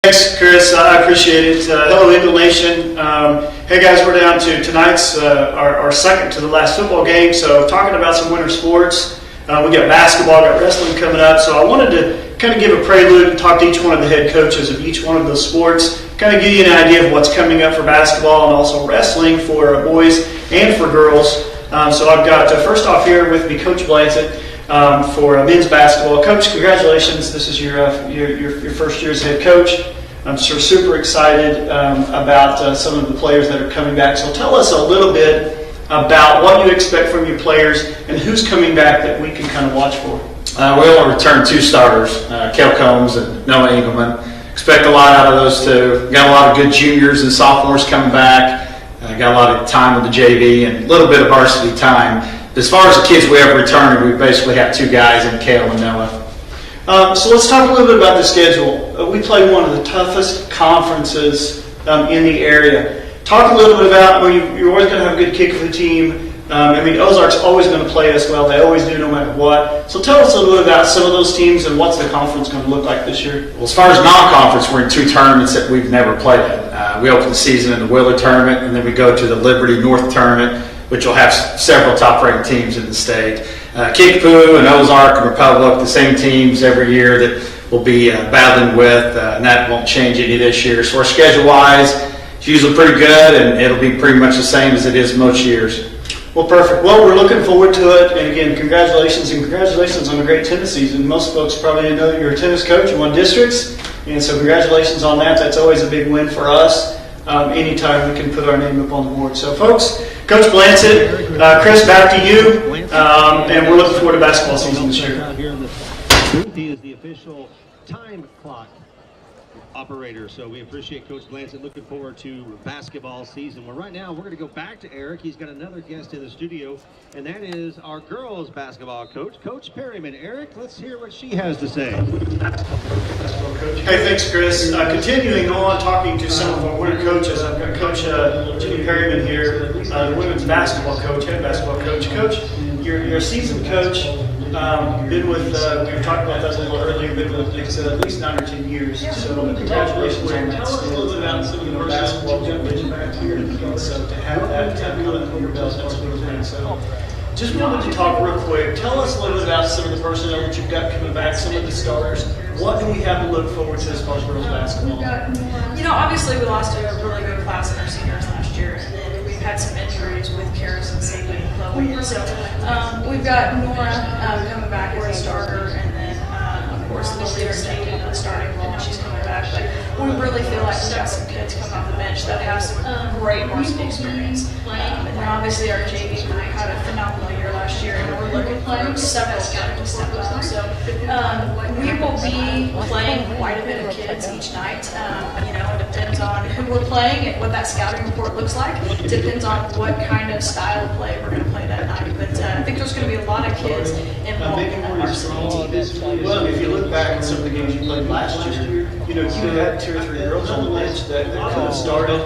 Thanks, Chris. I appreciate it. Hello, Eagle Nation. Hey, guys, we're down to tonight's our second to the last football game. So, talking about some winter sports. We got basketball, got wrestling coming up. So, I wanted to kind of give a prelude and talk to each one of the head coaches of each one of those sports. Kind of give you an idea of what's coming up for basketball and also wrestling for boys and for girls. So, I've got first off here with me Coach Blansett. For men's basketball. Coach, congratulations. This is your first year as head coach. I'm super excited about some of the players that are coming back. So tell us a little bit about what you expect from your players and who's coming back that we can kind of watch for. We will return two starters, Kel Combs and Noah Engelman. Expect a lot out of those two. Got a lot of good juniors and sophomores coming back. Got a lot of time with the JV and a little bit of varsity time. As far as the kids we have returning, we basically have two guys in Kale and Noah. So let's talk a little bit about the schedule. We play one of the toughest conferences in the area. Talk a little bit about, you're always going to have a good kick of the team. Ozark's always going to play us well. They always do no matter what. So tell us a little bit about some of those teams and what's the conference going to look like this year. Well, as far as non-conference, we're in two tournaments that we've never played in. We open the season in the Willard tournament, and then we go to the Liberty North tournament, which will have several top-ranked teams in the state. Kickapoo and Ozark and Republic, the same teams every year that we'll be battling with, and that won't change any this year. So our schedule-wise, it's usually pretty good, and it'll be pretty much the same as it is most years. Well, perfect. Well, we're looking forward to it, and again, congratulations on a great tennis season. Most folks probably didn't know that you're a tennis coach. You won districts, and so congratulations on that. That's always a big win for us. Anytime we can put our name up on the board. So, folks, Coach Blansett, Chris, back to you, and we're looking forward to basketball season this year. He is the official time clock operator, so we appreciate Coach Blansett. Looking forward to basketball season. Well, right now we're going to go back to Eric. He's got another guest in the studio, and that is our girls basketball coach, Coach Perryman. Eric, let's hear what she has to say. Hey, thanks, Chris. Continuing on, talking to some of our winter coaches. I've got Coach Jimmy Perryman here, the women's basketball coach, head basketball coach. Coach, you're a seasoned coach. Been with, we were talking about that a little earlier, been with Nixa at least 9 or 10 years. So congratulations on that. Tell us a little bit about some of the basketball jumping back here. So to have that kind of under your belt, that's a big thing. So just wanted to talk real quick. Tell us a little bit about some of the personnel that you've got coming back, some of the starters. What do we have to look forward to as far as girls basketball? Obviously we lost a really good class in our seniors last year, and then we've had some injuries with Karis and Sadie and Chloe. And so we've got Nora coming back as a starter, and then of course Lily is taking the starting role when she's coming back. But we really feel like we've got some kids coming off the bench that have some great varsity experience. And then obviously our JV group had a phenomenal year last year, and we're looking for several guys to step up. So we will be playing quite a bit of kids each night. It depends on who we're playing and what that scouting report looks like. It depends on what kind of style of play we're going to play that night. But I think there's going to be a lot of kids involved in that varsity team. Well, if you look back at some of the games you played last year, you had 2 or 3 girls on the bench that could have started.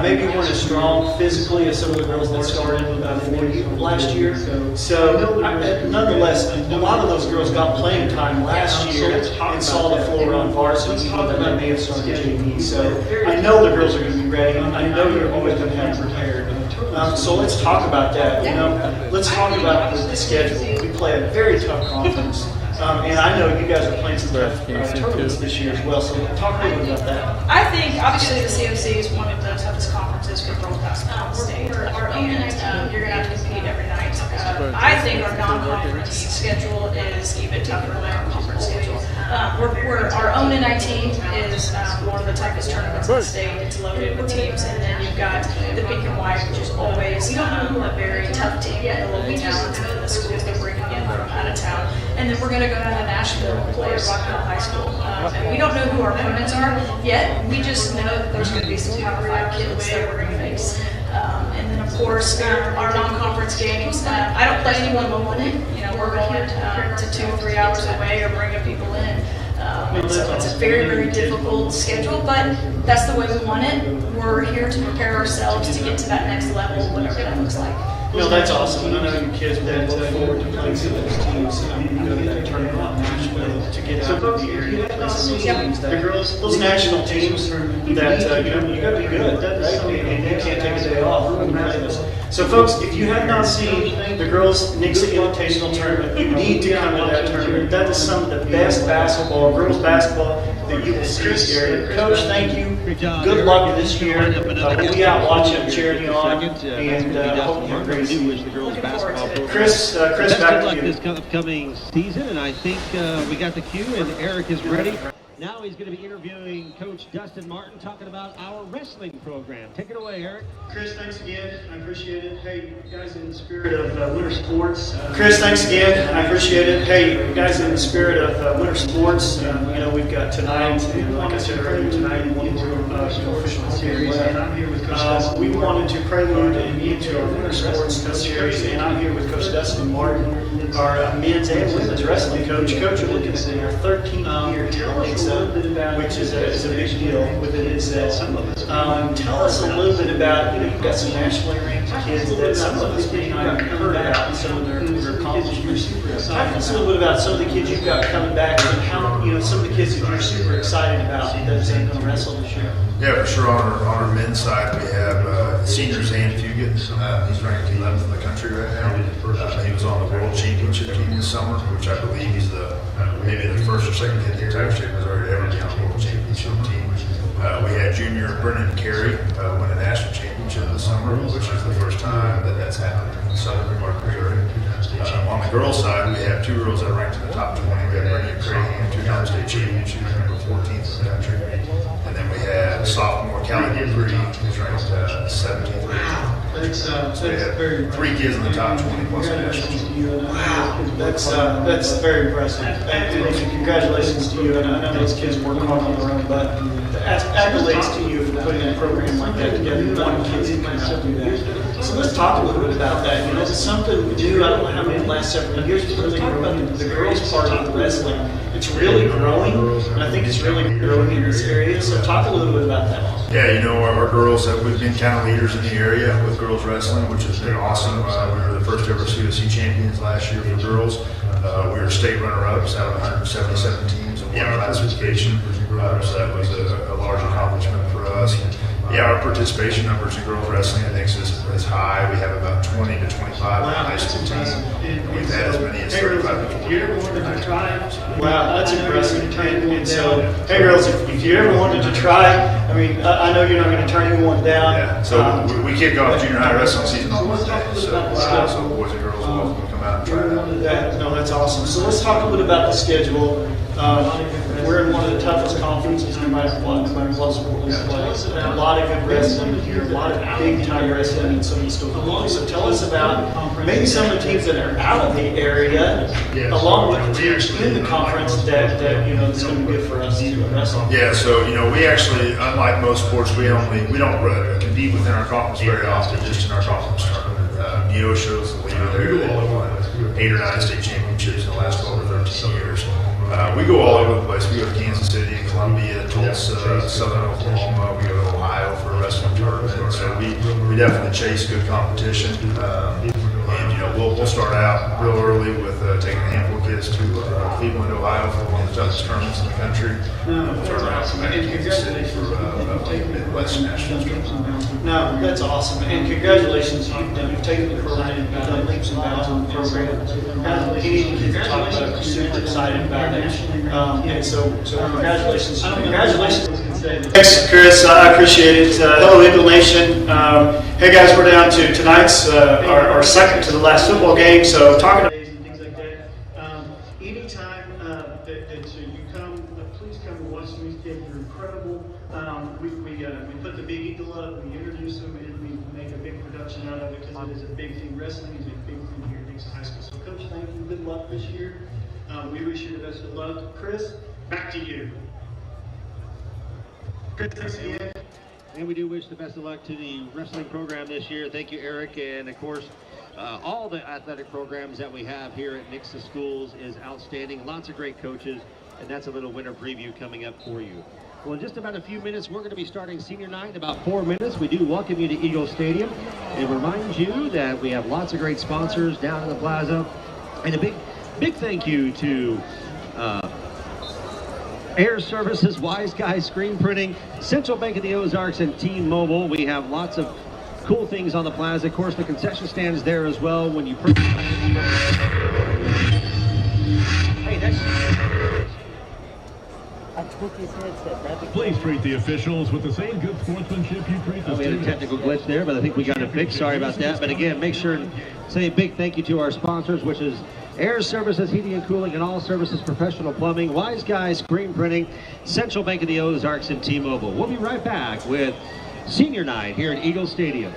Maybe weren't as strong physically as some of the girls that started for you last year. So, nonetheless, a lot of those girls got playing time last year and saw the floor on varsity, even though they may have started JV. So, I know the girls are going to be ready. I know you're always going to have prepared. So let's talk about that. Let's talk about the schedule. We play a very tough conference. And I know you guys are playing some tough tournaments this year as well, so talk a little bit about that. I think, obviously, the COC is one of the toughest conferences for girls basketball in the state. And you're going to have to compete every night. I think our non-conference schedule is even tougher than our conference schedule. Our own NIT is one of the toughest tournaments in the state. It's loaded with teams, and then you've got the pink and white, which is always a very tough team, and the local talent and the schools that bring in from out of town. And then we're going to go down to Nashville and play at Rock Hill High School. And we don't know who our opponents are yet. We just know that there's going to be some Power 5 kids that we're going to face. And then, of course, our non-conference games. I don't play anyone locally. We're going to 2 or 3 hours away or bringing people in. And so it's a very, very difficult schedule, but that's the way we want it. We're here to prepare ourselves to get to that next level, whatever that looks like. No, that's awesome. And I know your kids will look forward to playing some of those teams and go to that tournament in Nashville to get out of the area. The girls, those national teams that, you got to be good, right? And you can't take a day off. So folks, if you have not seen the girls Nixa Invitational Tournament, you need to come to that tournament. That is some of the best basketball, girls basketball that you will see in this area. Coach, thank you. Good luck this year. We'll be out watching charity on, and hope you have a great season. Chris, back Good luck to you. this upcoming season, and I think we got the cue, and Eric is ready. Now he's going to be interviewing Coach Dustin Martin, talking about our wrestling program. Take it away, Eric. Chris, thanks again. I appreciate it. Hey, guys, in the spirit of winter sports. Chris, thanks again. I appreciate it. Hey, guys, in the spirit of winter sports, we've got tonight, and like I said earlier, tonight, one more official series. And I'm here with Coach Dustin. We wanted to prelude into our winter sports series, and I'm here with Coach Dustin Martin, our men's and women's wrestling coach. Coach, you're looking at our 13th year Nixa, which is a big deal within itself. Tell us a little bit about, you've got some nationally ranked kids that some of us may not have heard about and some of their accomplishments. Talk to us a little bit about some of the kids you've got coming back and how, some of the kids that you're super excited about that's going to wrestle this year. Yeah, for sure. On our men's side, we have senior Zan Fugit. He's ranked 11th in the country right now. He was on the World Championship team this summer, which I believe he's maybe the first or second kid in the entire state Missouri to ever be on the World Championship team. We had junior Brennan Carey win a national championship this summer, which is the first time that's happened in the southern part of Missouri. On the girls' side, we have two girls that are ranked in the top 20. We have Brittany Crahan, two-time state championships, number 14th in the country. And then we have sophomore Callie Dupree, who's ranked 17th. So we have three kids in the top 20 plus a national team. Wow, that's very impressive. And congratulations to you. And I know those kids work hard on their own, but accolades to you for putting a program like that together. One kid's can come out and do that. So let's talk a little bit about that. It's something we do. I don't know how many last several years, but let's talk about the girls' part of the wrestling. It's really growing, and I think it's really growing in this area. So talk a little bit about that. Yeah, our girls, we've been kind of leaders in the area with girls wrestling, which has been awesome. We were the first ever COC champions last year for girls. We were state runner-ups out of 177 teams in one classification. So that was a large accomplishment for us. Yeah, our participation numbers in girls wrestling, I think, is high. We have about 20 to 25 on the high school team. We've had as many as 35 to 40. Wow, that's impressive. And so, hey girls, if you ever wanted to try, I know you're not going to turn anyone down. Yeah, so we kick off junior high wrestling season on Monday. So boys and girls are welcome to come out and try it out. No, that's awesome. So let's talk a little about the schedule. We're in one of the toughest conferences, no matter what sport we play. A lot of good wrestling here, a lot of big-time wrestling in some of the schools. So tell us about maybe some of the teams that are out of the area, along with the teams in the conference that is going to be good for us to wrestle. Yeah, so we actually, unlike most sports, we don't compete within our conference very often, just in our conference tournament. Neosho's the leader there. They've won 8 or 9 state championships in the last 12 or 13 years. We go all over the place. We go to Kansas City, Columbia, Tulsa, Southern Oklahoma. We go to Ohio for a wrestling tournament. So we definitely chase good competition. And we'll start out real early with taking a handful of kids to Cleveland, Ohio for one of the toughest tournaments in the country. We'll turn around from that to Kansas City for Midwest National tournament. No, that's awesome. And congratulations. You've taken the program, you've done leaps and bounds on the program. Any kids that talk about it are super excited about it. And so congratulations. Thanks, Chris. I appreciate it. Hello, Eagle Nation. Hey, guys, we're down to tonight's our second to the last football game. So talking about and things like that. Anytime that you come, please come and watch these kids. They're incredible. We put the big eagle up. We introduce them, and we make a big production out of it because it is a big thing. Wrestling is a big thing here at Nixa High School. So, Coach, thank you. Good luck this year. We wish you the best of luck. Chris, back to you. Chris, thanks again. And we do wish the best of luck to the wrestling program this year. Thank you, Eric. And, of course, all the athletic programs that we have here at Nixa Schools is outstanding. Lots of great coaches. and that's a little winter preview coming up for you. Well, in just about a few minutes, we're going to be starting senior night in about 4 minutes. We do welcome you to Eagle Stadium and remind you that we have lots of great sponsors down in the plaza. And a big thank you to Air Services, Wise Guys Screen Printing, Central Bank of the Ozarks, and T-Mobile. We have lots of cool things on the plaza. Of course, the concession stand is there as well when you purchase. Hey, that's... I took his headset. Please treat the officials with the same good sportsmanship you treat the we had a students. technical glitch there, but I think we got it fixed. Sorry about that. But again, make sure and say a big thank you to our sponsors, which is Air Services, Heating and Cooling, and All Services Professional Plumbing, Wise Guys Screen Printing, Central Bank of the Ozarks, and T-Mobile. We'll be right back with Senior Night here at Eagle Stadium.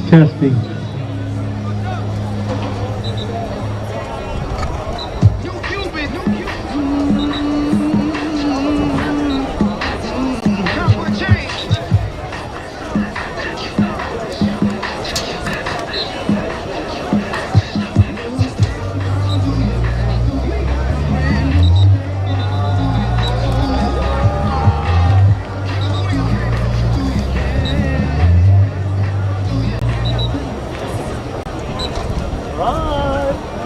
Testing.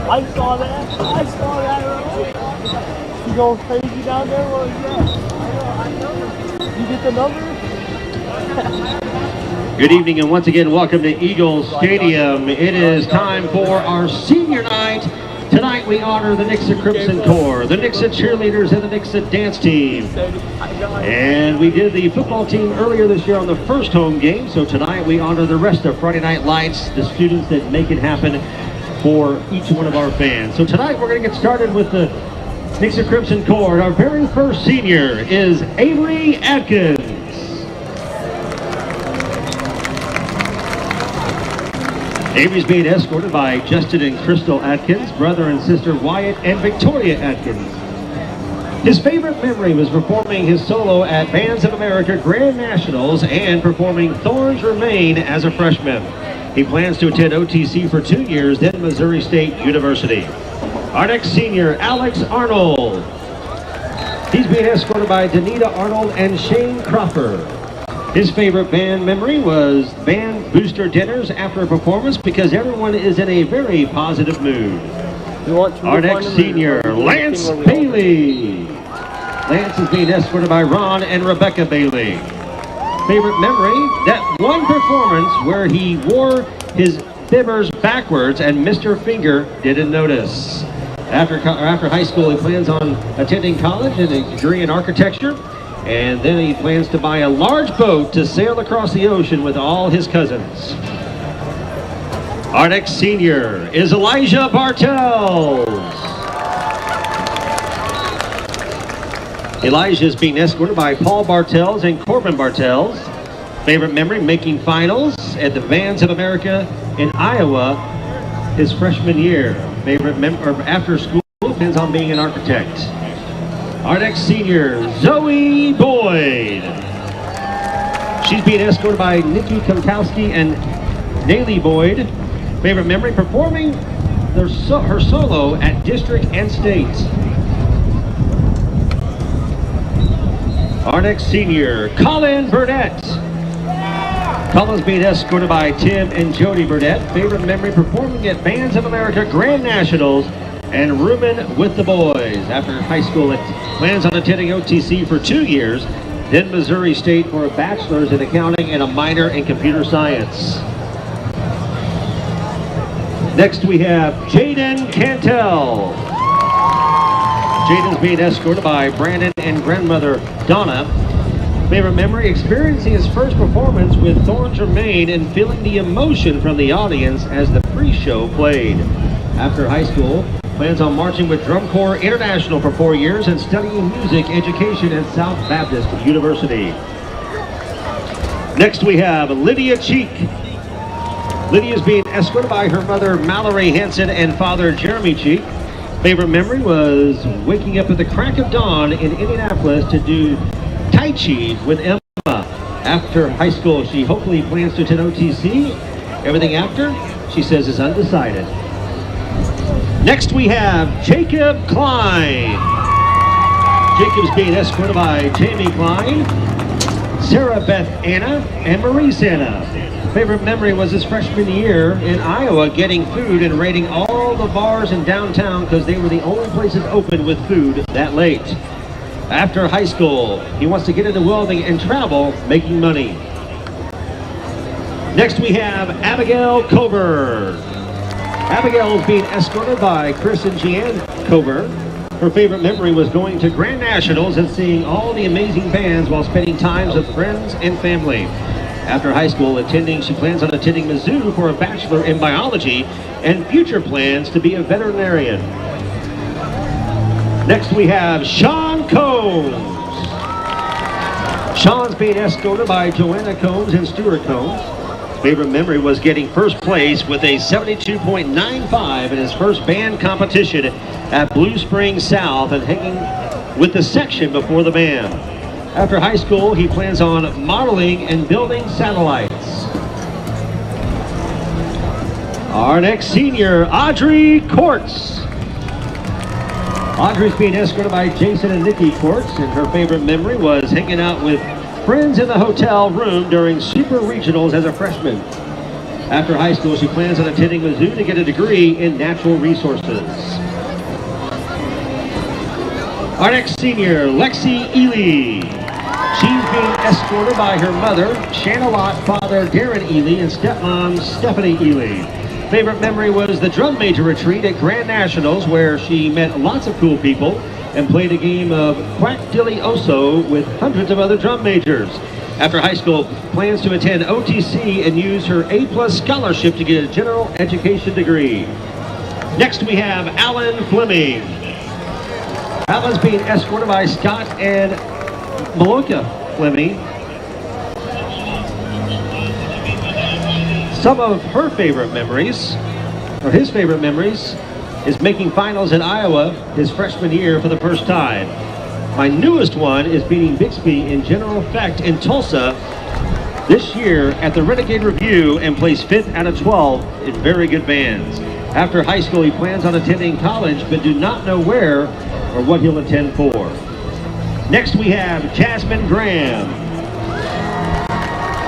I saw that earlier. You going crazy down there? What was that? You get the number? Good evening, and once again, welcome to Eagle Stadium. It is time for our senior night. Tonight we honor the Nixa Crimson Corps, the Nixa cheerleaders, and the Nixa dance team. And we did the football team earlier this year on the first home game, so tonight we honor the rest of Friday Night Lights, the students that make it happen for each one of our fans. So tonight we're going to get started with the Nixa Crimson Corps. And our very first senior is Avery Atkins. Avery's being escorted by Justin and Crystal Atkins, brother and sister Wyatt and Victoria Atkins. His favorite memory was performing his solo at Bands of America Grand Nationals and performing Thorns Remain as a freshman. He plans to attend OTC for 2 years, then Missouri State University. Our next senior, Alex Arnold. He's being escorted by Danita Arnold and Shane Crawford. His favorite band memory was band booster dinners after a performance because everyone is in a very positive mood. Our next senior, Lance Bailey. Lance is being escorted by Ron and Rebecca Bailey. Favorite memory, that one performance where he wore his fibbers backwards and Mr. Finger didn't notice. After high school, he plans on attending college and a degree in architecture. And then he plans to buy a large boat to sail across the ocean with all his cousins. Our next senior is Elijah Bartels. Elijah is being escorted by Paul Bartels and Corbin Bartels. Favorite memory, making finals at the Vans of America in Iowa his freshman year. Favorite after school depends on being an architect. Our next senior, Zoe Boyd. She's being escorted by Nikki Komtowski and Naylee Boyd. Favorite memory, performing her solo at district and state. Our next senior, Colin Burnett. Colin's being escorted by Tim and Jody Burnett. Favorite memory, performing at Bands of America Grand Nationals and rooming with the boys. After high school, it plans on attending OTC for 2 years, then Missouri State for a bachelor's in accounting and a minor in computer science. Next we have Jaden Cantel. Jaden's being escorted by Brandon and grandmother Donna. Favorite memory, experiencing his first performance with Thorne Germain and feeling the emotion from the audience as the pre-show played. After high school, plans on marching with Drum Corps International for 4 years and studying music education at South Baptist University. Next we have Lydia Cheek. Lydia is being escorted by her mother Mallory Hansen and father Jeremy Cheek. Favorite memory was waking up at the crack of dawn in Indianapolis to do Tai Chi with Emma. After high school, she hopefully plans to attend OTC. Everything after, she says, is undecided. Next we have Jacob Klein. Jacob's being escorted by Jamie Klein, Sarah Beth Anna, and Marie Santa. Favorite memory was his freshman year in Iowa, getting food and raiding all the bars in downtown because they were the only places open with food that late. After high school, he wants to get into welding and travel, making money. Next we have Abigail Cover. Abigail is being escorted by Chris and Jeanne Cover. Her favorite memory was going to Grand Nationals and seeing all the amazing bands while spending times with friends and family. After high school, she plans on attending Mizzou for a bachelor in biology and future plans to be a veterinarian. Next we have Sean Combs. Sean's being escorted by Joanna Combs and Stuart Combs. Favorite memory was getting first place with a 72.95 in his first band competition at Blue Springs South and hanging with the section before the band. After high school, he plans on modeling and building satellites. Our next senior, Audrey Courts. Audrey's being escorted by Jason and Nikki Courts, and her favorite memory was hanging out with friends in the hotel room during super regionals as a freshman. After high school, she plans on attending Mizzou to get a degree in natural resources. Our next senior, Lexi Ely. She's being escorted by her mother, Shanna Lott, father Darren Ely, and stepmom Stephanie Ely. Favorite memory was the drum major retreat at Grand Nationals, where she met lots of cool people and played a game of Quack Dilly Oso with hundreds of other drum majors. After high school, plans to attend OTC and use her A+ scholarship to get a general education degree. Next we have Alan Fleming. Alan's being escorted by Scott and Maloka Fleming. Some of her favorite memories, or his favorite memories, is making finals in Iowa his freshman year for the first time. My newest one is beating Bixby in general effect in Tulsa this year at the Renegade Review and placed 5th out of 12 in very good bands. After high school, he plans on attending college, but do not know where or what he'll attend for. Next we have Jasmine Graham.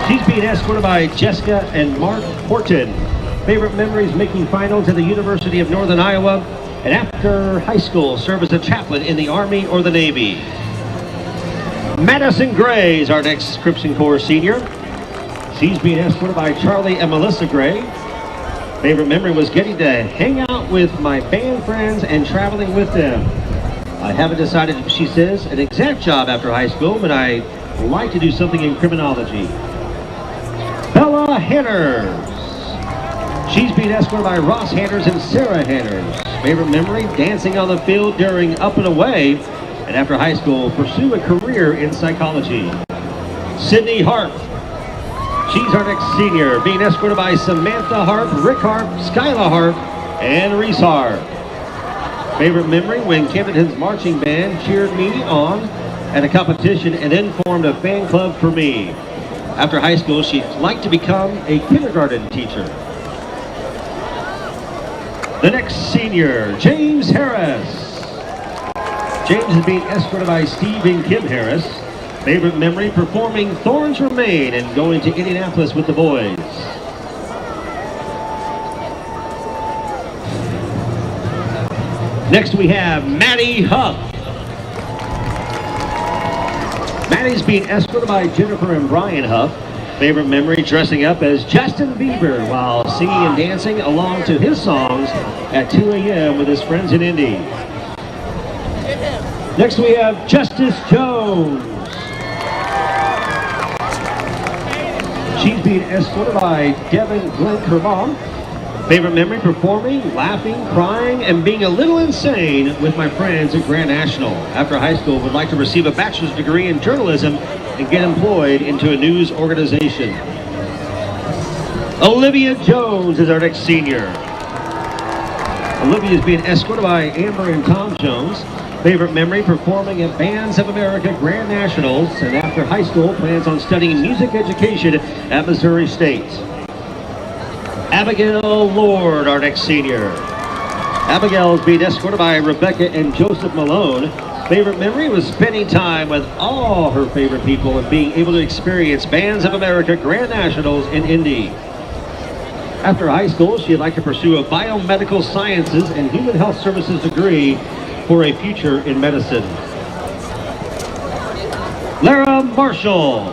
She's being escorted by Jessica and Mark Horton. Favorite memories, making finals at the University of Northern Iowa, and after high school, serve as a chaplain in the Army or the Navy. Madison Gray is our next Scripps Corps senior. She's being escorted by Charlie and Melissa Gray. Favorite memory was getting to hang out with my band friends and traveling with them. I haven't decided, she says, an exact job after high school, but I like to do something in criminology. Bella Hanners. She's being escorted by Ross Hanners and Sarah Hanners. Favorite memory, dancing on the field during Up and Away and after high school, pursue a career in psychology. Sydney Harp. She's our next senior, being escorted by Samantha Harp, Rick Harp, Skyla Harp, and Reese Harp. Favorite memory when Camden's marching band cheered me on at a competition and then formed a fan club for me. After high school, she'd like to become a kindergarten teacher. The next senior, James Harris. James is being escorted by Steve and Kim Harris. Favorite memory, performing Thorns Remain and going to Indianapolis with the boys. Next we have Maddie Huff. Maddie's being escorted by Jennifer and Brian Huff. Favorite memory, dressing up as Justin Bieber while singing and dancing along to his songs at 2 a.m. with his friends in Indy. Next we have Justice Jones. She's being escorted by Devin Glenn Kervon. Favorite memory, performing, laughing, crying, and being a little insane with my friends at Grand National. After high school, would like to receive a bachelor's degree in journalism and get employed into a news organization. Olivia Jones is our next senior. Olivia is being escorted by Amber and Tom Jones. Favorite memory, performing at Bands of America Grand Nationals, and after high school, plans on studying music education at Missouri State. Abigail Lord, our next senior. Abigail is being escorted by Rebecca and Joseph Malone. Favorite memory was spending time with all her favorite people and being able to experience Bands of America Grand Nationals in Indy. After high school, she'd like to pursue a biomedical sciences and human health services degree for a future in medicine. Lara Marshall.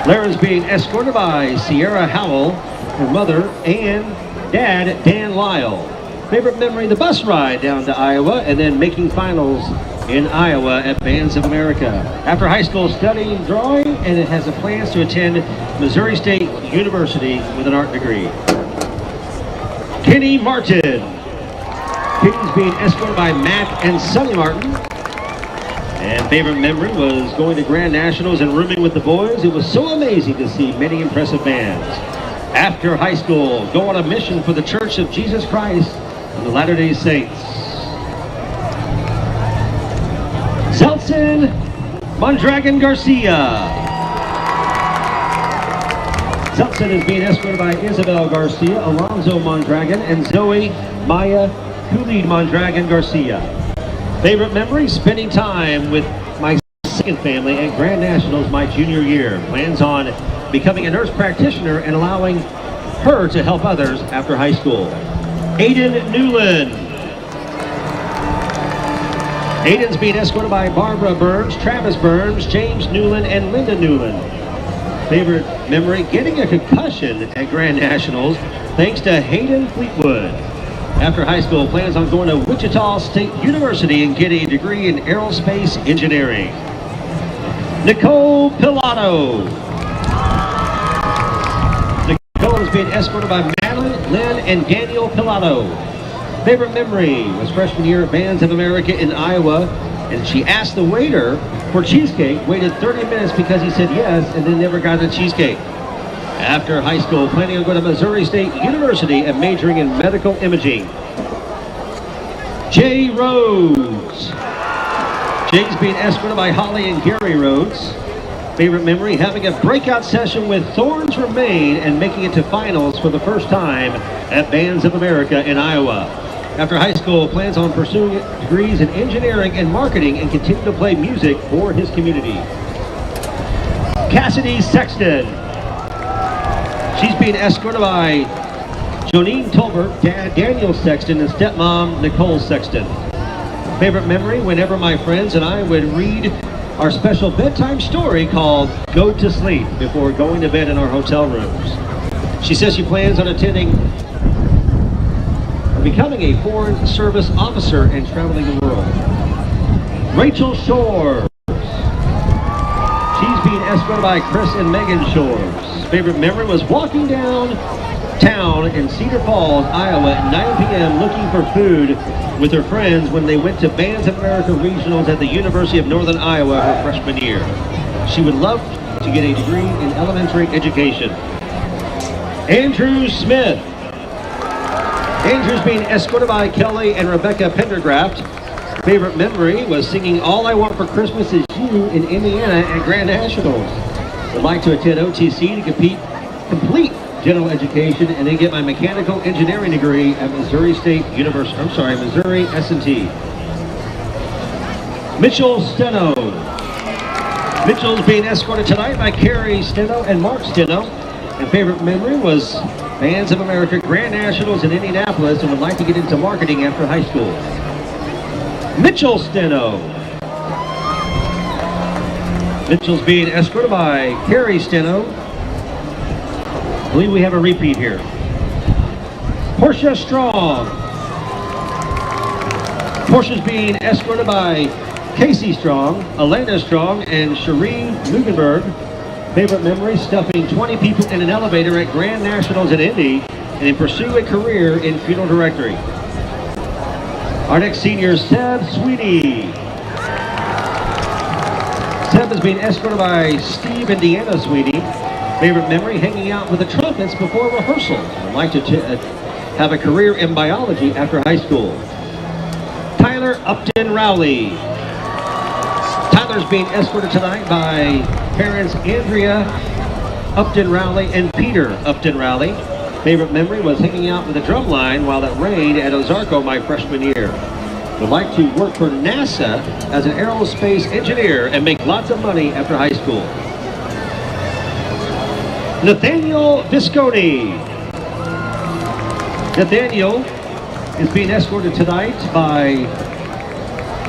Lara's being escorted by Sierra Howell, her mother, and dad, Dan Lyle. Favorite memory, the bus ride down to Iowa and then making finals in Iowa at Bands of America. After high school, studying drawing, and it has the plans to attend Missouri State University with an art degree. Kenny Martin. Kenny's being escorted by Mac and Sonny Martin. And favorite memory was going to Grand Nationals and rooming with the boys. It was so amazing to see many impressive bands. After high school, go on a mission for the Church of Jesus Christ and the Latter-day Saints. Zeltson Mondragon Garcia. Zeltson is being escorted by Isabel Garcia, Alonzo Mondragon, and Zoe Maya Khalid Mondragon Garcia. Favorite memory, spending time with my second family at Grand Nationals my junior year. Plans on becoming a nurse practitioner and allowing her to help others after high school. Aiden Newland. Aiden's being escorted by Barbara Burns, Travis Burns, James Newland, and Linda Newland. Favorite memory, getting a concussion at Grand Nationals thanks to Hayden Fleetwood. After high school, plans on going to Wichita State University and getting a degree in aerospace engineering. Nicole Pilato. Nicole is being escorted by Madeline, Lynn, and Daniel Pilato. Favorite memory was freshman year at Bands of America in Iowa, and she asked the waiter for cheesecake, waited 30 minutes because he said yes, and then never got the cheesecake. After high school, planning on going to Missouri State University and majoring in medical imaging. Jay Rhodes. Jay's being escorted by Holly and Gary Rhodes. Favorite memory, having a breakout session with Thorns Remain and making it to finals for the first time at Bands of America in Iowa. After high school, plans on pursuing degrees in engineering and marketing and continue to play music for his community. Cassidy Sexton. She's being escorted by Jonine Tolbert, dad Daniel Sexton, and stepmom Nicole Sexton. Favorite memory, whenever my friends and I would read our special bedtime story called Go to Sleep before going to bed in our hotel rooms. She says she plans on becoming a foreign service officer and traveling the world. Rachel Shores. She's being escorted by Chris and Megan Shores. Favorite memory was walking downtown in Cedar Falls, Iowa at 9 p.m. looking for food with her friends when they went to Bands of America Regionals at the University of Northern Iowa her freshman year. She would love to get a degree in elementary education. Andrew Smith. Andrew's being escorted by Kelly and Rebecca Pendergraft. Favorite memory was singing All I Want for Christmas Is You in Indiana at Grand Nationals. Would like to attend OTC to complete general education and then get my mechanical engineering degree at Missouri State University, Missouri S&T. Mitchell Steno. Mitchell's being escorted tonight by Carrie Steno and Mark Steno. And favorite memory was Bands of America Grand Nationals in Indianapolis and would like to get into marketing after high school. Mitchell Steno. Mitchell's being escorted by Carrie Steno. I believe we have a repeat here. Portia Strong. Portia's being escorted by Casey Strong, Elena Strong, and Cherie Mugenberg. Favorite memory, stuffing 20 people in an elevator at Grand Nationals in Indy and then pursue a career in funeral directory. Our next senior is Seb Sweetie. Seb is being escorted by Steve and Deanna Sweetie. Favorite memory, hanging out with the trumpets before rehearsal. Would like to have a career in biology after high school. Tyler Upton Rowley. Tyler's being escorted tonight by parents Andrea Upton Rowley and Peter Upton Rowley. Favorite memory was hanging out with the drum line while it rained at Ozarko my freshman year. Would like to work for NASA as an aerospace engineer and make lots of money after high school. Nathaniel Visconti. Nathaniel is being escorted tonight by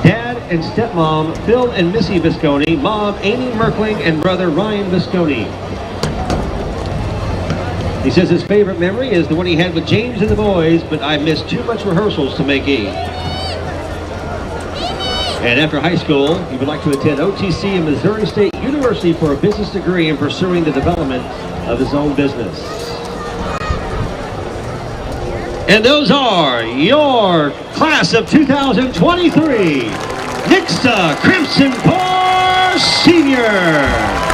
Dad and stepmom Phil and Missy Visconti, mom Amy Merkling, and brother Ryan Visconti. He says his favorite memory is the one he had with James and the boys, but I missed too much rehearsals to make E. And after high school, he would like to attend OTC and Missouri State University for a business degree and pursuing the development of his own business. And those are your class of 2023 Nixa Crimson Core Seniors.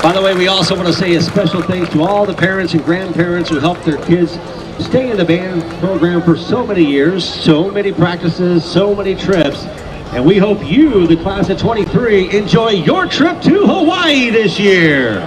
By the way, we also want to say a special thanks to all the parents and grandparents who helped their kids stay in the band program for so many years, so many practices, so many trips. And we hope you, the class of 23, enjoy your trip to Hawaii this year.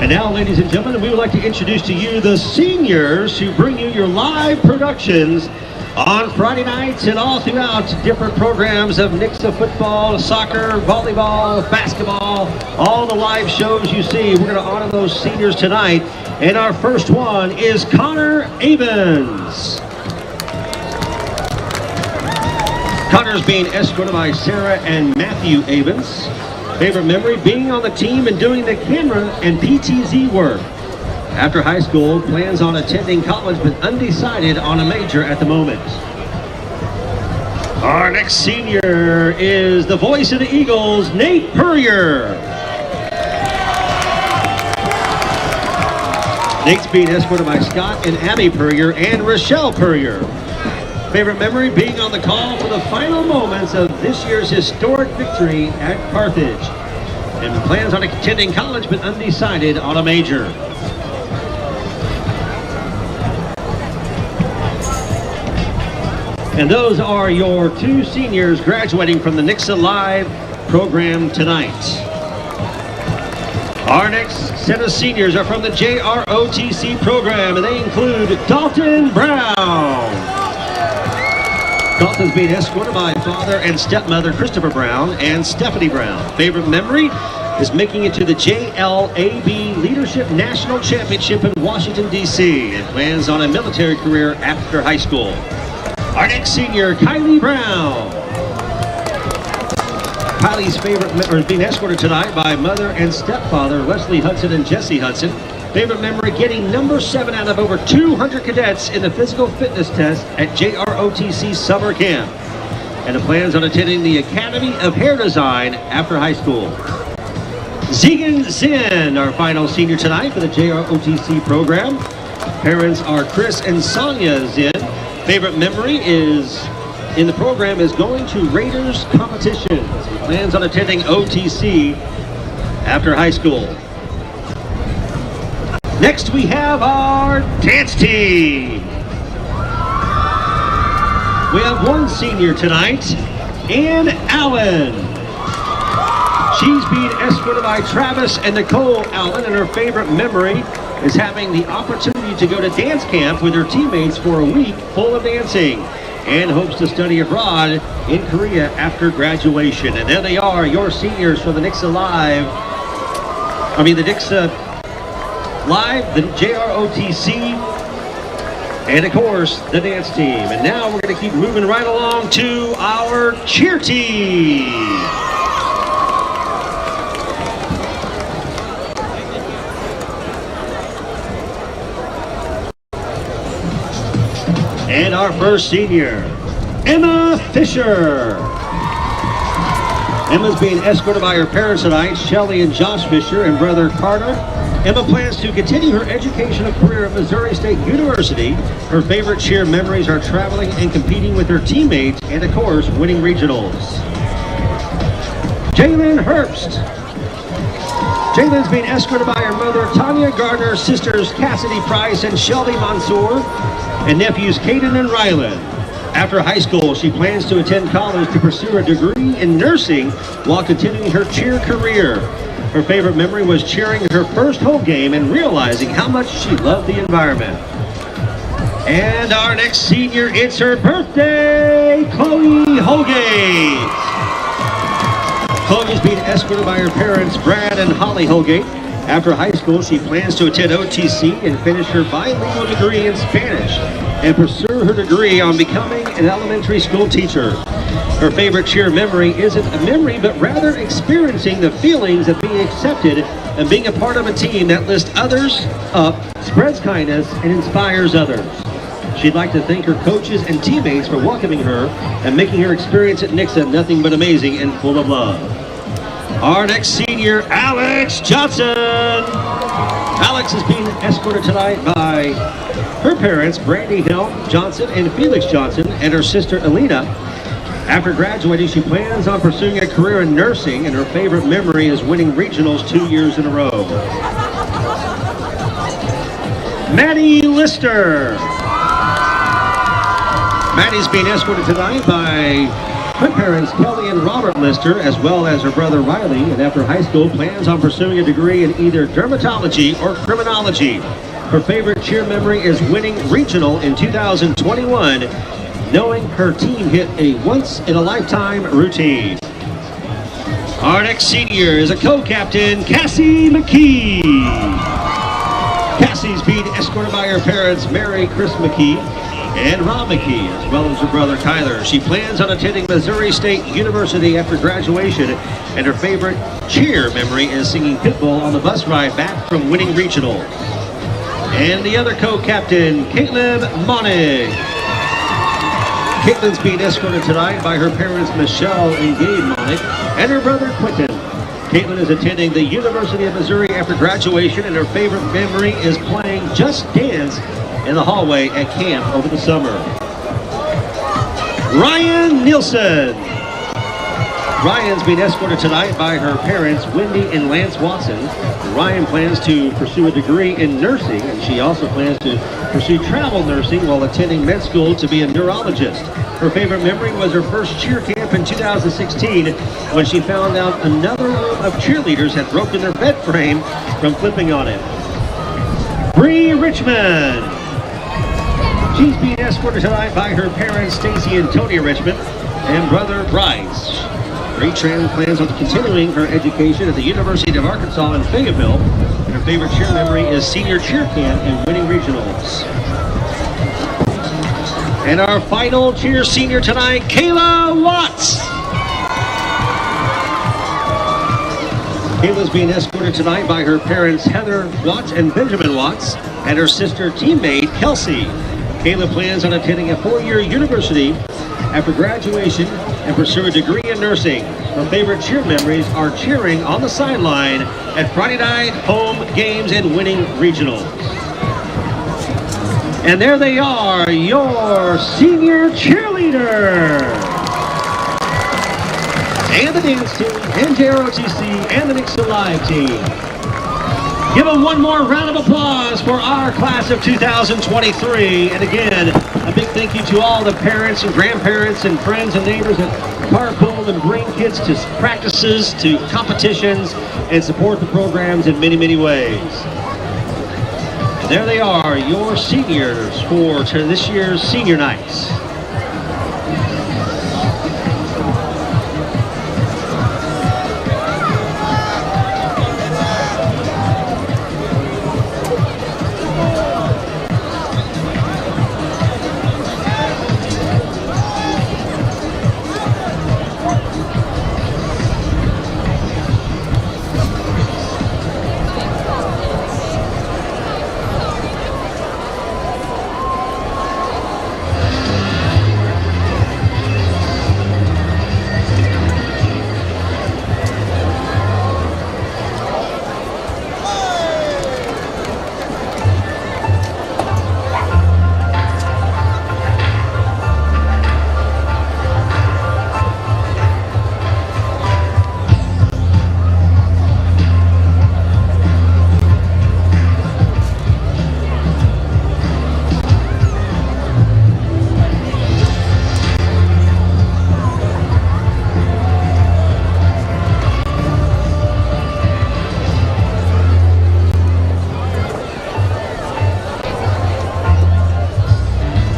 And now, ladies and gentlemen, we would like to introduce to you the seniors who bring you your live productions on Friday nights and all throughout different programs of Nixa football, soccer, volleyball, basketball, all the live shows you see. We're going to honor those seniors tonight. And our first one is Connor Avens. Connor's being escorted by Sarah and Matthew Avens. Favorite memory, being on the team and doing the camera and PTZ work. After high school, plans on attending college but undecided on a major at the moment. Our next senior is the voice of the Eagles, Nate Purrier. Nate's being escorted by Scott and Abby Purrier and Rochelle Purrier. Favorite memory, being on the call for the final moments of this year's historic victory at Carthage. And plans on attending college but undecided on a major. And those are your two seniors graduating from the Nixa Live program tonight. Our next set of seniors are from the JROTC program, and they include Dalton Brown. Dalton's being escorted by father and stepmother Christopher Brown and Stephanie Brown. Favorite memory is making it to the JLAB Leadership National Championship in Washington, D.C. and plans on a military career after high school. Our next senior, Kylie Brown. Kylie's favorite memory is being escorted tonight by mother and stepfather Wesley Hudson and Jesse Hudson. Favorite memory, getting number 7 out of over 200 cadets in the physical fitness test at JROTC summer camp. And the plans on attending the Academy of Hair Design after high school. Zegan Zinn, our final senior tonight for the JROTC program. Parents are Chris and Sonia Zinn. Favorite memory is in the program is going to Raiders competitions. He plans on attending OTC after high school. Next we have our dance team. We have one senior tonight, Ann Allen. She's being escorted by Travis and Nicole Allen, and her favorite memory is having the opportunity to go to dance camp with her teammates for a week full of dancing, and hopes to study abroad in Korea after graduation. And there they are, your seniors for the Nixa Live. The Nixa Live, the JROTC, and of course, the dance team. And now we're going to keep moving right along to our cheer team. And our first senior, Emma Fisher. Emma's being escorted by her parents tonight, Shelly and Josh Fisher, and brother Carter. Emma plans to continue her educational career at Missouri State University. Her favorite cheer memories are traveling and competing with her teammates, and of course, winning regionals. Jalen Herbst. Jalen's being escorted by her mother, Tanya Gardner, sisters Cassidy Price and Shelby Mansour, and nephews Caden and Rylan. After high school, she plans to attend college to pursue a degree in nursing while continuing her cheer career. Her favorite memory was cheering her first home game and realizing how much she loved the environment. And our next senior, it's her birthday, Chloe Holgate. Chloe's being escorted by her parents, Brad and Holly Holgate. After high school, she plans to attend OTC and finish her bilingual degree in Spanish and pursue her degree on becoming an elementary school teacher. Her favorite cheer memory isn't a memory, but rather experiencing the feelings of being accepted and being a part of a team that lifts others up, spreads kindness, and inspires others. She'd like to thank her coaches and teammates for welcoming her and making her experience at Nixa nothing but amazing and full of love. Our next senior, Alex Johnson. Alex is being escorted tonight by her parents, Brandy Hill Johnson and Felix Johnson, and her sister, Alina. After graduating, she plans on pursuing a career in nursing, and her favorite memory is winning regionals 2 years in a row. Maddie Lister. Maddie's being escorted tonight by her parents, Kelly and Robert Lister, as well as her brother Riley, and after high school, plans on pursuing a degree in either dermatology or criminology. Her favorite cheer memory is winning regional in 2021, knowing her team hit a once-in-a-lifetime routine. Our next senior is a co-captain, Cassie McKee. Cassie's being escorted by her parents, Mary Chris McKee and Rob McKee, as well as her brother Kyler. She plans on attending Missouri State University after graduation, and her favorite cheer memory is singing Pitbull on the bus ride back from winning regional. And the other co-captain, Caitlin Monig. Caitlin's being escorted tonight by her parents, Michelle and Gabe Monig, and her brother Quentin. Caitlin is attending the University of Missouri after graduation, and her favorite memory is playing Just Dance in the hallway at camp over the summer. Ryan Nielsen. Ryan's being escorted tonight by her parents, Wendy and Lance Watson. Ryan plans to pursue a degree in nursing, and she also plans to pursue travel nursing while attending med school to be a neurologist. Her favorite memory was her first cheer camp in 2016 when she found out another room of cheerleaders had broken their bed frame from flipping on it. Bree Richmond. She's being escorted tonight by her parents, Stacy and Tony Richmond, and brother Bryce. Bree plans on continuing her education at the University of Arkansas in Fayetteville, and her favorite cheer memory is senior cheer camp and winning regionals. And our final cheer senior tonight, Kayla Watts. Kayla's being escorted tonight by her parents, Heather Watts and Benjamin Watts, and her sister teammate, Kelsey. Kayla plans on attending a 4-year university after graduation and pursue a degree in nursing. Her favorite cheer memories are cheering on the sideline at Friday night home games and winning regionals. And there they are, your senior cheerleaders. And the dance team, and JROTC, and the Nixa Live team. Give them one more round of applause for our class of 2023. And again, a big thank you to all the parents and grandparents and friends and neighbors that carpool and bring kids to practices, to competitions, and support the programs in many, many ways. And there they are, your seniors for this year's senior nights.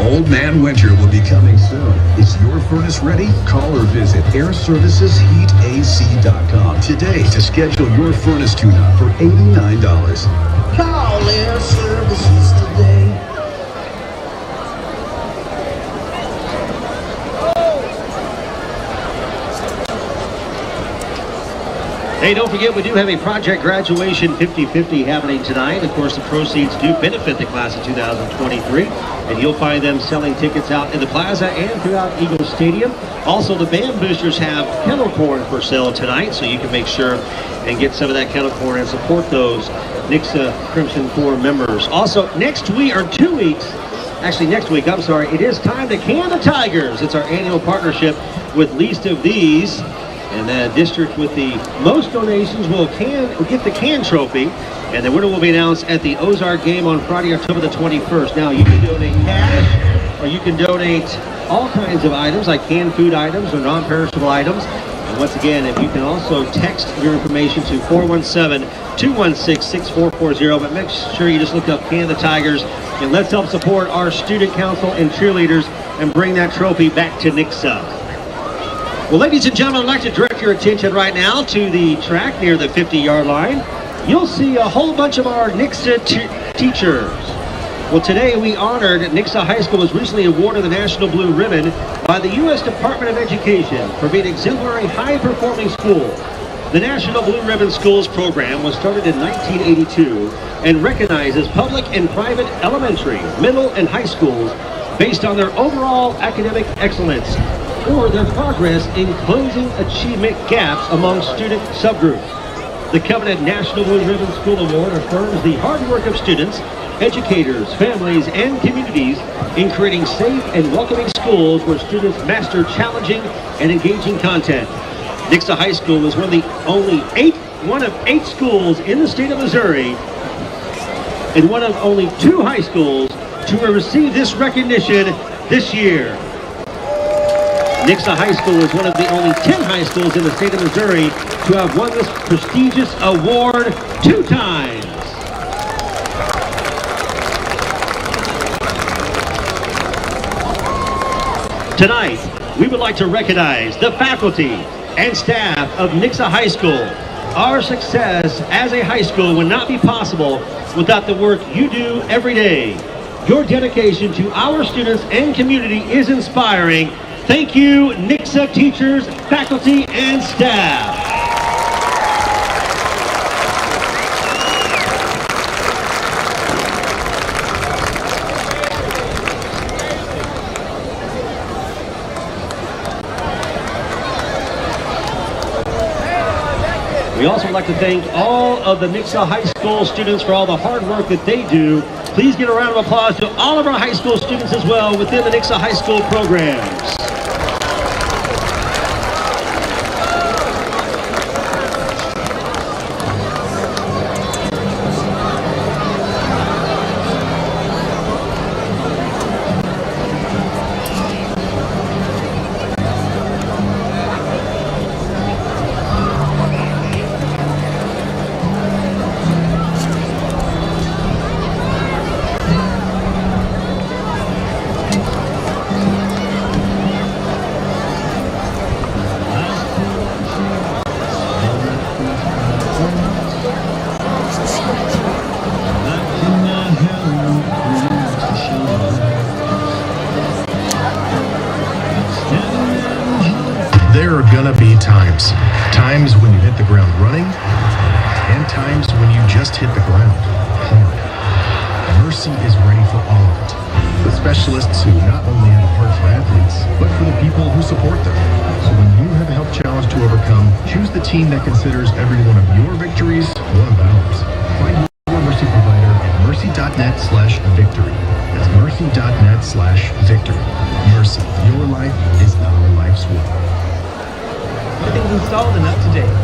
Old Man Winter will be coming soon. Is your furnace ready? Call or visit airservicesheatac.com today to schedule your furnace tune-up for $89. Call Air Services today. Hey, don't forget, we do have a project graduation 50-50 happening tonight. Of course, the proceeds do benefit the class of 2023, and you'll find them selling tickets out in the plaza and throughout Eagle Stadium. Also, the band boosters have kettle corn for sale tonight, so you can make sure and get some of that kettle corn and support those Nixa Crimson Corps members. Also, next week, or 2 weeks, actually next week, I'm sorry, it is time to can the Tigers. It's our annual partnership with Least of These. And the district with the most donations will get the can trophy, and the winner will be announced at the Ozark game on Friday, October the 21st. Now, you can donate cash, or you can donate all kinds of items, like canned food items or non-perishable items. And once again, if you can also text your information to 417-216-6440, but make sure you just look up Can the Tigers, and let's help support our student council and cheerleaders and bring that trophy back to Nixa. Well, ladies and gentlemen, I'd like to direct your attention right now to the track near the 50-yard line. You'll see a whole bunch of our Nixa teachers. Well, today we honored Nixa High School was recently awarded the National Blue Ribbon by the U.S. Department of Education for being an exemplary high-performing school. The National Blue Ribbon Schools program was started in 1982 and recognizes public and private elementary, middle, and high schools based on their overall academic excellence or their progress in closing achievement gaps among student subgroups. The Covenant National Blue Ribbon School Award affirms the hard work of students, educators, families, and communities in creating safe and welcoming schools where students master challenging and engaging content. Nixa High School is one of 8 schools in the state of Missouri and one of only 2 high schools to receive this recognition this year. Nixa High School is one of the only 10 high schools in the state of Missouri to have won this prestigious award 2 times. Tonight, we would like to recognize the faculty and staff of Nixa High School. Our success as a high school would not be possible without the work you do every day. Your dedication to our students and community is inspiring. Thank you, Nixa teachers, faculty, and staff. We also would like to thank all of the Nixa High School students for all the hard work that they do. Please give a round of applause to all of our high school students as well within the Nixa High School programs. There are gonna be times. Times when you hit the ground running, and times when you just hit the ground hard. Mercy is ready for all of it. With specialists who not only have a heart for athletes, but for the people who support them. So when you have a health challenge to overcome, choose the team that considers every one of your victories one of ours. Find your Mercy provider at mercy.net/victory. That's mercy.net/victory. Mercy, your life is our life's work. Everything's installed and up to date.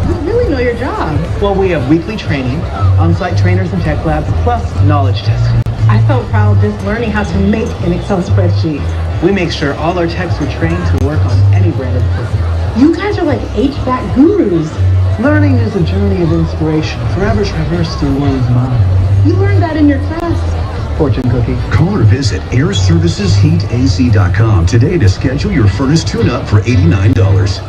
You really know your job. Well, we have weekly training, on-site trainers and tech labs, plus knowledge testing. I felt proud just learning how to make an Excel spreadsheet. We make sure all our techs are trained to work on any brand of equipment. You guys are like HVAC gurus. Learning is a journey of inspiration, forever traversed through one's mind. You learned that in your class. Fortune cookie. Call or visit airservicesheatac.com today to schedule your furnace tune-up for $89.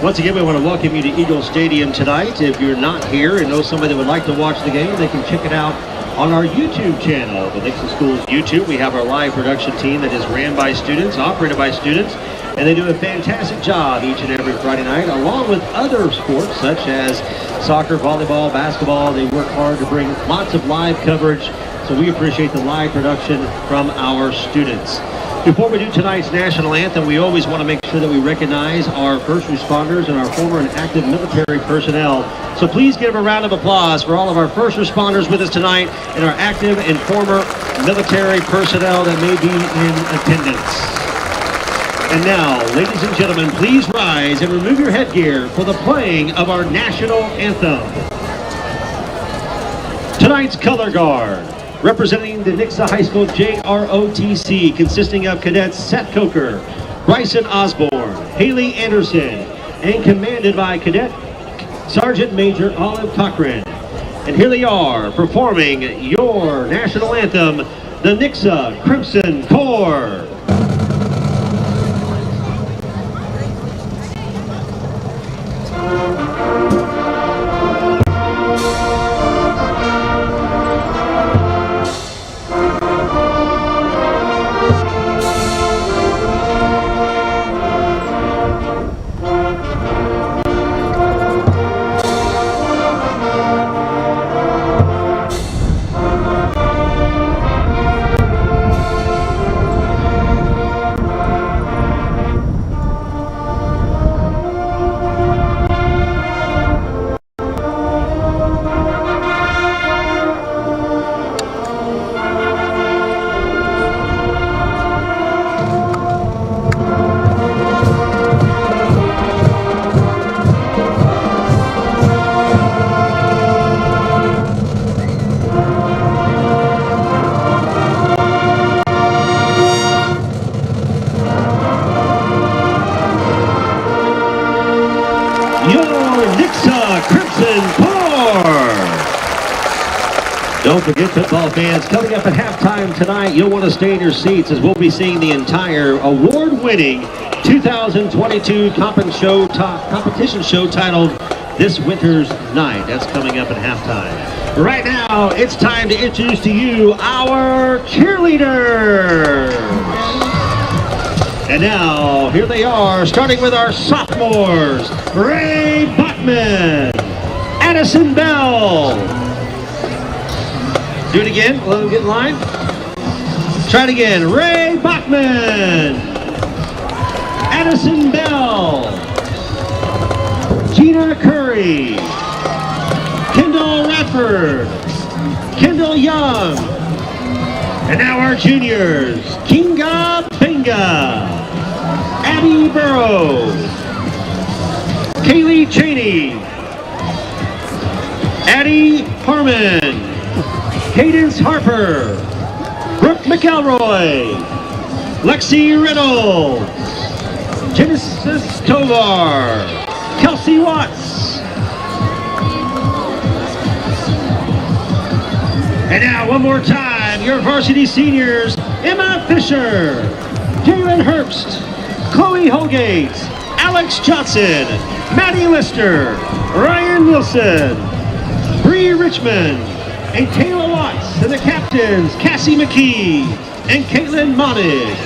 Once again, we want to welcome you to Eagle Stadium tonight. If you're not here and know somebody that would like to watch the game, they can check it out on our YouTube channel, the Nixa Schools YouTube. We have our live production team that is ran by students, operated by students, and they do a fantastic job each and every Friday night, along with other sports such as soccer, volleyball, basketball. They work hard to bring lots of live coverage, so we appreciate the live production from our students. Before we do tonight's national anthem, we always want to make sure that we recognize our first responders and our former and active military personnel. So please give a round of applause for all of our first responders with us tonight and our active and former military personnel that may be in attendance. And now, ladies and gentlemen, please rise and remove your headgear for the playing of our national anthem. Tonight's color guard, representing the Nixa High School JROTC, consisting of cadets Seth Coker, Bryson Osborne, Haley Anderson, and commanded by Cadet Sergeant Major Olive Cochran. And here they are, performing your national anthem, the Nixa Crimson Corps. Don't forget, football fans, coming up at halftime tonight, you'll want to stay in your seats as we'll be seeing the entire award-winning 2022 competition show titled This Winter's Night. That's coming up at halftime. Right now, it's time to introduce to you our cheerleaders. And now, here they are, starting with our sophomores, Ray Buckman, Addison Bell. Do it again, let them get in line. Try it again, Ray Buckman, Addison Bell, Gina Curry, Kendall Radford, Kendall Young, and now our juniors, Kinga Binga, Abby Burrows, Kaylee Cheney, Addie Harmon, Cadence Harper, Brooke McElroy, Lexi Reynolds, Genesis Tovar, Kelsey Watts. And now one more time, your varsity seniors, Emma Fisher, Jalen Herbst, Chloe Holgate, Alex Johnson, Maddie Lister, Ryan Wilson, Bree Richmond, and Kayla Watts, and the captains, Cassie McKee and Caitlin Monig.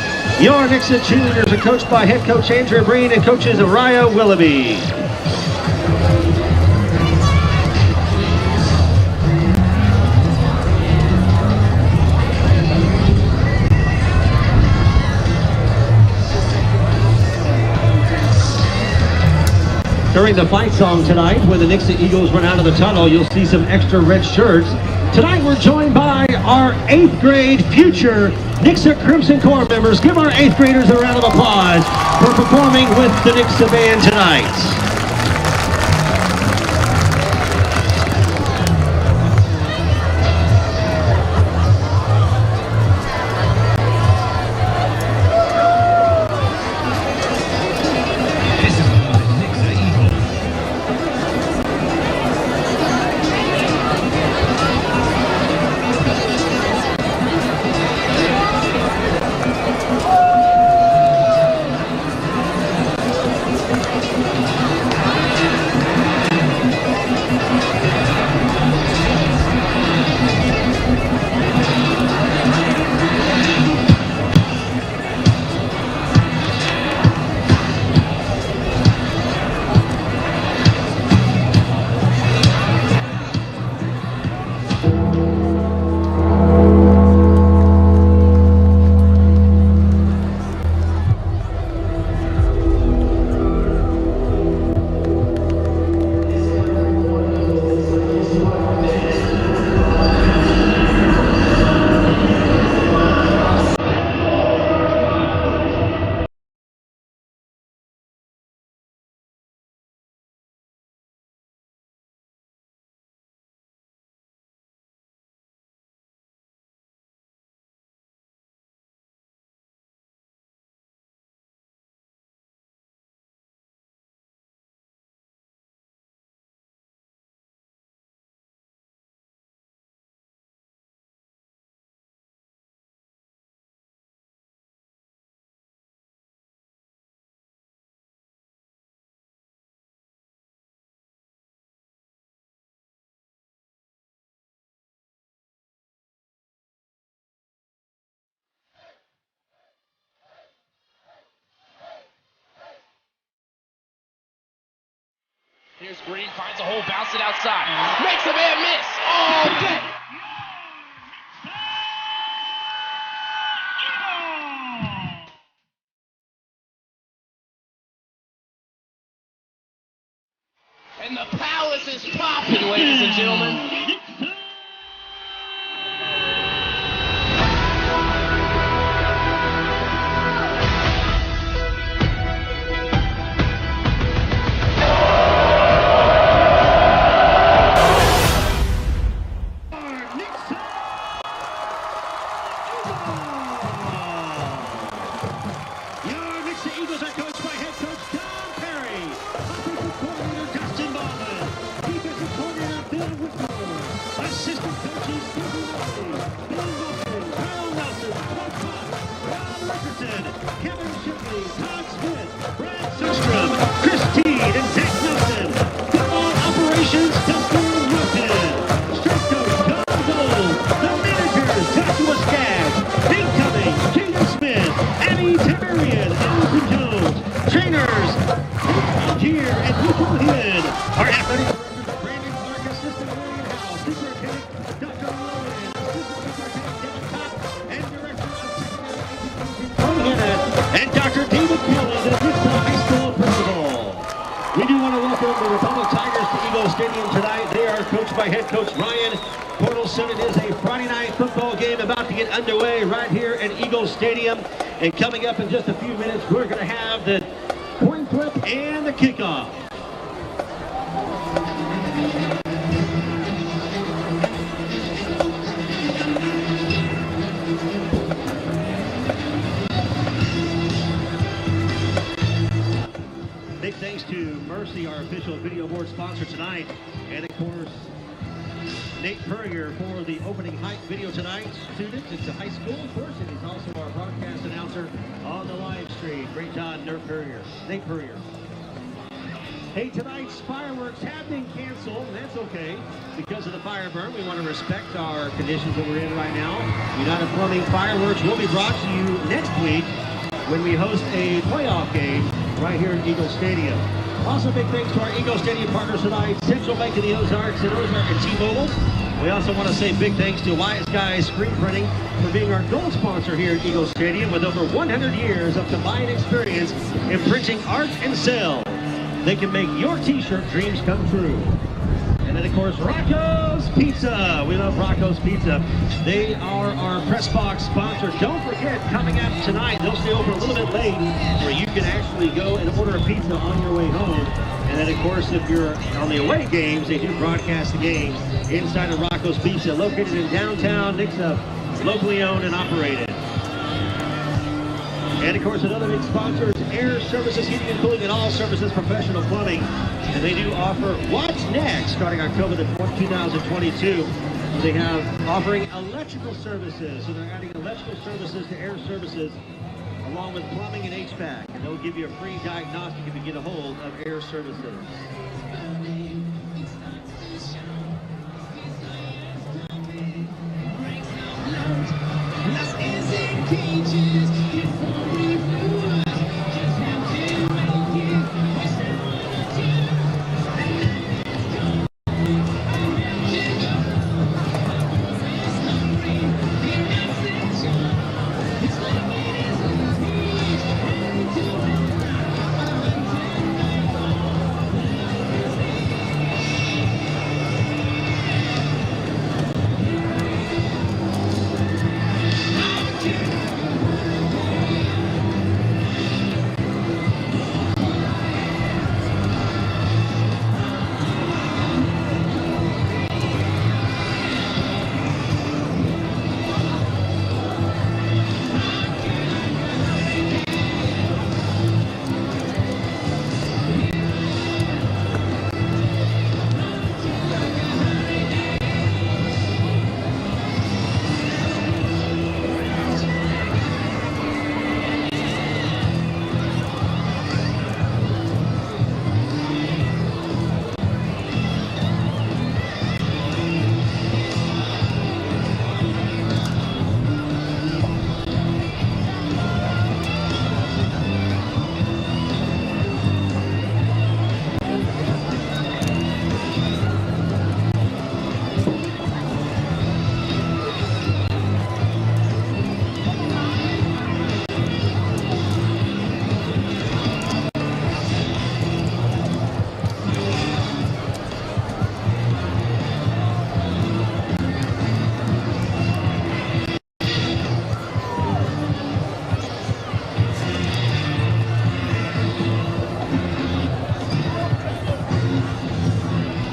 Your Nixa cheerleaders are coached by head coach Andrew Breen and coaches Araya Willoughby. During the fight song tonight, when the Nixa Eagles run out of the tunnel, you'll see some extra red shirts. Tonight we're joined by our 8th grade future Nixa Crimson Corps members. Give our 8th graders a round of applause for performing with the Nixa band tonight. Here's Green, finds a hole, bounce it outside. Makes a man miss. Oh, good. And the palace is popping, ladies and gentlemen. Tony Hanna and Dr. David Kelly, the Nixa High School principal. We do want to welcome the Republic Tigers to Eagle Stadium tonight. They are coached by head coach Ryan Portalson. It is a Friday night football game about to get underway right here at Eagle Stadium. And coming up in just a few minutes, we're going to have the coin flip and the kickoff. Big thanks to Mercy, our official video board sponsor tonight, and of course Nate Purrier for the opening hype video tonight. Students, it's a high school, of course, and he's also our broadcast announcer on the live stream. Great job, Nate Purrier. Hey, tonight's fireworks have been canceled, and that's okay. Because of the fire burn, we want to respect our conditions that we're in right now. United Plumbing fireworks will be brought to you next week when we host a playoff game right here at Eagle Stadium. Also, big thanks to our Eagle Stadium partners tonight, Central Bank of the Ozarks and T-Mobile. We also want to say big thanks to Wyatt Sky Screen Printing for being our gold sponsor here at Eagle Stadium with over 100 years of combined experience in printing art and sales. They can make your t-shirt dreams come true. And then, of course, Rocco's Pizza. We love Rocco's Pizza. They are our press box sponsor. Don't forget, coming up tonight, they'll stay open a little bit late where you can actually go and order a pizza on your way home. And then, of course, if you're on the away games, they do broadcast the games inside of Rocco's Pizza, located in downtown Nixa, locally owned and operated. And, of course, another big sponsor is Air Services Heating and Cooling and All Services Professional Plumbing. And they do offer What's Next starting October 2022. They have offering electrical services. So they're adding electrical services to Air Services along with plumbing and HVAC. And they'll give you a free diagnostic if you get a hold of Air Services.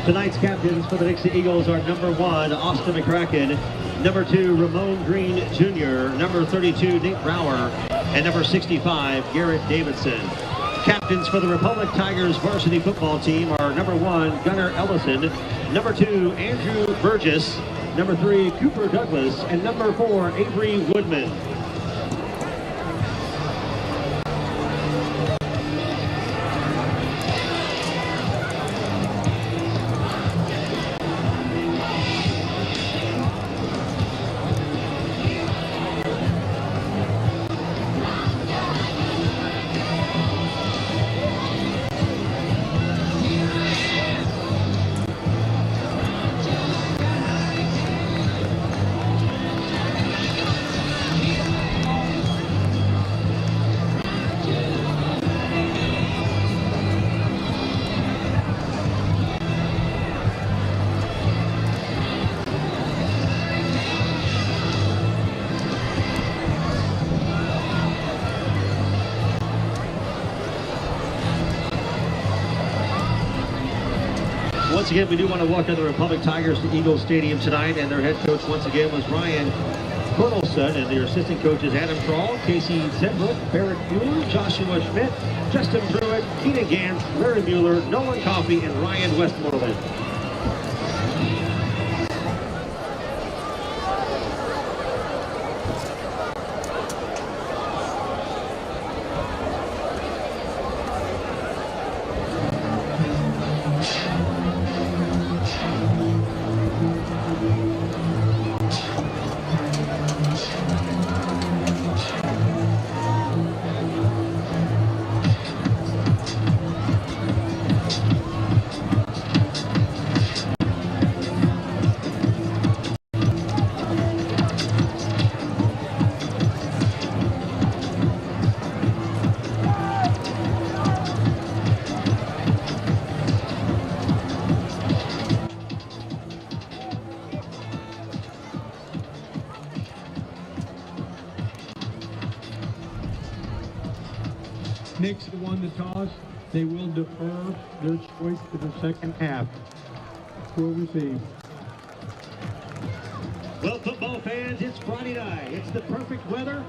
Tonight's captains for the Nixa Eagles are number 1, Austin McCracken, number 2, Ramon Green Jr., number 32, Nate Brower, and number 65, Garrett Davidson. Captains for the Republic Tigers varsity football team are number 1, Gunnar Ellison, number 2, Andrew Burgess, number 3, Cooper Douglas, and number 4, Avery Woodman. Once again, we do want to welcome the Republic Tigers to Eagles Stadium tonight, and their head coach once again was Ryan Cornelson, and their assistant coaches Adam Trawl, Casey Zedbrook, Barrett Mueller, Joshua Schmidt, Justin Pruitt, Keenan Gantz, Larry Mueller, Nolan Coffey, and Ryan Westmoreland. Nixa won the toss. They will defer their choice to the second half. We'll receive. Well, football fans, it's Friday night. It's the perfect weather.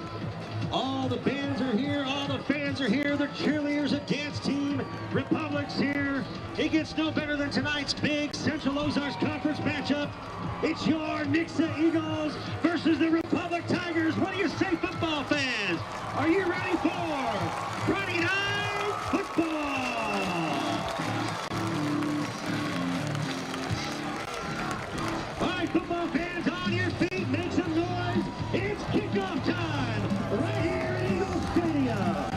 All the bands are here. All the fans are here. The cheerleaders and dance team. Republic's here. It gets no better than tonight's big Central Ozarks Conference matchup. It's your Nixa Eagles versus the Republic Tigers. What do you say, football fans? Are you ready for Friday Night Football? All right, football fans, on your feet, make some noise. It's kickoff time right here in Eagle Stadium.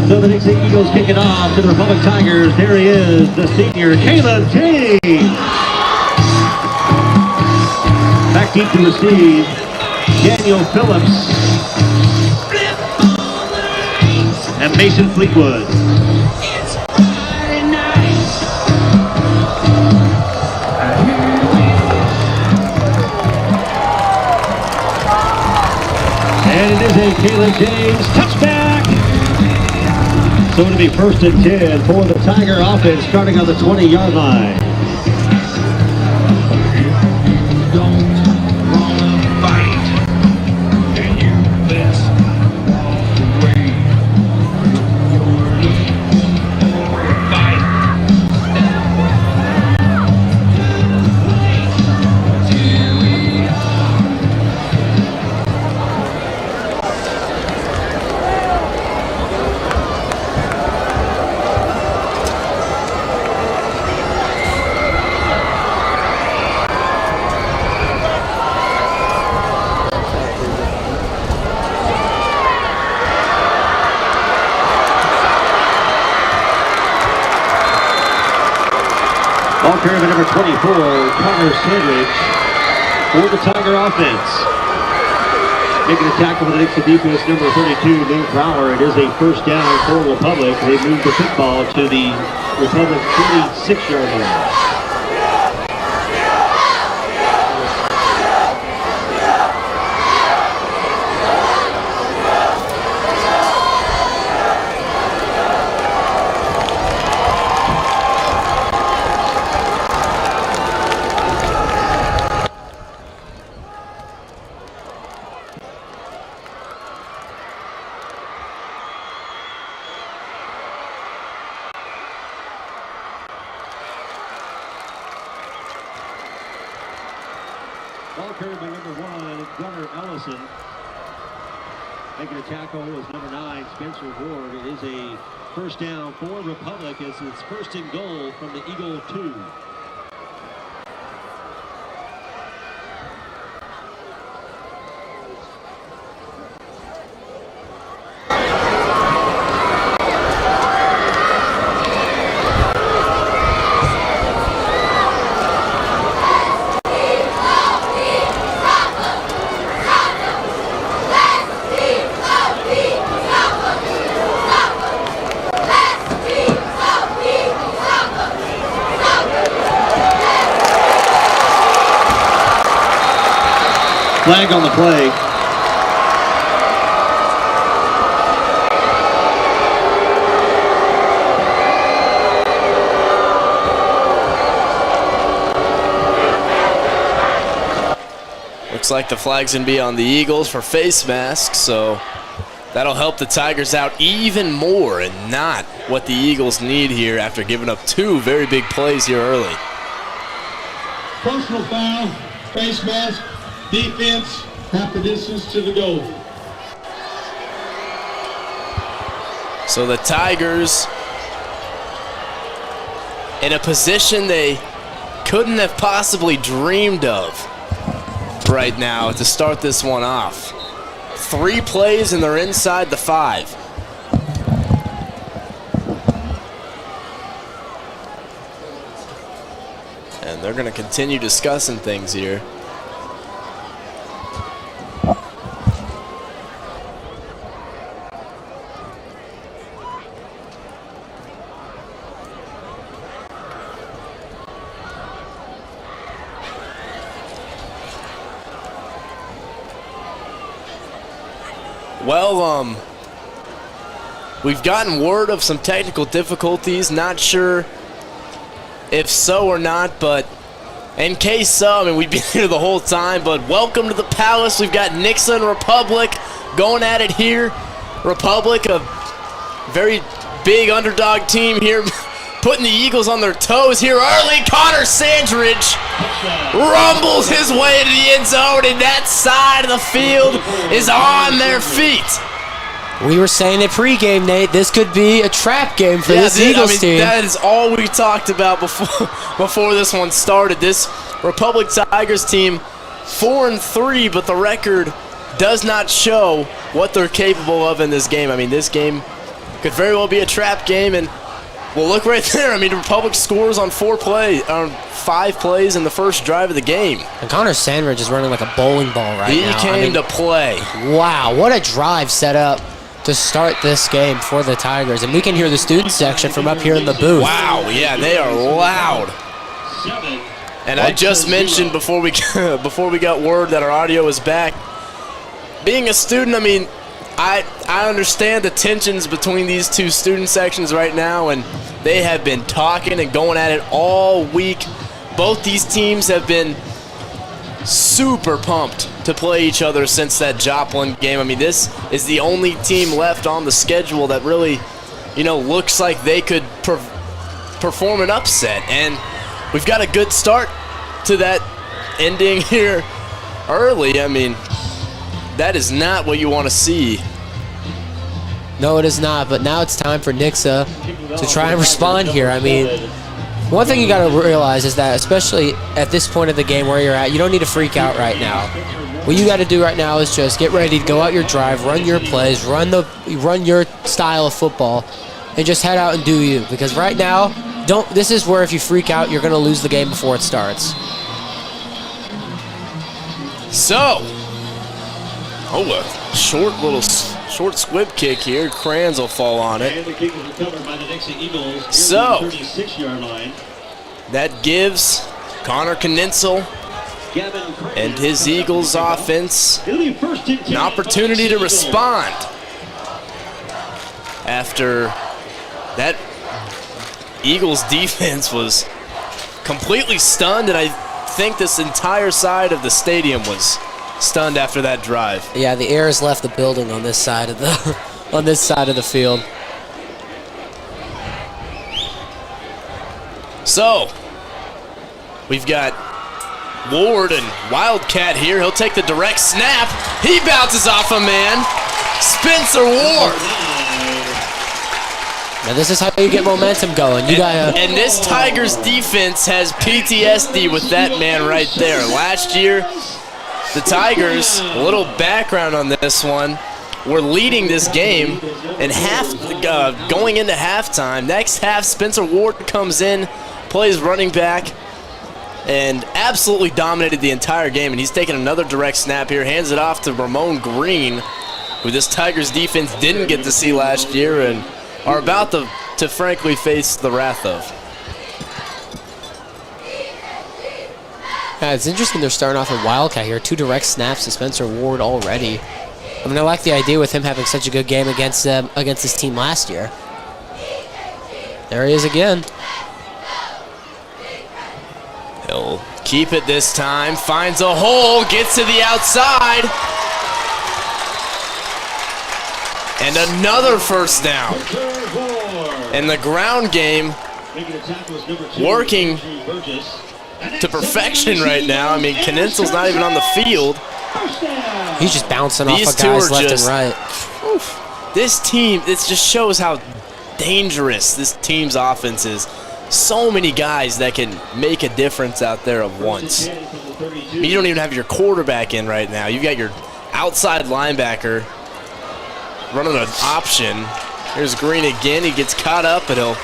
So the Nixa Eagles kick it off to the Republic Tigers. There he is, the senior, Caleb James. Back deep to receive, Daniel Phillips. And Mason Fleetwood. And it is a Caleb James touchback. So it'll be 1st and 10 for the Tiger offense starting on the 20-yard line. Ball carrier number 24, Connor Sandridge, for the Tiger offense. Making a tackle for the Nixa defense, number 32, Lou Prowler. It is a first down for Republic. They move the football to the Republic 36-yard line. Ball carried by number 1, Gunnar Ellison. Making a tackle is number 9, Spencer Ward. It is a first down for Republic as it's 1st and goal from the Eagle 2. Flag on the play. Looks like the flag's gonna be on the Eagles for face masks, so that'll help the Tigers out even more and not what the Eagles need here after giving up 2 very big plays here early. Personal foul, face mask, defense, half the distance to the goal. So the Tigers in a position they couldn't have possibly dreamed of right now to start this one off. 3 plays and they're inside the 5. And they're going to continue discussing things here. Well, we've gotten word of some technical difficulties. Not sure if so or not, but in case so, I mean, we've been here the whole time, but welcome to the Palace. We've got Nixa and Republic going at it here. Republic, a very big underdog team here, putting the Eagles on their toes here early. Connor Sandridge rumbles his way to the end zone, and that side of the field is on their feet. We were saying it pregame, Nate. This could be a trap game for this Eagles team. That is all we talked about before this one started. This Republic Tigers team, 4-3, but the record does not show what they're capable of in this game. I mean, this game could very well be a trap game, and well, look right there. I mean, the Republic scores on 5 plays in the first drive of the game. And Connor Sandridge is running like a bowling ball right now. He came to play. Wow, what a drive set up to start this game for the Tigers. And we can hear the student section from up here in the booth. Wow, yeah, they are loud. And I just mentioned before we got word that our audio was back, being a student, I mean, I understand the tensions between these two student sections right now, and they have been talking and going at it all week. Both these teams have been super pumped to play each other since that Joplin game. I mean, this is the only team left on the schedule that really, you know, looks like they could perform an upset. And we've got a good start to that ending here early. I mean, that is not what you want to see. No, it is not, but now it's time for Nixa to try and respond here. I mean, one thing you got to realize is that, especially at this point of the game where you're at, you don't need to freak out right now. What you got to do right now is just get ready to go out your drive, run your plays, run your style of football, and just head out and do you. Because right now, this is where if you freak out, you're going to lose the game before it starts. So, a short squib kick here. Kranz will fall on it. And the kick is recovered by the Nixa Eagles. So, 36-yard line. That gives Connor Kninsel and his Eagles offense an opportunity to respond after that Eagles defense was completely stunned, and I think this entire side of the stadium was stunned after that drive. Yeah, the air has left the building on this side of the on this side of the field. So, we've got Ward and Wildcat here. He'll take the direct snap. He bounces off a man. Spencer Ward. Now this is how you get momentum going. And this Tigers defense has PTSD with that man right there. Last year, the Tigers, a little background on this one, were leading this game, and going into halftime. Next half, Spencer Ward comes in, plays running back, and absolutely dominated the entire game. And he's taking another direct snap here, hands it off to Ramon Green, who this Tigers defense didn't get to see last year and are about to frankly face the wrath of. Yeah, it's interesting they're starting off in Wildcat here. 2 direct snaps to Spencer Ward already. I mean, I like the idea with him having such a good game against his team last year. There he is again. He'll keep it this time. Finds a hole. Gets to the outside. And another first down. And the ground game working to perfection right now. I mean, Kninsel's not even on the field. He's just bouncing off of guys left and right. This team, it just shows how dangerous this team's offense is. So many guys that can make a difference out there at once. I mean, you don't even have your quarterback in right now. You've got your outside linebacker running an option. Here's Green again. He gets caught up and he'll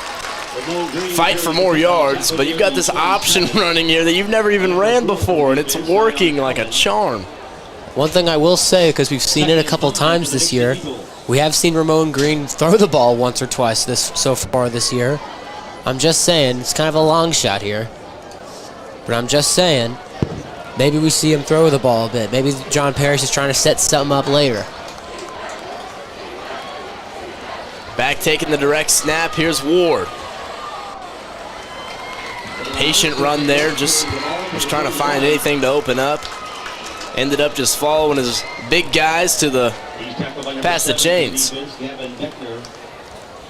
fight for more yards. But you've got this option running here that you've never even ran before, and it's working like a charm. One thing I will say, because we've seen it a couple times this year, we have seen Ramon Green throw the ball once or twice so far this year. I'm just saying, it's kind of a long shot here. But I'm just saying, maybe we see him throw the ball a bit. Maybe John Parrish is trying to set something up later. Back taking the direct snap. Here's Ward. Patient run there, just was trying to find anything to open up. Ended up just following his big guys to the past the chains.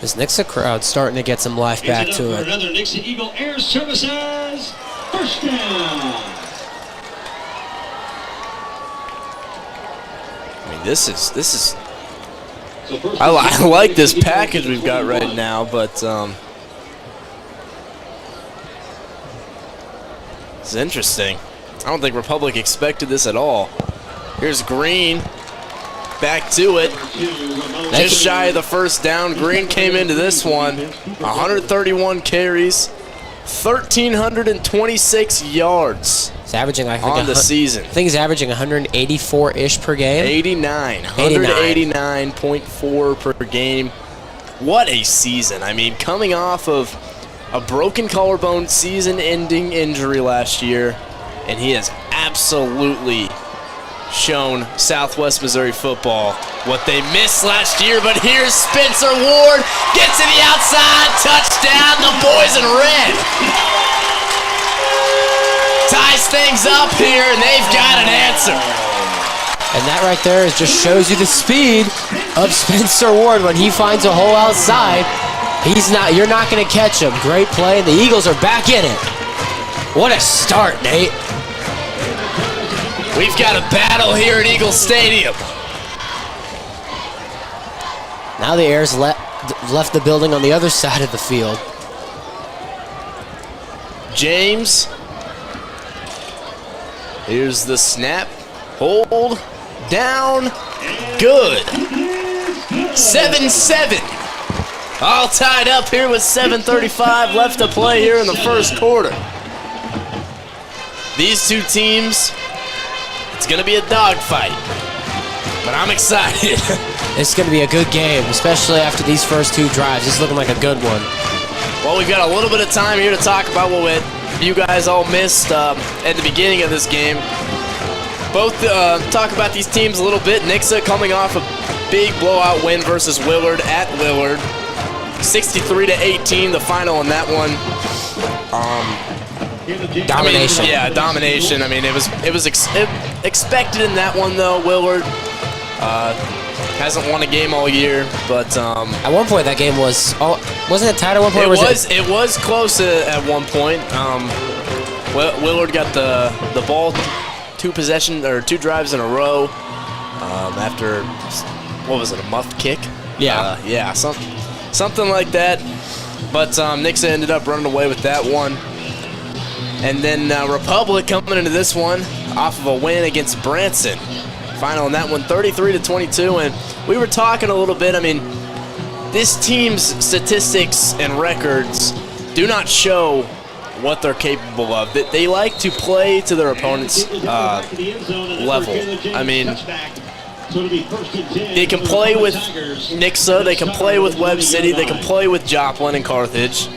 This Nixa crowd starting to get some life back to it. Another Nixa Eagle Air Services first down. I mean, this is. I like this package we've got right now, but it's interesting. I don't think Republic expected this at all. Here's Green. Back to it. Just shy of the first down. Green came into this one. 131 carries. 1,326 yards. He's averaging, I think, on the season. I think he's averaging 184-ish per game. 189.4 per game. What a season. I mean, coming off of a broken collarbone season-ending injury last year, and he has absolutely shown Southwest Missouri football what they missed last year. But here's Spencer Ward, gets to the outside, touchdown, the boys in red. Ties things up here, and they've got an answer. And that right there just shows you the speed of Spencer Ward. When he finds a hole outside, you're not going to catch him. Great play, and the Eagles are back in it. What a start, Nate. We've got a battle here at Eagle Stadium. Now the Airs left the building on the other side of the field. James. Here's the snap. Hold. Down. Good. 7-7. All tied up here with 7:35 left to play here in the first quarter. These two teams, it's going to be a dogfight, but I'm excited. It's going to be a good game, especially after these first 2 drives. It's looking like a good one. Well, we've got a little bit of time here to talk about what you guys all missed at the beginning of this game. Both talk about these teams a little bit. Nixa coming off a big blowout win versus Willard at Willard. 63-18, the final in that one. Domination. I mean, yeah, domination. I mean, it was expected in that one though. Willard hasn't won a game all year, but at one point that game wasn't it tied at one point? It was close at one point. Willard got the ball 2 drives in a row after what was it, a muffed kick? Yeah, something like that. But Nixa ended up running away with that one. And then Republic coming into this one off of a win against Branson. Final in that one, 33-22. And we were talking a little bit. I mean, this team's statistics and records do not show what they're capable of. They like to play to their opponent's level. I mean, they can play with Nixa, they can play with Webb City, they can play with Joplin and Carthage.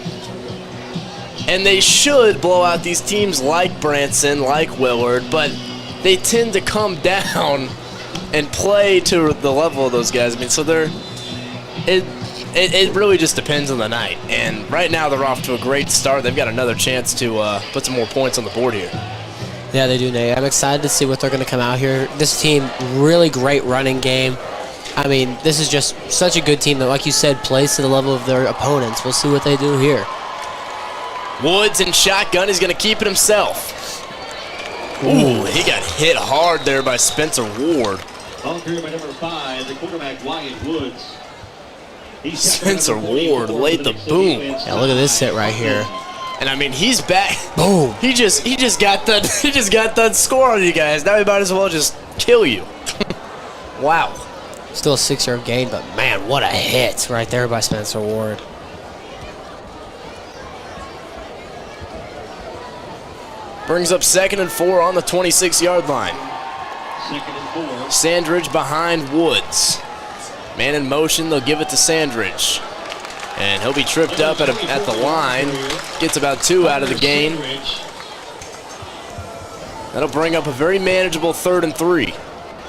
And they should blow out these teams like Branson, like Willard, but they tend to come down and play to the level of those guys. I mean, so it really just depends on the night. And right now they're off to a great start. They've got another chance to put some more points on the board here. Yeah, they do, Nate. I'm excited to see what they're going to come out here. This team, really great running game. I mean, this is just such a good team that, like you said, plays to the level of their opponents. We'll see what they do here. Woods in shotgun. He's going to keep it himself. Ooh, he got hit hard there by Spencer Ward. Ball carried by number 5, the quarterback Wyatt Woods. Spencer Ward laid the boom. Yeah, look at this hit right here. And I mean, he's back. Boom. He just got done score on you guys. Now he might as well just kill you. Wow. Still a 6-yard gain, but man, what a hit right there by Spencer Ward. Brings up 2nd and 4 on the 26-yard line. 2nd and 4. Sandridge behind Woods. Man in motion, they'll give it to Sandridge. And he'll be tripped up at the line. Gets about 2 out of the gain. That'll bring up a very manageable 3rd and 3.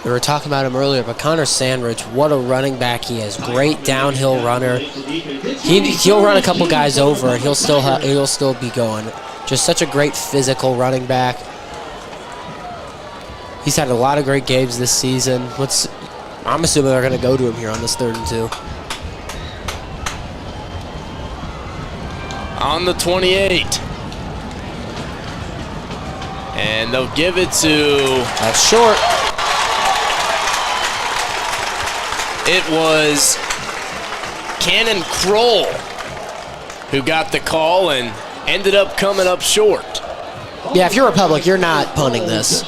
We were talking about him earlier, but Connor Sandridge, what a running back he is. Great downhill runner. He'll run a couple guys over, and he'll still be going. Just such a great physical running back. He's had a lot of great games this season. I'm assuming they're going to go to him here on this 3rd and 2. On the 28. And they'll give it to... That's short. It was Cannon Kroll who got the call and ended up coming up short. Yeah, if you're Republic, you're not punting this.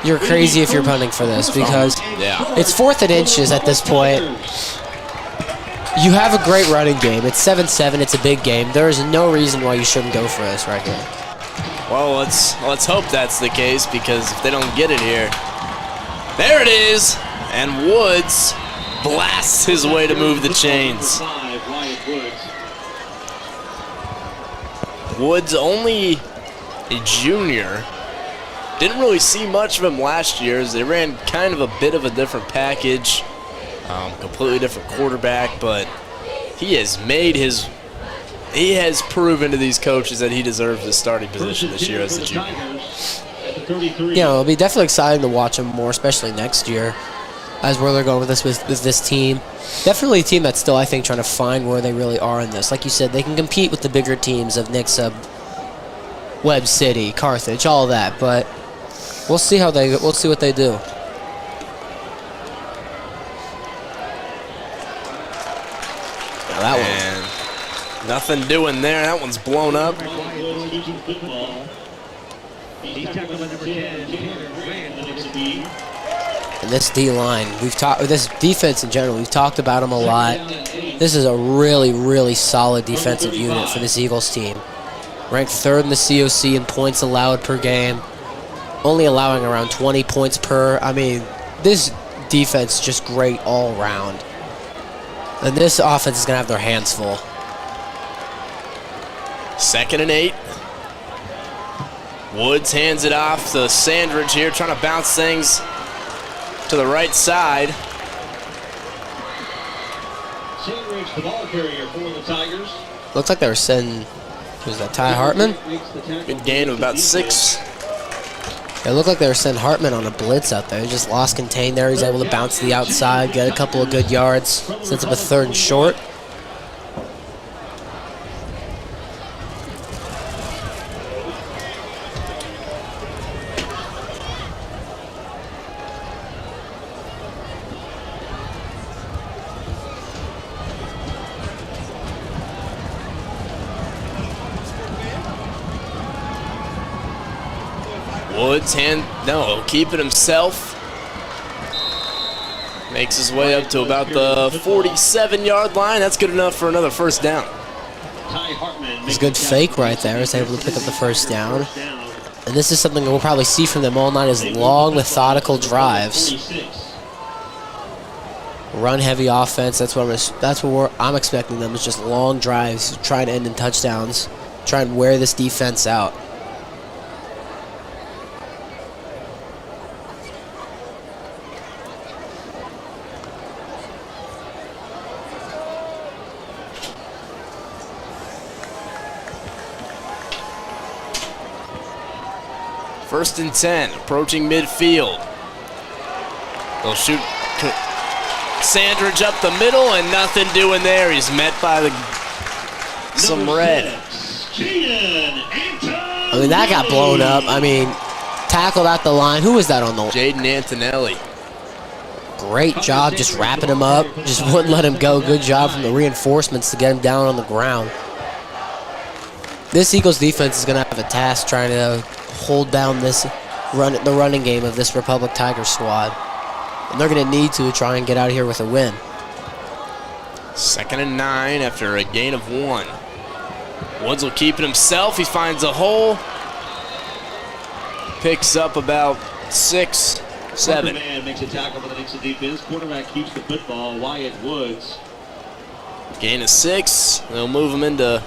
You're crazy if you're punting for this because it's 4th and inches at this point. You have a great running game. It's 7-7. It's a big game. There is no reason why you shouldn't go for this right here. Well, let's hope that's the case because if they don't get it here, there it is. And Woods blasts his way to move the chains. Woods only a junior. Didn't really see much of him last year as they ran kind of a bit of a different package. Completely different quarterback, but he has proven to these coaches that he deserves the starting position this year as a junior. You know, it'll be definitely exciting to watch him more, especially next year, as where they're going with this team. Definitely a team that's still, I think, trying to find where they really are in this. Like you said, they can compete with the bigger teams of Nixa, Webb City, Carthage, all that, but we'll see what they do. That one. And nothing doing there. That one's blown up. And this D-line, this defense in general, we've talked about them a lot. This is a really, really solid defensive unit for this Eagles team. Ranked 3rd in the COC in points allowed per game. Only allowing around 20 points per. I mean, this defense is just great all around. And this offense is going to have their hands full. 2nd and 8. Woods hands it off to Sandridge here, trying to bounce things to the right side. Sandridge, the ball carrier for the Tigers. Looks like they were sending, who's that, Ty Hartman? Good gain of about 6. It looked like they were sending Hartman on a blitz out there. He just lost contain there. He's able to bounce to the outside, get a couple of good yards, sets up a 3rd and short. Woods keep it himself. Makes his way up to about the 47-yard line. That's good enough for another 1st down. It's a good fake right there. He's able to pick up the 1st down. And this is something we'll probably see from them all night, is long, methodical drives. Run-heavy offense. That's what I'm expecting them, is just long drives, trying to end in touchdowns. try and wear this defense out. First and 10, approaching midfield. They'll shoot Sandridge up the middle, and nothing doing there. He's met by some red. I mean, that got blown up. I mean, tackled at the line. Who was that on the line? Jaden Antonelli. Great job just wrapping him up. Just wouldn't let him go. Good job from the reinforcements to get him down on the ground. This Eagles defense is going to have a task trying to hold down the running game of this Republic Tigers squad. And they're going to need to try and get out of here with a win. 2nd and 9 after a gain of 1. Woods will keep it himself. He finds a hole. Picks up about 6, 7. Man makes a tackle for the Nixa defense. Quarterback keeps the football. Wyatt Woods. Gain of 6. They'll move him into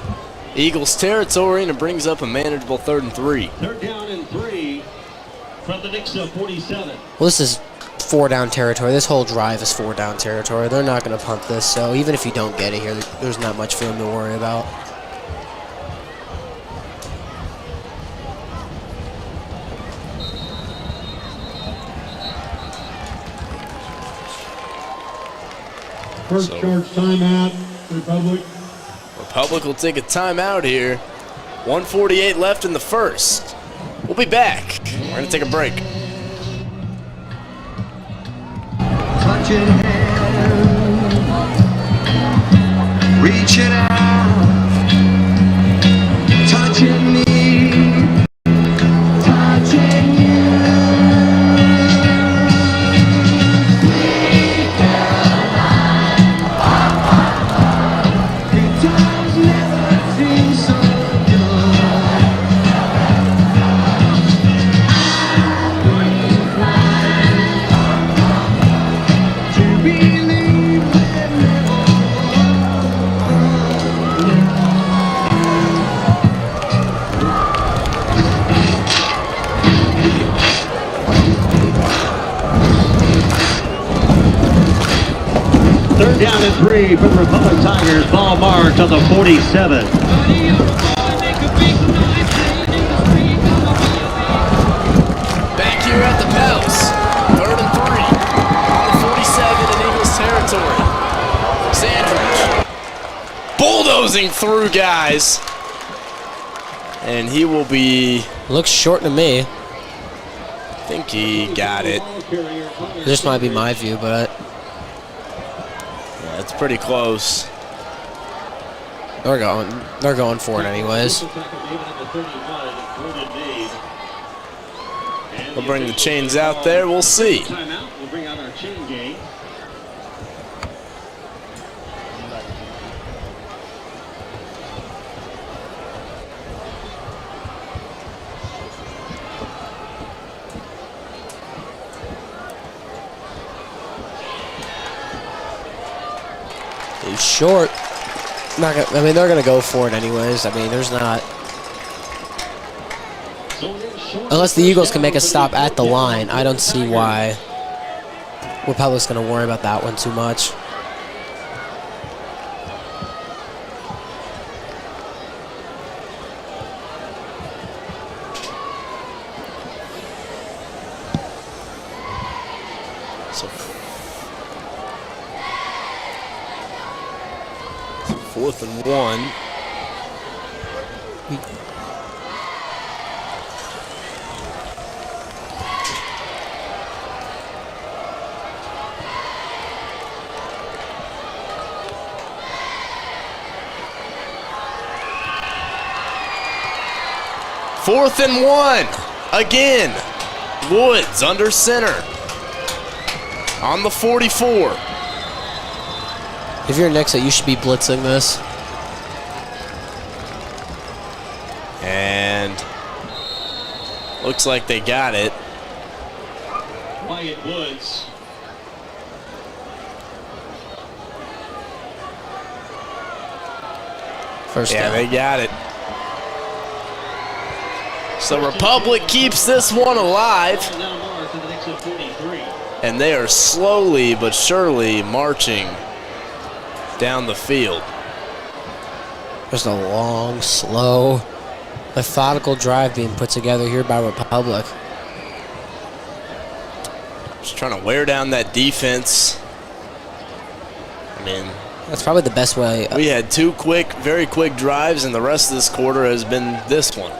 Eagles territory, and it brings up a manageable 3rd and 3. 3rd down and 3 from the Nixa 47. Well, this is 4-down territory. This whole drive is 4-down territory. They're not going to punt this, so even if you don't get it here, there's not much for them to worry about. First charge timeout, Republic. Republic will take a timeout here. 1:48 left in the first. We'll be back. We're going to take a break. Touching hand, reaching out, touching me, touching you. Good times never seem so good. Third down and 3 for the Republic Tigers. Ball marked on the 47. Back here at the Pels. 3rd and 3 on the 47 in Eagles territory. Sandridge bulldozing through guys. And he will be... Looks short to me. I think he got it. This might be my view, but... Yeah, it's pretty close. They're going for it anyways. We'll bring the chains out there. We'll see. Timeout. We'll bring out our chain gang. He's short. Not gonna, I mean, they're going to go for it anyways. I mean, there's not... Unless the Eagles can make a stop at the line, I don't see why Republic's going to worry about that one too much. So 4th and 1. Fourth and 1. Again. Woods under center. On the 44. If you're Nixa, you should be blitzing this. And looks like they got it. Wyatt Woods. First down. Yeah, they got it. So Republic keeps this one alive. And they are slowly but surely marching down the field. Just a long, slow, methodical drive being put together here by Republic. Just trying to wear down that defense. I mean, that's probably the best way. We had two quick, very quick drives, and the rest of this quarter has been this one.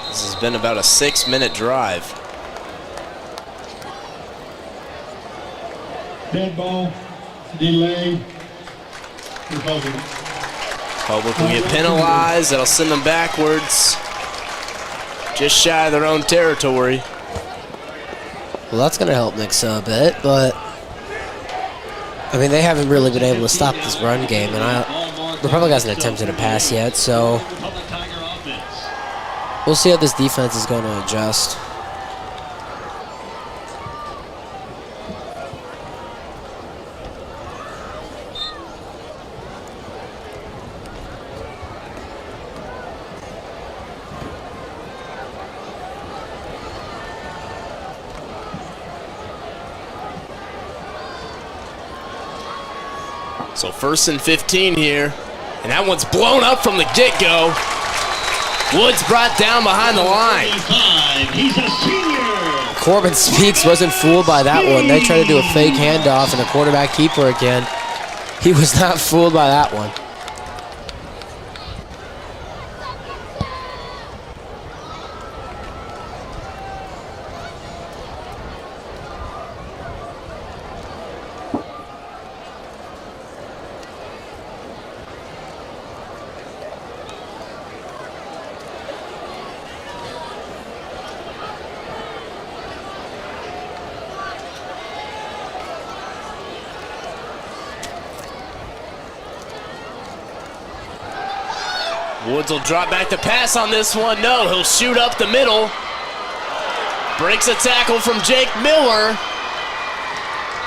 This has been about a 6-minute drive. Dead ball, delay. Republic will get penalized. That'll send them backwards. Just shy of their own territory. Well, that's going to help Nixa a bit, but I mean, they haven't really been able to stop this run game, and Republic hasn't attempted a pass yet, so we'll see how this defense is going to adjust. So 1st and 15 here, and that one's blown up from the get-go. Woods brought down behind the line. He's a senior. Corbin Speaks wasn't fooled by that one. They tried to do a fake handoff and a quarterback keeper again. He was not fooled by that one. Woods will drop back to pass on this one. No, he'll shoot up the middle. Breaks a tackle from Jake Miller.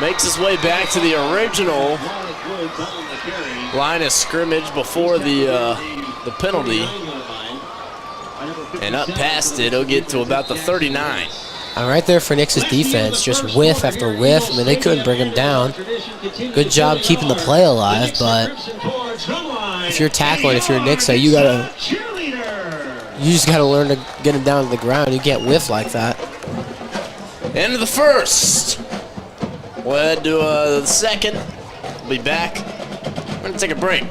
Makes his way back to the original line of scrimmage before the penalty. And up past it, he'll get to about the 39. And right there for Nix's defense, just whiff after whiff. I mean, they couldn't bring him down. Good job keeping the play alive, but if you're tackling, if you're Nixa, you just gotta learn to get him down to the ground. You can't whiff like that. End of the first. We'll head to the second. We'll be back. We're gonna take a break.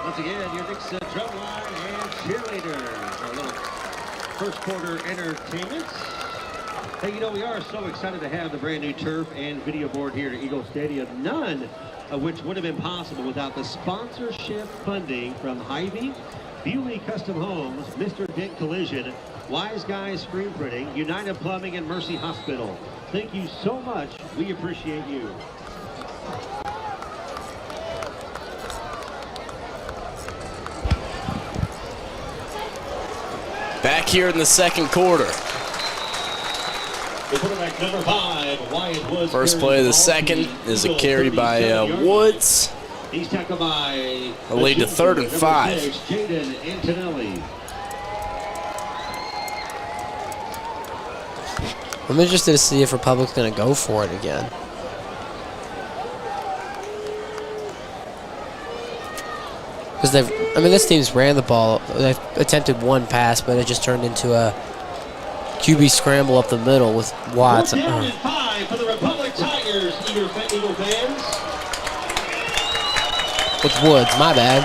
Once again, your Nixa drumline and cheerleaders. Our little first quarter entertainment. Hey, you know, we are so excited to have the brand new turf and video board here at Eagle Stadium, none of which would have been possible without the sponsorship funding from Hy-Vee, Bewley Custom Homes, Mr. Dent Collision, Wise Guys Screen Printing, United Plumbing, and Mercy Hospital. Thank you so much. We appreciate you. Back here in the second quarter. Number 5, Wyatt Woods. First play of the second is a carry by Woods. He's tackled by a lead to 3rd and 5. Jaden Antonelli. I'm interested to see if Republic's going to go for it again. Because this team's ran the ball. They've attempted one pass, but it just turned into a QB scramble up the middle with Watts. Down at 5 for the Republic Tigers, Eagle fans. With Woods, my bad.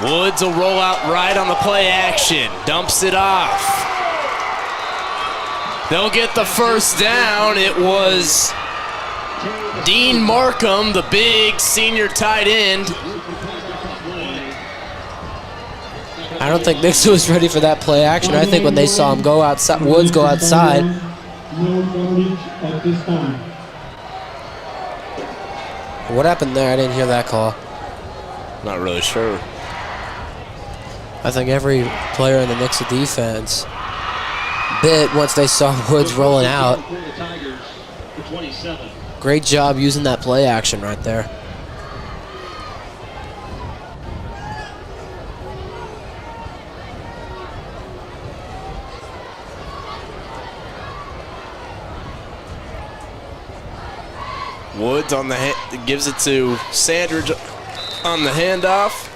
Woods will roll out right on the play action. Dumps it off. They'll get the first down. It was Dean Markham, the big senior tight end. I don't think Nixa was ready for that play action. I think when they saw him go outside, Woods go outside. What happened there? I didn't hear that call. Not really sure. I think every player in the Nixa defense bit once they saw Woods rolling out. Great job using that play action right there. Woods on the gives it to Sandridge on the handoff.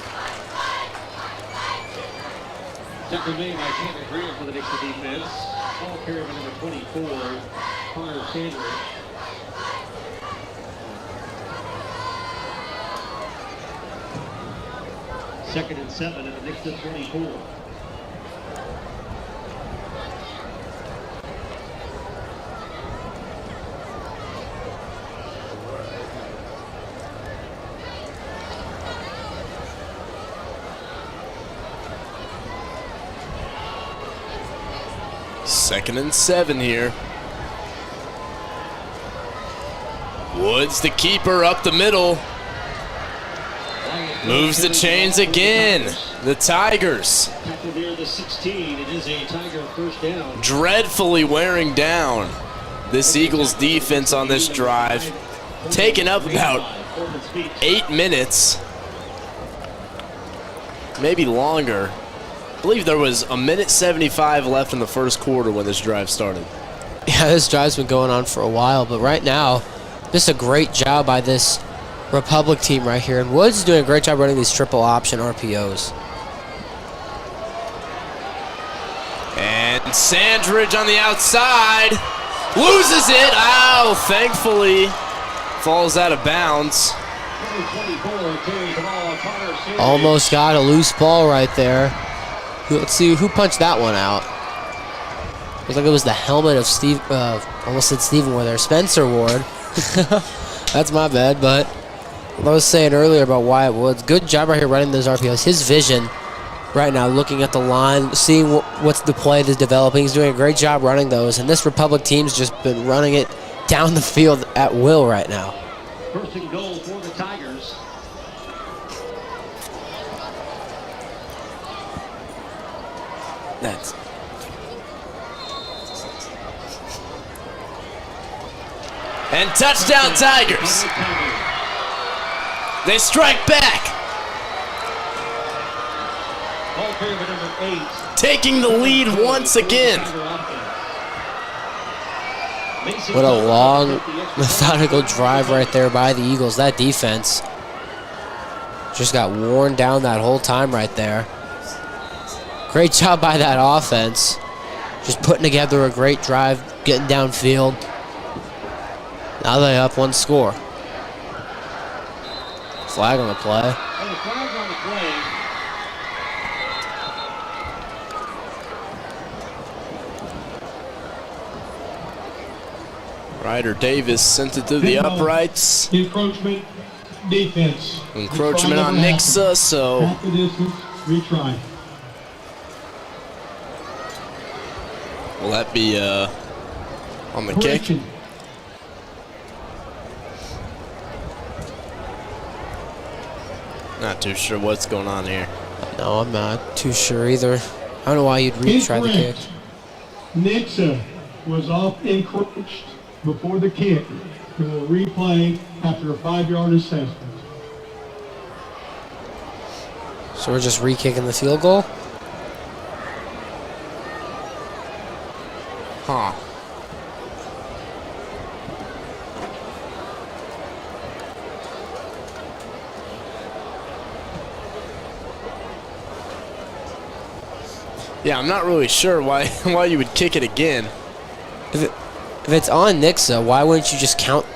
Tackle made by Cameron Graham for the Nixa defense. Ball carrier by number 24, Connor Sandridge. Second and 7 at the Nixa 24. Second and 7 here. Woods, the keeper, up the middle. Moves the chains again. The Tigers. Near the 16, it is a Tiger first down. Dreadfully wearing down this Eagles defense on this drive. Taking up about 8 minutes. Maybe longer. I believe there was 1:75 left in the first quarter when this drive started. Yeah, this drive's been going on for a while, but right now, just a great job by this Republic team right here. And Woods is doing a great job running these triple option RPOs. And Sandridge on the outside. Loses it. Ow, thankfully falls out of bounds. Almost got a loose ball right there. Let's see who punched that one out. Looks like it was the helmet of Steve. Almost said Steven Ward there. Spencer Ward. That's my bad, but I was saying earlier about Wyatt Woods. Good job right here running those RPOs. His vision right now, looking at the line, seeing what's the play that's developing. He's doing a great job running those, and this Republic team's just been running it down the field at will right now. First and goal for the Tigers. That's and touchdown Tigers. They strike back. Taking the lead once again. what a long, methodical drive right there by the Eagles. That defense just got worn down that whole time right there. Great job by that offense. Just putting together a great drive, getting downfield. Now they up one score. Flag on the play. Ryder Davis sent it to the uprights. Encroachment defense. Encroachment on Nixa, so Half the distance, retry. will that be on the kick? Correction. Not too sure what's going on here. No, I'm not too sure either. I don't know why you'd retry the kick. Nixa was off encroached before the kick. We will replay after a 5-yard assessment. So we're just re-kicking the field goal? Huh. Yeah, I'm not really sure why you would kick it again. If it's on Nixa, why wouldn't you just count?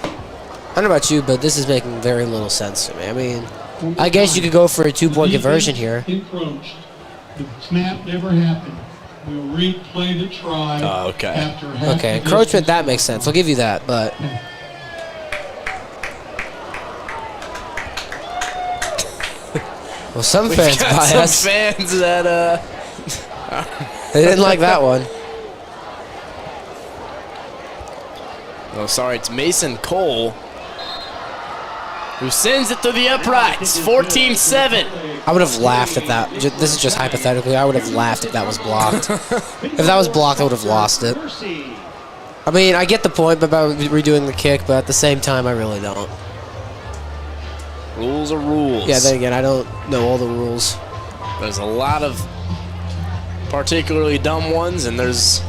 I don't know about you, but this is making very little sense to me. I mean, I guess you could go for a 2-point conversion here. Encroached. The snap never happened. We'll replay the try. Okay. After half Okay, the encroachment, distance. that makes sense. I'll give you that, but Well, some We've fans got biased. some fans that They didn't like that one. Oh, sorry, it's Mason Cole who sends it through the uprights. 14-7. I would have laughed at that. This is just hypothetically. I would have laughed if that was blocked. If that was blocked, I would have lost it. I mean, I get the point about redoing the kick, but at the same time, I really don't. Rules are rules. Yeah, then again, I don't know all the rules. There's a lot of particularly dumb ones, and there's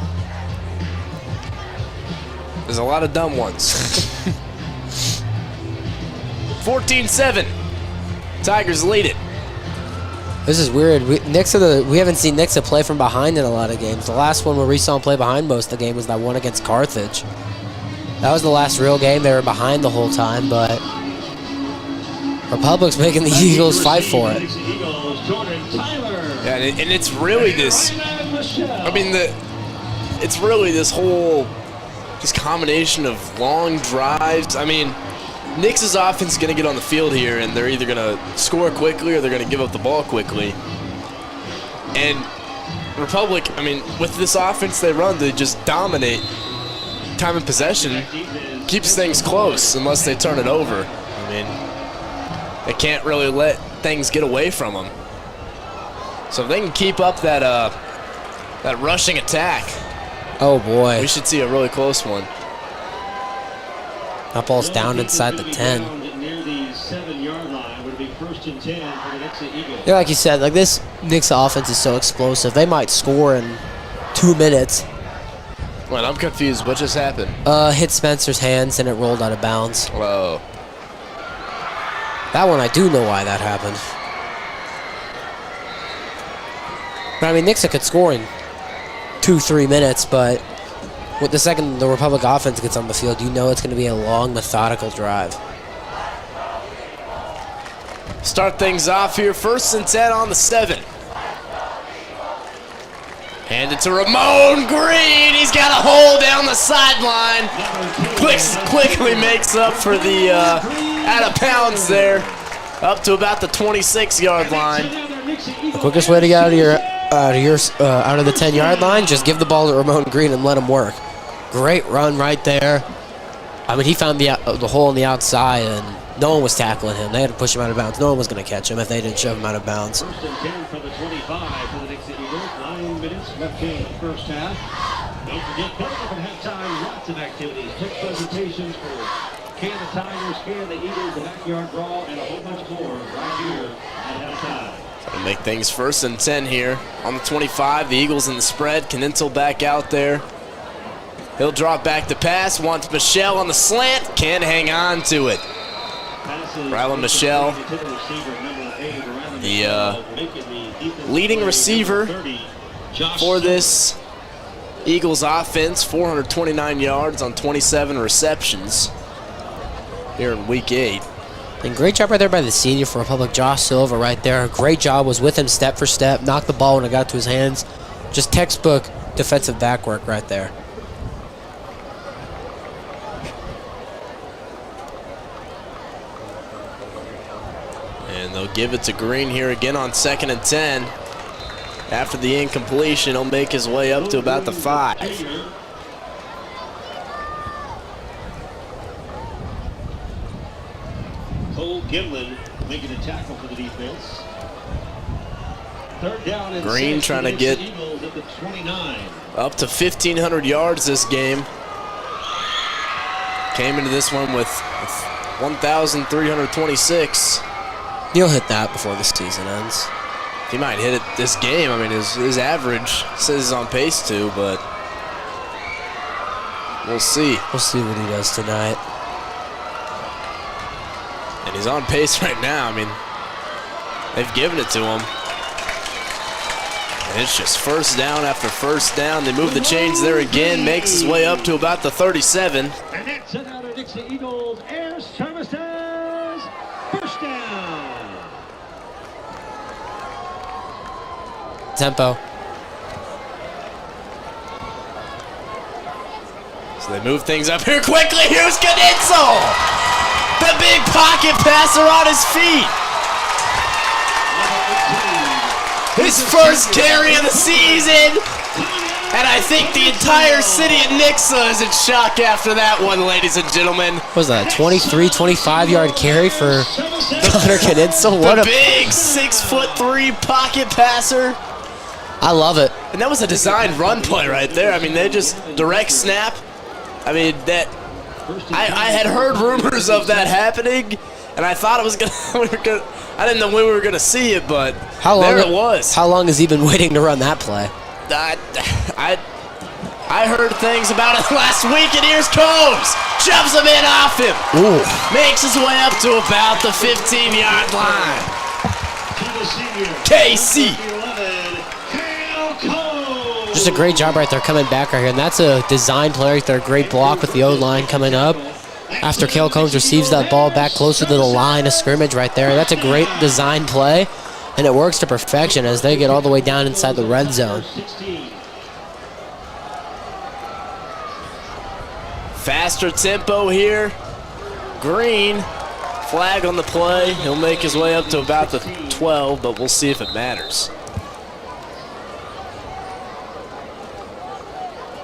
a lot of dumb ones. 14-7. Tigers lead it. This is weird. We haven't seen Nixa play from behind in a lot of games. The last one where we saw him play behind most of the game was that one against Carthage. That was the last real game. They were behind the whole time, but Republic's making the Eagles fight for it. Yeah, and it's really this. I mean, it's really this whole combination of long drives. I mean, Nix's offense is going to get on the field here, and they're either going to score quickly or they're going to give up the ball quickly. And Republic, I mean, with this offense they run, they just dominate time of possession, keeps things close unless they turn it over. I mean, they can't really let things get away from them. So if they can keep up that that rushing attack, oh boy, we should see a really close one. That ball's down inside the 10. Yeah, like you said, like this Nixa offense is so explosive. They might score in 2 minutes. Well, I'm confused. What just happened? Hit Spencer's hands and it rolled out of bounds. Whoa. That one, I do know why that happened. But I mean, Nixa could score in 2-3 minutes, but with the second the Republic offense gets on the field, you know it's going to be a long, methodical drive. Start things off here. 1st and 10 on the 7. Hand it to Ramon Green. He's got a hole down the sideline. Quickly makes up for the out of bounds there, up to about the 26-yard line. The quickest way to get out of the 10-yard line, just give the ball to Ramon Green and let him work. Great run right there. I mean, he found the hole on the outside, and no one was tackling him. They had to push him out of bounds. No one was going to catch him if they didn't shove him out of bounds. 1st and 10 from the 25 for the Nixa Eagles. 9 minutes left in the first half. Don't forget, coming up at halftime, lots of activities. Tech presentations for Can the Tigers, Can the Eagles, the backyard brawl, and a whole bunch more right here at halftime. Trying to make things 1st and 10 here on the 25. The Eagles in the spread. Knitzel back out there. He'll drop back to pass. Wants Michelle on the slant. Can't hang on to it. Rylan Michelle, the leading receiver for this Eagles offense. 429 yards on 27 receptions here in Week 8. And great job right there by the senior for Republic, Josh Silva right there. Great job, was with him step for step, knocked the ball when it got to his hands. Just textbook defensive back work right there. And they'll give it to Green here again on 2nd and 10. After the incompletion, he'll make his way up to about the 5. Cole Gimlin making a tackle for the defense. 3rd down and Green 6 trying to get Eagles at the 29. up to 1,500 yards this game. Came into this one with 1,326. He'll hit that before the season ends. He might hit it this game. I mean, his average says he's on pace to, but we'll see. We'll see what he does tonight. And he's on pace right now. I mean, they've given it to him. And it's just 1st down after 1st down. They move the chains there again. Makes his way up to about the 37. And that's another Nixa Eagles Air Services 1st down. Tempo. So they move things up here quickly. Here's Knitzel! The big pocket passer on his feet. His first carry of the season. And I think the entire city of Nixa is in shock after that one, ladies and gentlemen. What was that, 23, 25-yard carry for Connor Knitzel? What the a big 6'3" pocket passer. I love it. And that was a designed run play right there. I mean, they just direct snap. I mean, that I had heard rumors of that happening, and I thought it was gonna. I didn't know when we were gonna see it, but there it was. How long has he been waiting to run that play? I heard things about it last week, and here's Combs. Jumps him in off him. Ooh. Makes his way up to about the 15-yard line. KC. Just a great job right there coming back right here. And that's a design play right there. Great block with the O-line coming up. After Cale Combs receives that ball back closer to the line of scrimmage right there. That's a great design play. And it works to perfection as they get all the way down inside the red zone. Faster tempo here. Green, flag on the play. He'll make his way up to about the 12, but we'll see if it matters.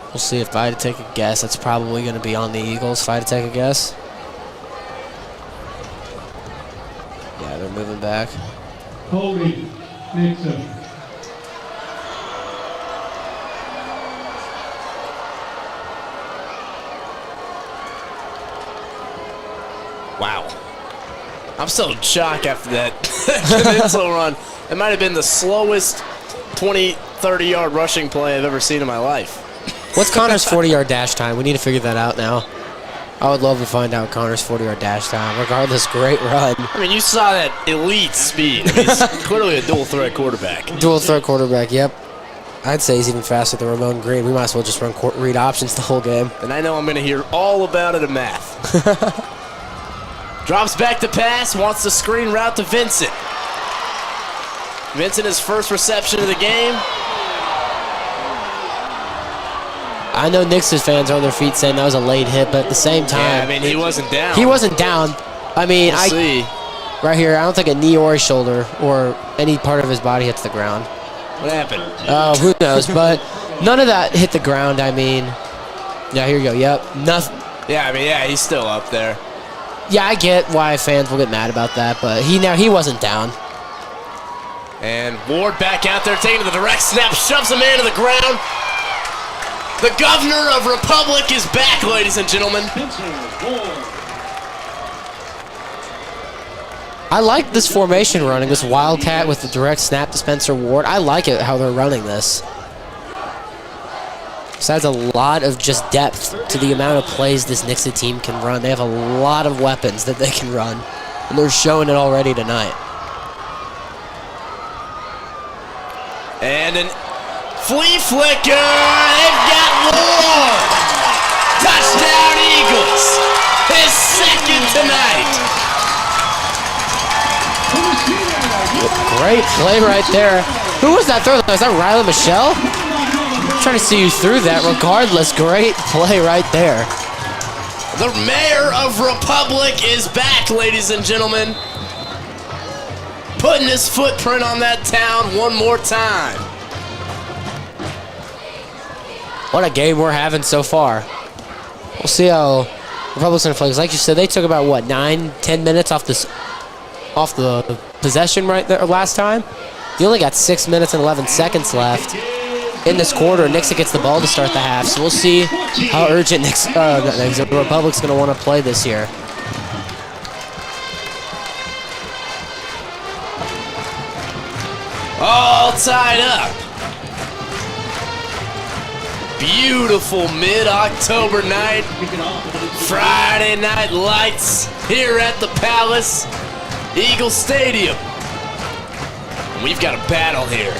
We'll see. If I had to take a guess, that's probably going to be on the Eagles, if I had to take a guess. Yeah, they're moving back. Holding, Nixa. Wow. I'm still in shock after that Knitzel run. It might have been the slowest 20, 30-yard rushing play I've ever seen in my life. What's Connor's 40-yard dash time? We need to figure that out now. I would love to find out Connor's 40-yard dash time. Regardless, great run. I mean, you saw that elite speed. I mean, he's clearly a dual-threat quarterback. Dual-threat quarterback, yep. I'd say he's even faster than Ramon Green. We might as well just run read options the whole game. And I know I'm going to hear all about it in math. Drops back to pass, wants the screen route to Vincent. Vincent, his first reception of the game. I know Nix's fans are on their feet saying that was a late hit, but at the same time... Yeah, I mean, he wasn't down. He wasn't down. I mean, we'll see. Right here, I don't think a knee or a shoulder or any part of his body hits the ground. What happened? Oh, who knows, but none of that hit the ground, I mean. Yeah, here you go, yep. Nothing. Yeah, I mean, yeah, he's still up there. Yeah, I get why fans will get mad about that, but he wasn't down. And Ward back out there, taking the direct snap, shoves him into the ground. The governor of Republic is back, ladies and gentlemen. I like this formation running, this Wildcat with the direct snap to Spencer Ward. I like it how they're running this. So that's a lot of just depth to the amount of plays this Nixa team can run. They have a lot of weapons that they can run, and they're showing it already tonight. And an flea flicker. They've got more. Touchdown Eagles. His second tonight. Great play right there. Who was that throw? Was that Riley Michelle? I'm trying to see you through that. Regardless, great play right there. The mayor of Republic is back, ladies and gentlemen. Putting his footprint on that town one more time. What a game we're having so far. We'll see how Republic's going to play. Because like you said, they took about, what, 9-10 minutes off the possession right there last time. You only got 6 minutes and 11 seconds left in this quarter. Nixa gets the ball to start the half. So we'll see how urgent the Republic's going to want to play this year. All tied up. Beautiful mid-October night. Friday night lights here at the Palace, Eagle Stadium. We've got a battle here.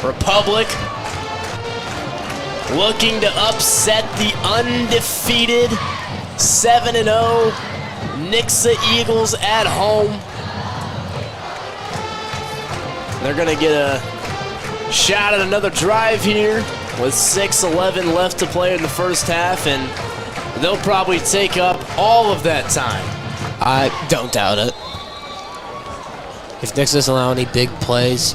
Republic looking to upset the undefeated 7-0 Nixa Eagles at home. They're going to get a shot at another drive here with 6:11 left to play in the first half, and they'll probably take up all of that time. I don't doubt it. If Nixa doesn't allow any big plays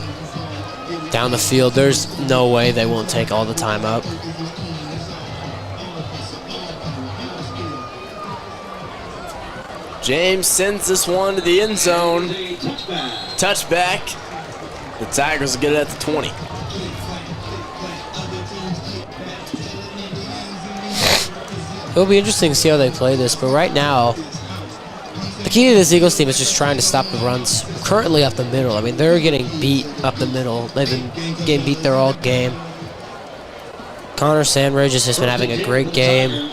down the field, there's no way they won't take all the time up. James sends this one to the end zone. Touchback. The Tigers will get it at the 20. It'll be interesting to see how they play this, but right now, the key to this Eagles team is just trying to stop the runs currently up the middle. I mean, they're getting beat up the middle. They've been getting beat there all game. Connor Sandridge has just been having a great game.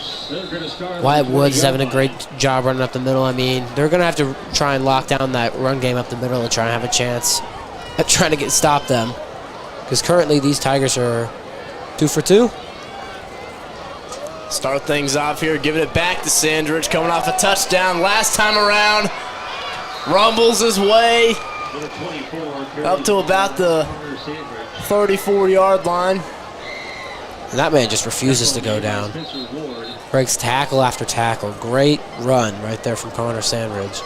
Wyatt Woods is having a great job running up the middle. I mean, they're going to have to try and lock down that run game up the middle to try and have a chance at trying to stop them. Because currently these Tigers are 2 for 2. Start things off here, giving it back to Sandridge, coming off a touchdown last time around. Rumbles his way up to about the 34-yard line. And that man just refuses to go down. Breaks tackle after tackle. Great run right there from Connor Sandridge.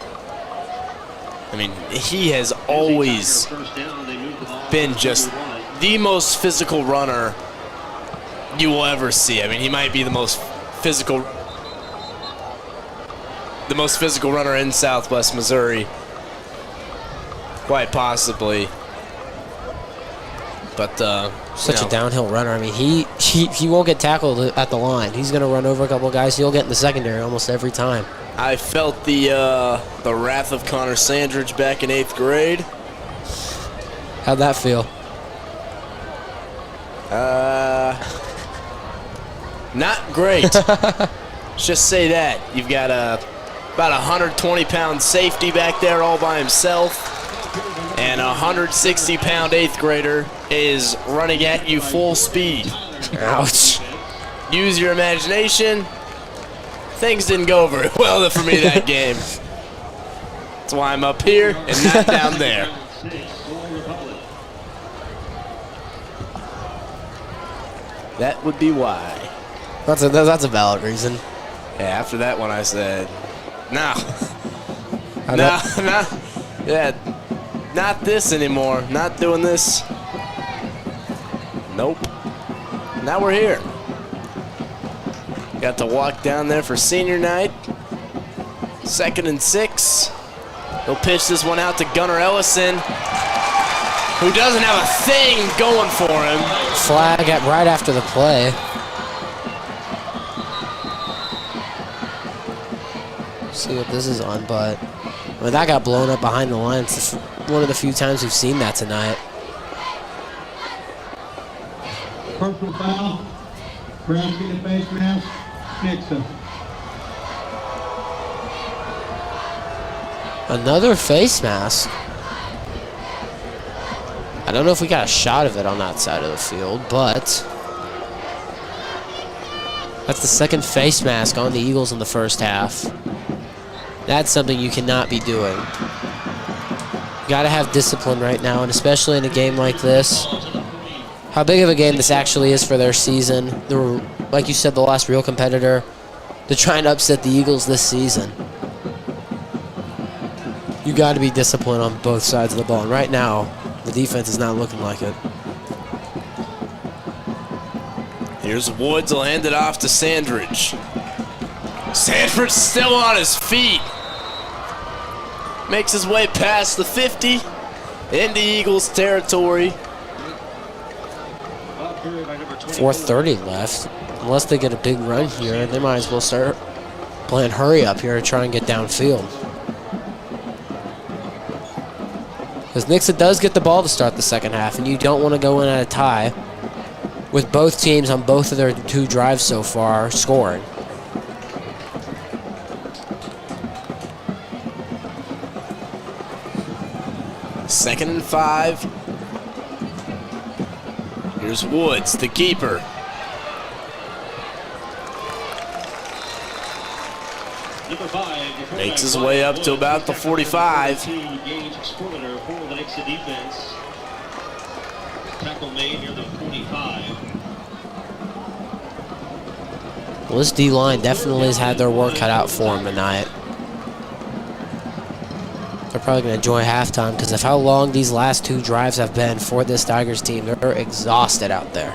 I mean, he has always been just the most physical runner you will ever see. I mean, he might be the most physical runner in Southwest Missouri, quite possibly. But such a downhill runner. I mean, he won't get tackled at the line. He's going to run over a couple of guys. He'll get in the secondary almost every time. I felt the wrath of Connor Sandridge back in 8th grade. How'd that feel? Not great. Just say that. You've got about a 120-pound safety back there all by himself, and a 160-pound 8th grader is running at you full speed. Ouch. Use your imagination. Things didn't go very well for me that game. That's why I'm up here and not down there. That would be why. That's a valid reason. Yeah, after that one I said, no. Not this anymore. Not doing this. Nope. Now we're here. Got to walk down there for senior night. 2nd and 6. He'll pitch this one out to Gunnar Ellison, who doesn't have a thing going for him. Flag right after the play. See what this is on, but I mean, that got blown up behind the line. It's one of the few times we've seen that tonight. Personal foul. Grabbing the face mask. Nixa. Another face mask. I don't know if we got a shot of it on that side of the field, but that's the 2nd face mask on the Eagles in the first half. That's something you cannot be doing. You got to have discipline right now, and especially in a game like this. How big of a game this actually is for their season. They were, like you said, the last real competitor to try and upset the Eagles this season. You got to be disciplined on both sides of the ball, and right now, the defense is not looking like it. Here's Woods, will hand it off to Sandridge. Sandridge still on his feet. Makes his way past the 50 into Eagles territory. 4:30 left. Unless they get a big run here, they might as well start playing hurry up here to try and get downfield. Because Nixa does get the ball to start the second half, and you don't want to go in at a tie with both teams on both of their 2 drives so far scoring. Second and 5. Here's Woods, the keeper. Makes his way up to about the 45. Tackle made near the 45. Well, this D-line definitely has had their work cut out for them tonight. they're probably going to enjoy halftime because of how long these last 2 drives have been for this Tigers team. They're exhausted out there.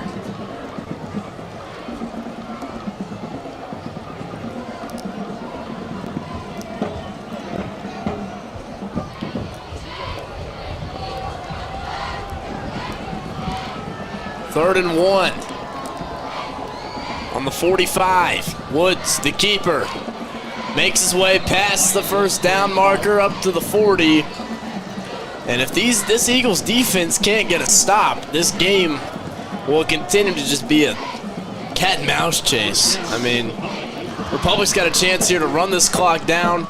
Third and 1. On the 45. Woods, the keeper, makes his way past the first down marker up to the 40. And if this Eagles defense can't get a stop, this game will continue to just be a cat and mouse chase. I mean, Republic's got a chance here to run this clock down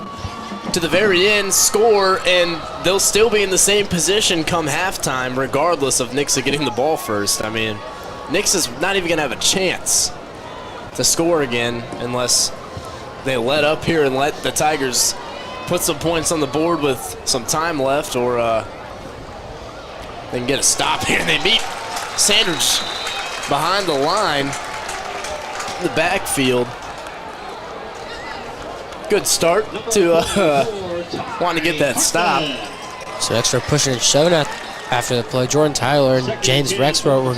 to the very end, score, and they'll still be in the same position come halftime, regardless of Nixa getting the ball first. I mean, Nixa's not even going to have a chance to score again unless they let up here and let the Tigers put some points on the board with some time left, or they can get a stop here. They meet Sanders behind the line in the backfield. Good start to want to get that stop. So extra pushing and shoving after the play. Jordan Tyler and James Rexborough were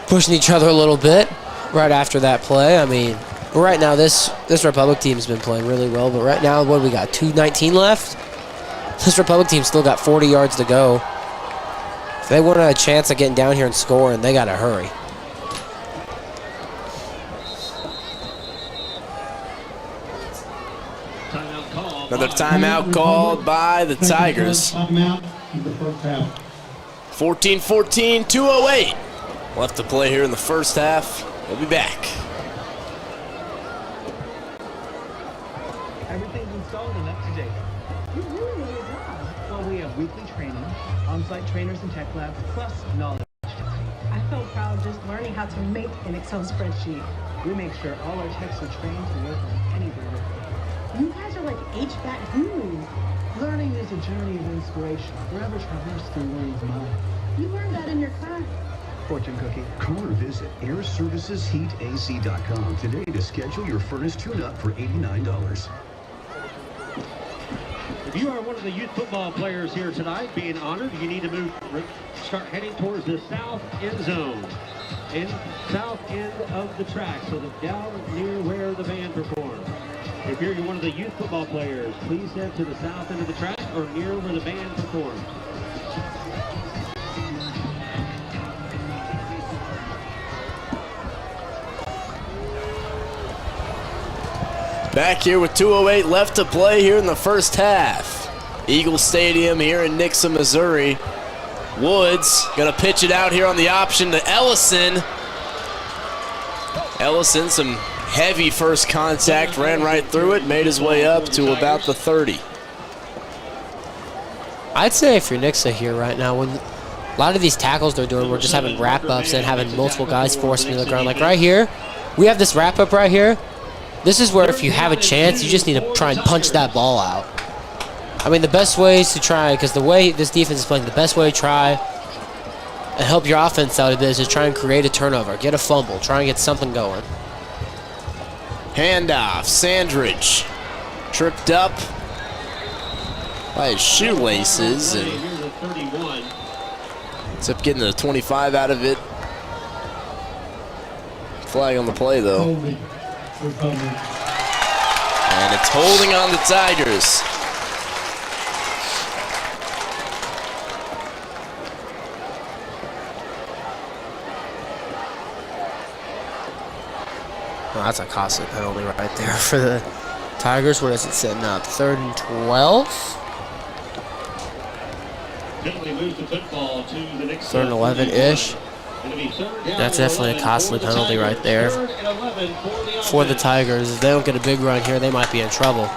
pushing each other a little bit right after that play. I mean, right now this Republic team's been playing really well, but right now, what do we got, 2:19 left? This Republic team's still got 40 yards to go. If they want a chance of getting down here and scoring, they got to hurry. Another timeout called by the Tigers. 14-14, 2:08 left to play here in the first half. We'll be back. Everything's installed and up to date. You really did your job. Well, we have weekly training, on-site trainers and tech labs, plus knowledge. I felt proud just learning how to make an Excel spreadsheet. We make sure all our techs are trained to work on any burner. You guys are like HVAC gurus. Learning is a journey of inspiration, forever traversed through one's mind. You learned that in your class. Fortune cookie. Call or visit airservicesheatac.com today to schedule your furnace tune-up for $89. If you are one of the youth football players here tonight being honored, you need to start heading towards the south end zone. In south end of the track, so that down near where the band performs. If you're one of the youth football players, please head to the south end of the track or near where the band performs. Back here with 2:08 left to play here in the first half. Eagle Stadium here in Nixa, Missouri. Woods gonna pitch it out here on the option to Ellison. Ellison, some heavy first contact, ran right through it, made his way up to about the 30. I'd say if you're Nixa here right now, when a lot of these tackles they're doing, we're just having wrap-ups and having multiple guys forcing to the ground. Like right here, we have this wrap-up right here. This is where if you have a chance, you just need to try and punch that ball out. I mean, the best way is to try, because the way this defense is playing, the best way to try and help your offense out a bit is to try and create a turnover, get a fumble, try and get something going. Handoff, Sandridge tripped up by his shoelaces and ends up getting the 25 out of it. Flag on the play though. And it's holding on the Tigers. Well, that's a costly penalty right there for the Tigers. What is it setting up? 3rd and 12? 3rd and 11-ish. That's definitely a costly penalty right there for the Tigers. If they don't get a big run here, they might be in trouble.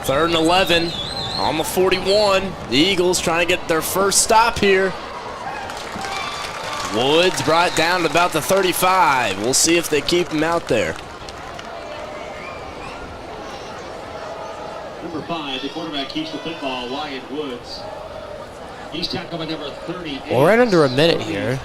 Third and 11 on the 41. The Eagles trying to get their first stop here. Woods brought down to about the 35. We'll see if they keep him out there. Number 5, the quarterback keeps the football, Wyatt Woods. He's tackled by number 38. Well, right under a minute here.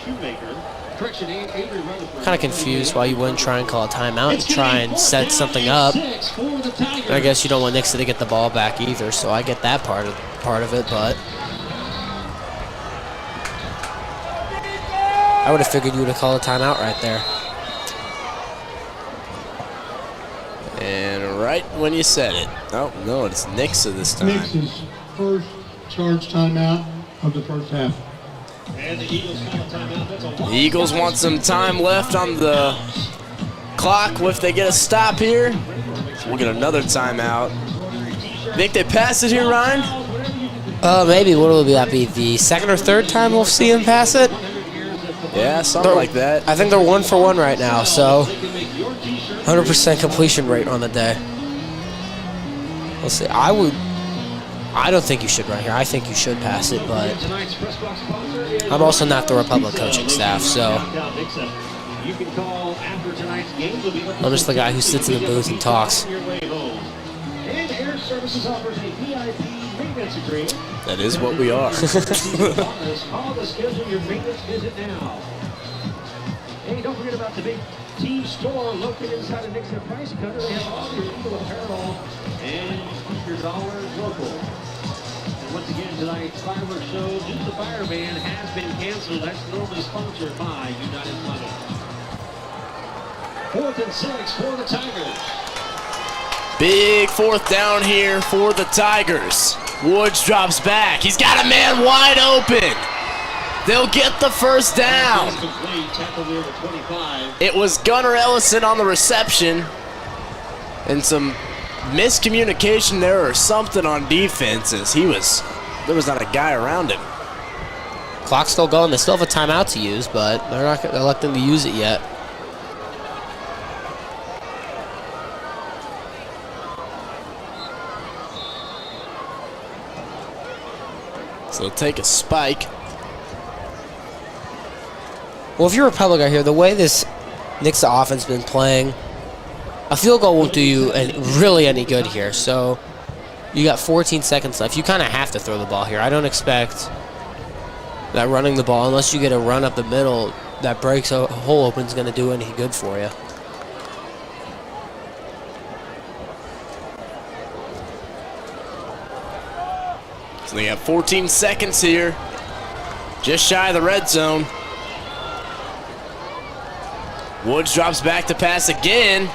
Shoemaker. Kind of confused why you wouldn't try and call a timeout and try and set something up. And I guess you don't want Nixa to get the ball back either, so I get that part of it, but I would have figured you would have called a timeout right there. And right when you said it. Oh, no, it's Nixa this time. Nixa's first charge timeout of the first half. And the Eagles call a timeout. That's a The Eagles want some time left on the clock. If they get a stop here, we'll get another timeout. Think they pass it here, Ryan? Maybe. What will that be? The second or third time we'll see him pass it? Yeah, something like that. I think they're 1 for 1 right now, so 100% completion rate on the day. We'll see. I don't think you should right here. I think you should pass it, but I'm also not the Republic coaching staff, so I'm just the guy who sits in the booth and talks. That is what we are. Hey, don't forget about the big team store located inside of Nixa Price Cutter. They have all your Eagle apparel and keep your dollars local. And once again, tonight's fireworks show, Juice the Fireman, has been canceled. That's normally sponsored by United Money. 4th and 6 for the Tigers. Big 4th down here for the Tigers. Woods drops back. He's got a man wide open. They'll get the first down. It was Gunnar Ellison on the reception. And some miscommunication there or something on defense as there was not a guy around him. Clock's still going. They still have a timeout to use, but they're not going to let them to use it yet. So they'll take a spike. Well, if you're Republic out here, the way this Nixa offense has been playing, a field goal won't do you really any good here. So you got 14 seconds left. You kind of have to throw the ball here. I don't expect that running the ball, unless you get a run up the middle that breaks a hole open, is going to do any good for you. So they have 14 seconds here. Just shy of the red zone. Woods drops back to pass again.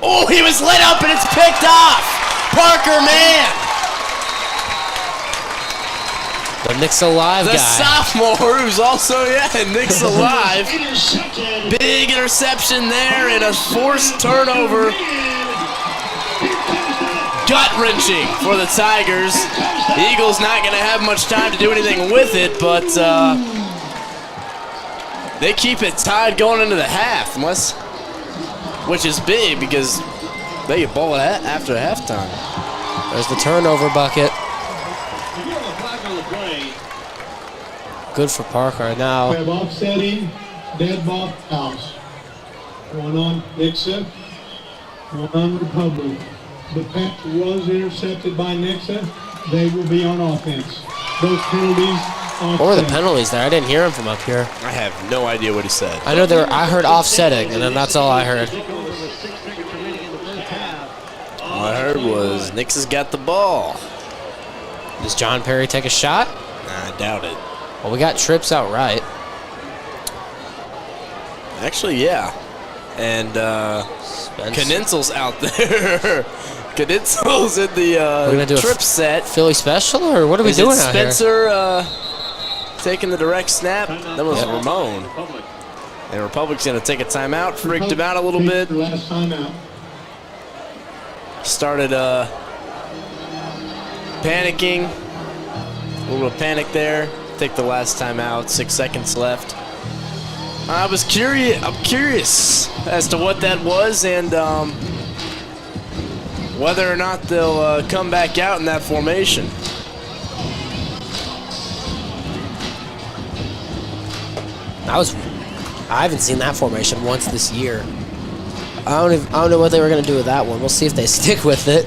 Oh, he was lit up and it's picked off. Parker Mann. The Nixa Live guy. The sophomore who's also, Nixa Live. Big interception there and a forced turnover. Gut-wrenching for the Tigers. The Eagles not going to have much time to do anything with it, but they keep it tied going into the half, which is big because they get ball after halftime. There's the turnover bucket. Good for Parker. Now We have offsetting, dead ball, house. One on Nixa, one on Republic. The pass was intercepted by Nixa. They will be on offense. Those penalties. what were the penalties there? I didn't hear him from up here. I have no idea what he said. I know I heard offsetting, and then that's all I heard. All I heard was Nix's got the ball. Does John Perry take a shot? Nah, I doubt it. Well, we got trips outright. Actually, yeah. And Knitzel's out there. Knitzel's in the trip set. Philly special, or what are we doing out here? Spencer taking the direct snap. That was Ramon. And Republic's going to take a timeout. Freaked him out a little bit. Last timeout. Started panicking. A little panic there. Take the last time out. 6 seconds left. I'm curious as to what that was and whether or not they'll come back out in that formation. I haven't seen that formation once this year. I don't know what they were going to do with that one. We'll see if they stick with it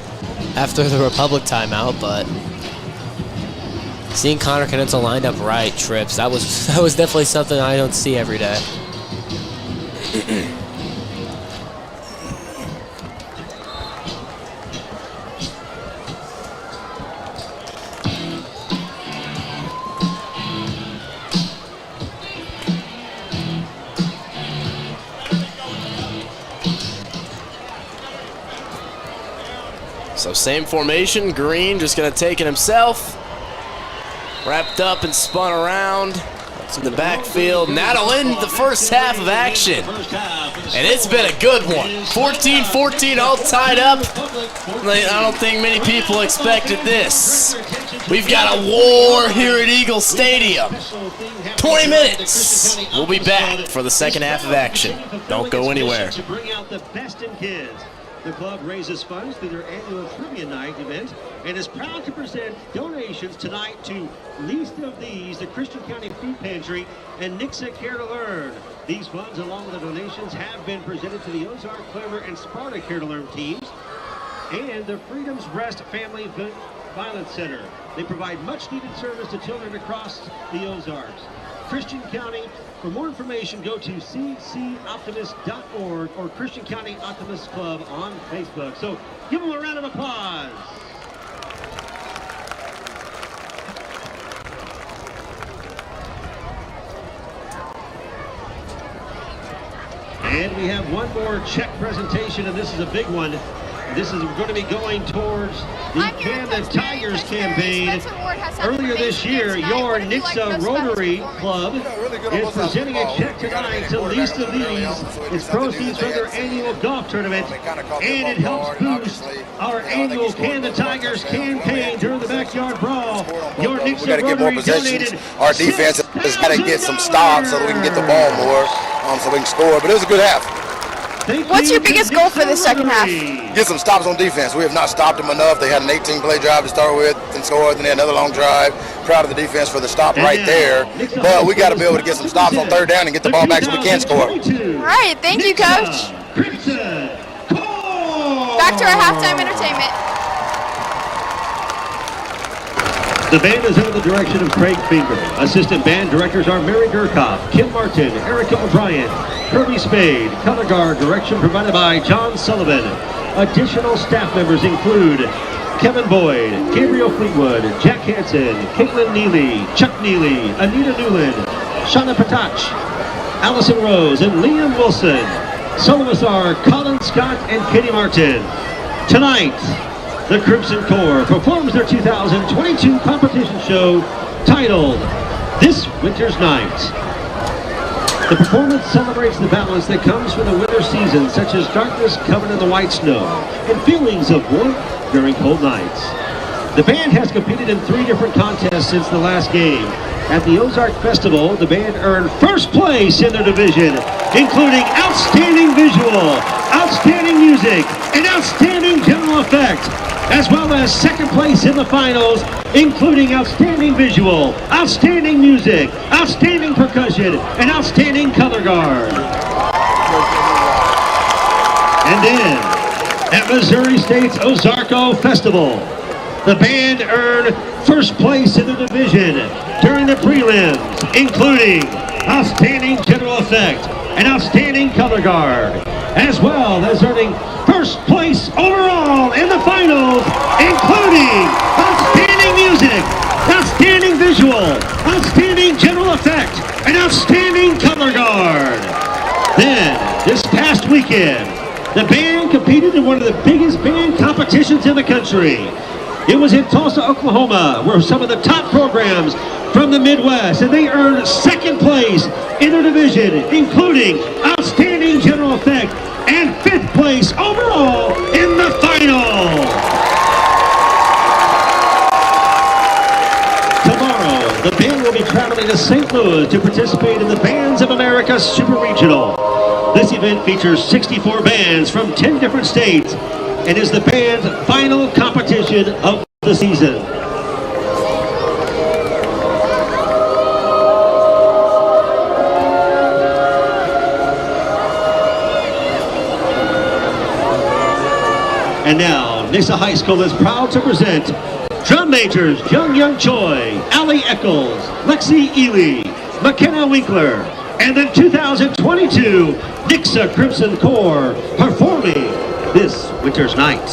after the Republic timeout, but seeing Connor Knitzel lined up right, trips, that was definitely something I don't see every day. So same formation, Green just gonna take it himself. Wrapped up and spun around. It's in the backfield. And that'll end the first half of action. And it's been a good one. 14-14 all tied up. I don't think many people expected this. We've got a war here at Eagle Stadium. 20 minutes. We'll be back for the second half of action. Don't go anywhere. To bring out the best in kids. The club raises funds through their annual trivia night event and is proud to present donations tonight to Least of These, the Christian County Food Pantry, and Nixa Care to Learn. These funds, along with the donations, have been presented to the Ozark, Clever, and Sparta Care to Learn teams and the Freedom's Rest Family Violence Center. They provide much-needed service to children across the Ozarks. Christian County. For more information, go to ccoptimist.org or Christian County Optimist Club on Facebook. So give them a round of applause. And we have one more check presentation, and this is a big one. This is going to be going towards the Camden Tigers campaign. Earlier this year, your Nixa Rotary Club is presenting a check tonight to Least of These. It's proceeds from their annual golf tournament, and it helps boost our annual Camden Tigers campaign during the backyard brawl. Your Nixa Rotary donated. Our defense has got to get some stops so that we can get the ball more, so we can score. But it was a good half. What's your biggest goal for the second half? Get some stops on defense. We have not stopped them enough. They had an 18-play drive to start with and scored, then they had another long drive. Proud of the defense for the stop right there. But we got to be able to get some stops on third down and get the ball back so we can score. All right, thank you, Coach. Back to our halftime entertainment. The band is under the direction of Craig Finger. Assistant band directors are Mary Gurkoff, Kim Martin, Erica O'Brien, Kirby Spade. Color guard direction provided by John Sullivan. Additional staff members include Kevin Boyd, Gabriel Fleetwood, Jack Hansen, Caitlin Neely, Chuck Neely, Anita Newland, Shauna Patach, Allison Rose, and Liam Wilson. Soloists are Colin Scott and Katie Martin. Tonight, the Crimson Corps performs their 2022 competition show titled This Winter's Night. The performance celebrates the balance that comes from the winter season, such as darkness covered in the white snow and feelings of warmth during cold nights. The band has competed in 3 different contests since the last game. At the Ozark Festival, the band earned first place in their division, including outstanding visual, outstanding music, and outstanding general effect, as well as second place in the finals, including outstanding visual, outstanding music, outstanding percussion, and outstanding color guard. And then, at Missouri State's Ozarko Festival, the band earned first place in the division during the prelims, including outstanding general effect and outstanding color guard, as well as earning first place overall in the finals, including outstanding music, outstanding visual, outstanding general effect, and outstanding color guard. Then, this past weekend, the band competed in one of the biggest band competitions in the country. It was in Tulsa, Oklahoma, where some of the top programs from the Midwest, and they earned second place in their division, including outstanding general effect and 5th place overall in the final. Tomorrow, the band will be traveling to St. Louis to participate in the Bands of America Super Regional. This event features 64 bands from 10 different states and is the band's final competition of the season. And now, Nixa High School is proud to present drum majors Jung Young Choi, Allie Eccles, Lexi Ely, McKenna Winkler, And the 2022 Nixa Crimson Corps performing this winter's night.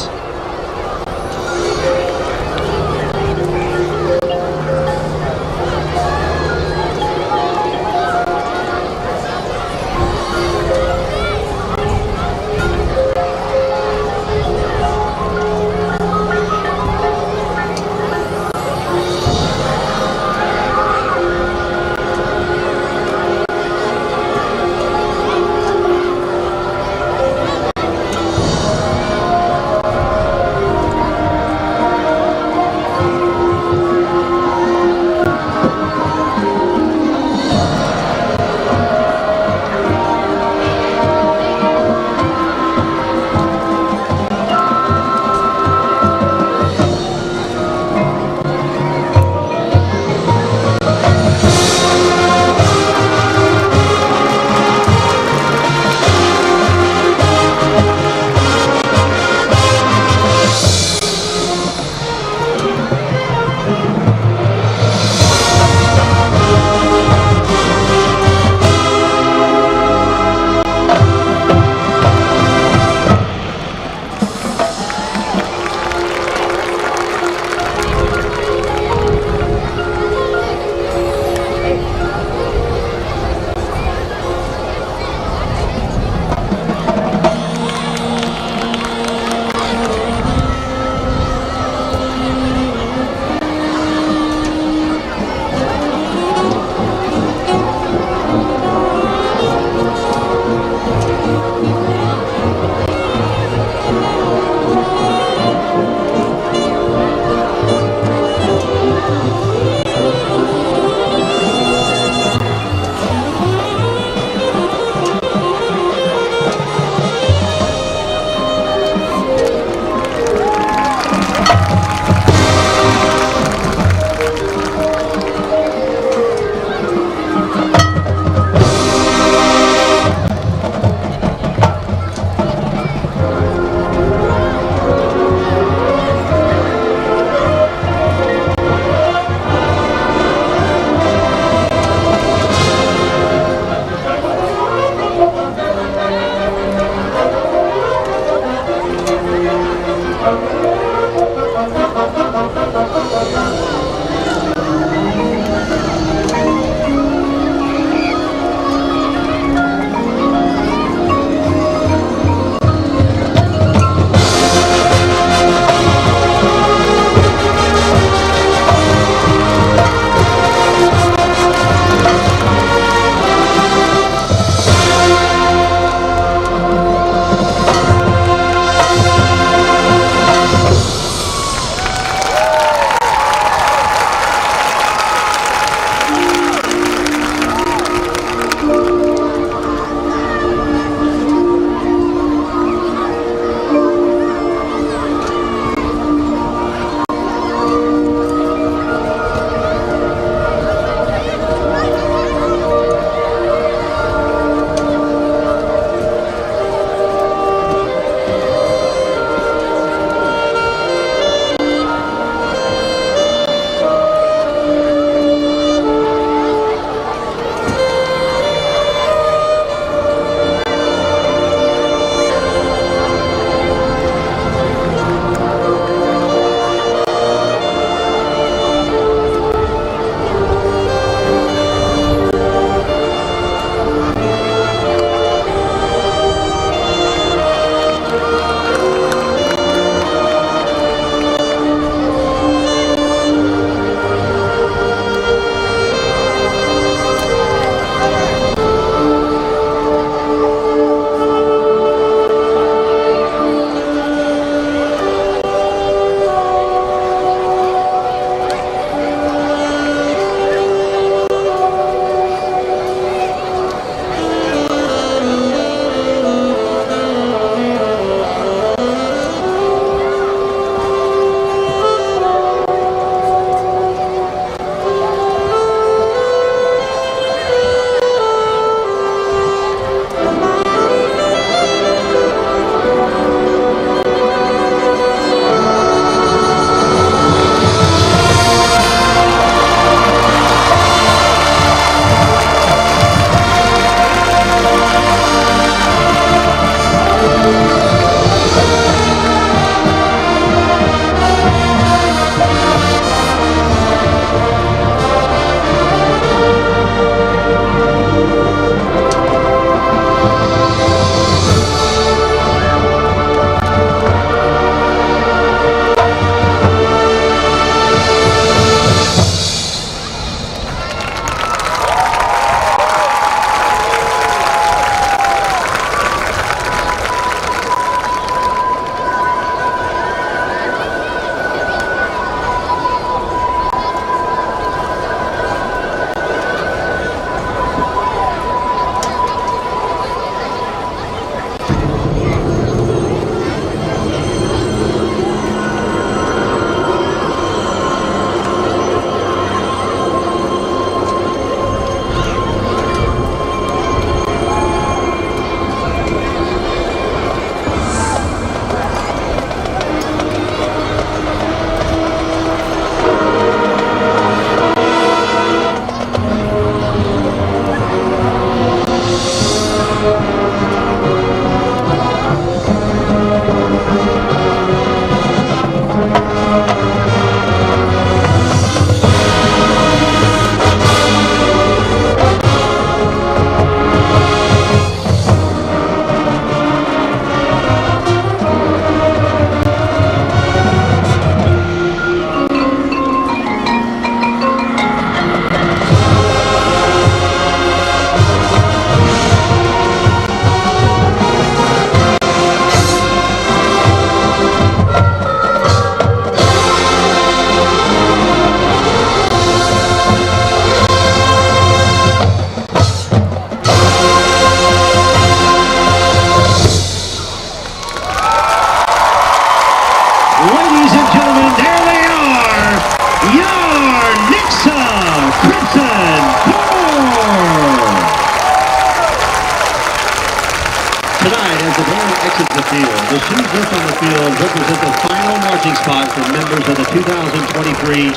field. The shoes left on the field represent the final marching spot for members of the 2023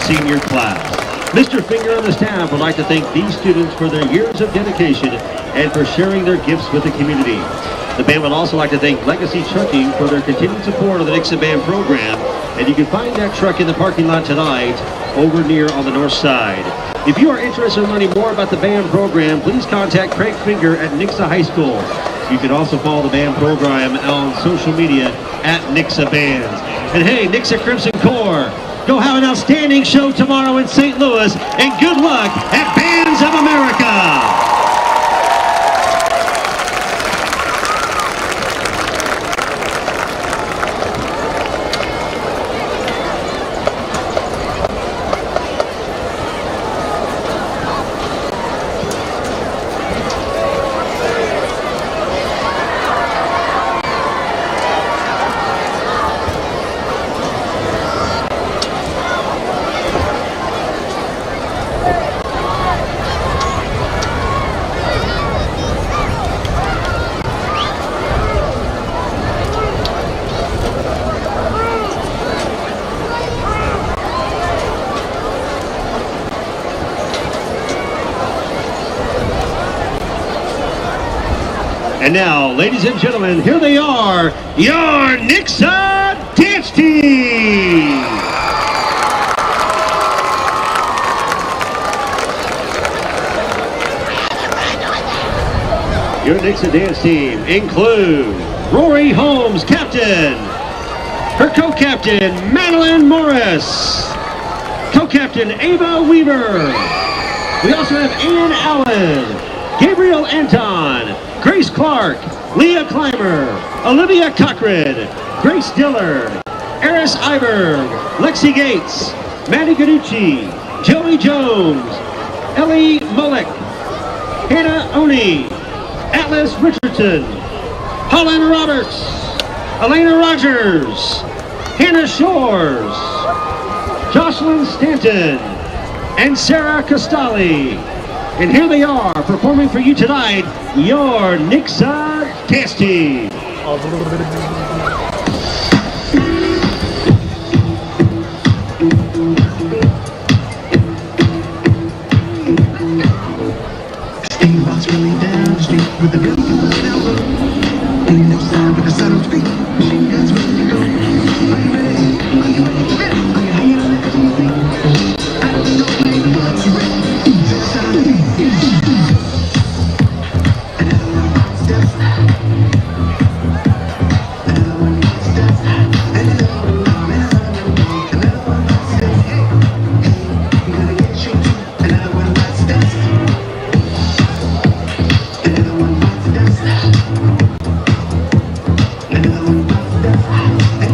senior class. Mr. Finger and the staff would like to thank these students for their years of dedication and for sharing their gifts with the community. The band would also like to thank Legacy Trucking for their continued support of the Nixa Band program, and you can find that truck in the parking lot tonight over near on the north side. If you are interested in learning more about the band program, please contact Craig Finger at Nixa High School. You can also follow the band program on social media at Nixa Bands. And hey, Nixa Crimson Corps, go have an outstanding show tomorrow in St. Louis, and good luck at Bands of America. And now, ladies and gentlemen, here they are, your Nixa Dance Team! Your Nixa Dance Team include Rory Holmes, captain. Her co-captain, Madeline Morris. Co-captain, Ava Weaver. We also have Ann Allen, Gabriel Anton, Grace Clark, Leah Clymer, Olivia Cochran, Grace Dillard, Eris Iberg, Lexi Gates, Maddie Gaducci, Joey Jones, Ellie Mullick, Hannah Oni, Atlas Richardson, Holland Roberts, Elena Rogers, Hannah Shores, Jocelyn Stanton, and Sarah Costali. And here they are, performing for you tonight, your Nixa Dance Team. Steve walks really down the street with the gun to the elbow. Ain't no sign with a subtle street. Machine guns ready to go. Are you ready? Are you ready? Are you hanging on that easy? I don't know, baby, but you ready? This time of the another one bites dust. Another one bites dust. Another one bites dust. Another one bites dust. Hey, hey, we gotta get you too. Another one bites dust. Another one bites dust. Another one bites dust. Another one bites dust. Hey,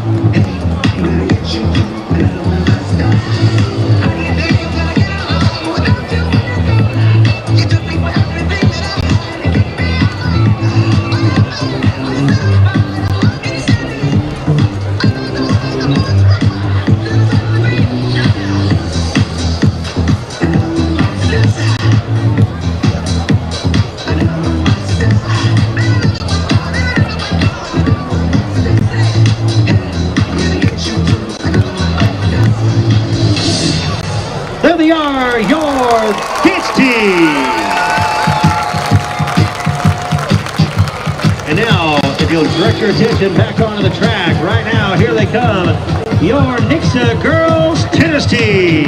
hey, we gotta get you too. Another one bites dust. How do you think you're gonna get along without you? You took me for everything that I had and gave me There they are, your dance team. And now, if you'll direct your attention back onto the track, right now, here they come, your Nixa girls tennis team.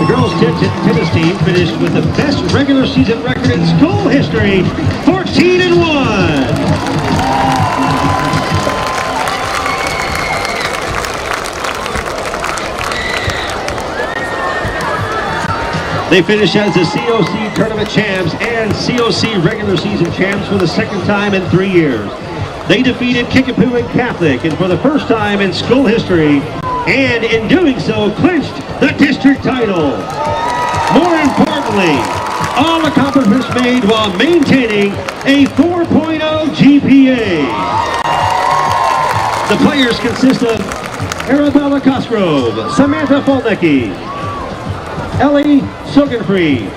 The girls tennis team finished with the best regular season record in school history, 14-1. They finished as the COC Tournament Champs and COC Regular Season Champs for the second time in 3 years. They defeated Kickapoo and Catholic, and for the first time in school history, and in doing so, clinched the district title. More importantly, all accomplishments made while maintaining a 4.0 GPA. The players consist of Arabella Cosgrove, Samantha Folnecki, Ellie Sogenfree,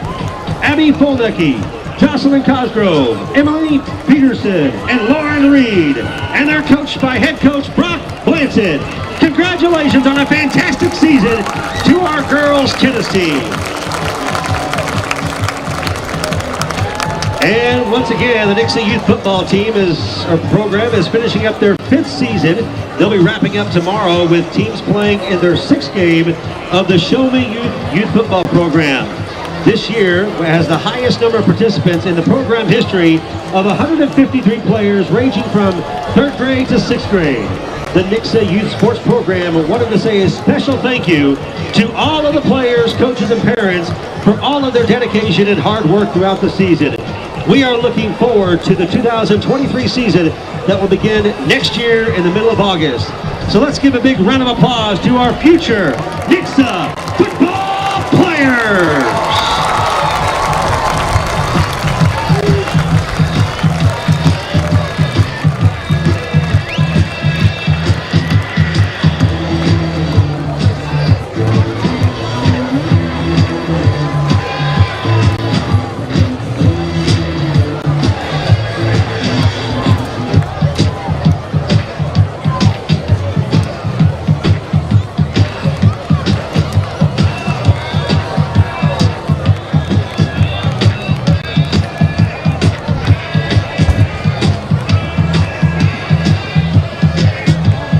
Abby Folnecki, Jocelyn Cosgrove, Emily Peterson, and Lauren Reed. And they're coached by head coach Brock Blanchett. Congratulations on a fantastic season to our girls tennis team. And once again, the Nixa Youth Football team program is finishing up their 5th season. They'll be wrapping up tomorrow with teams playing in their 6th game of the Show Me Youth Football program. This year has the highest number of participants in the program history of 153 players ranging from 3rd grade to 6th grade. The Nixa Youth Sports Program wanted to say a special thank you to all of the players, coaches, and parents for all of their dedication and hard work throughout the season. We are looking forward to the 2023 season that will begin next year in the middle of August. So let's give a big round of applause to our future Nixa football players.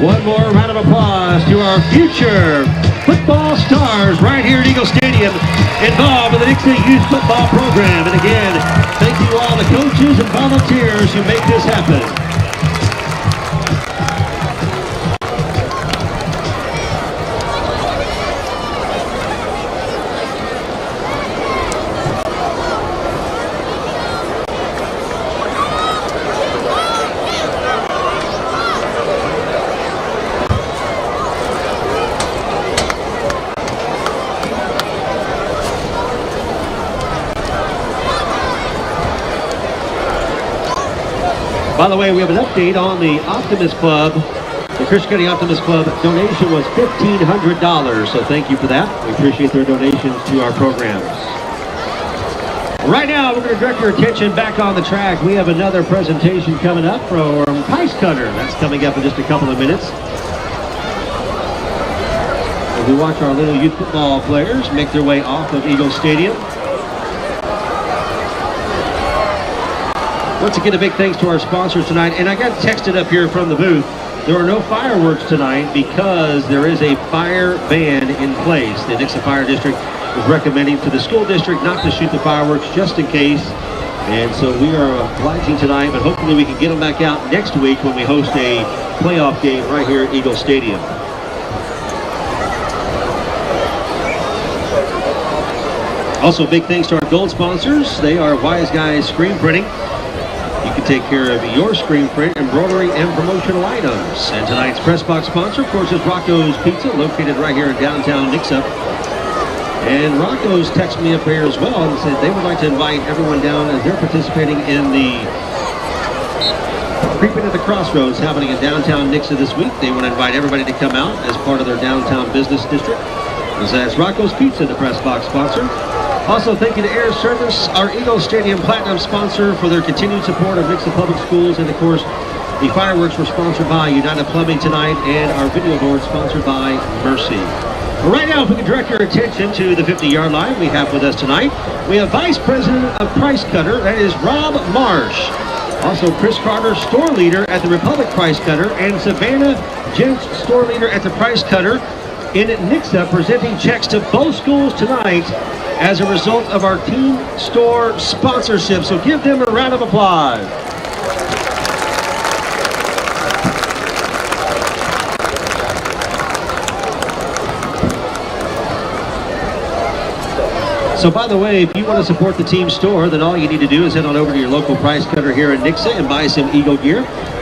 One more round of applause to our future football stars right here at Eagle Stadium involved in the Nixa Youth Football Program. And again, thank you all the coaches and volunteers who make this happen. By the way, we have an update on the Optimist Club. The Christian County Optimist Club donation was $1,500, so thank you for that. We appreciate their donations to our programs. Right now, we're going to direct your attention back on the track. We have another presentation coming up from Price Cutter. That's coming up in just a couple of minutes. As we watch our little youth football players make their way off of Eagle Stadium. Once again, a big thanks to our sponsors tonight. And I got texted up here from the booth, there are no fireworks tonight because there is a fire ban in place. The Nixa Fire District is recommending to the school district not to shoot the fireworks just in case. And so we are obliging tonight, but hopefully we can get them back out next week when we host a playoff game right here at Eagle Stadium. Also, big thanks to our gold sponsors. They are Wise Guys Screen Printing. You can take care of your screen print, embroidery, and promotional items. And tonight's press box sponsor, of course, is Rocco's Pizza, located right here in downtown Nixa. And Rocco's texted me up here as well and said they would like to invite everyone down as they're participating in the Creeping at the Crossroads happening in downtown Nixa this week. They want to invite everybody to come out as part of their downtown business district. So that's Rocco's Pizza, the press box sponsor. Also, thank you to Air Service, our Eagle Stadium Platinum sponsor, for their continued support of Nixa Public Schools. And of course, the fireworks were sponsored by United Plumbing tonight, and our video board sponsored by Mercy. Right now, if we can direct your attention to the 50-yard line we have with us tonight, we have Vice President of Price Cutter, that is Rob Marsh. Also, Chris Carter, store leader at the Republic Price Cutter, and Savannah Gents, store leader at the Price Cutter in Nixa, presenting checks to both schools tonight as a result of our team store sponsorship. So give them a round of applause. So by the way, if you want to support the team store, then all you need to do is head on over to your local Price Cutter here in Nixa and buy some Eagle gear.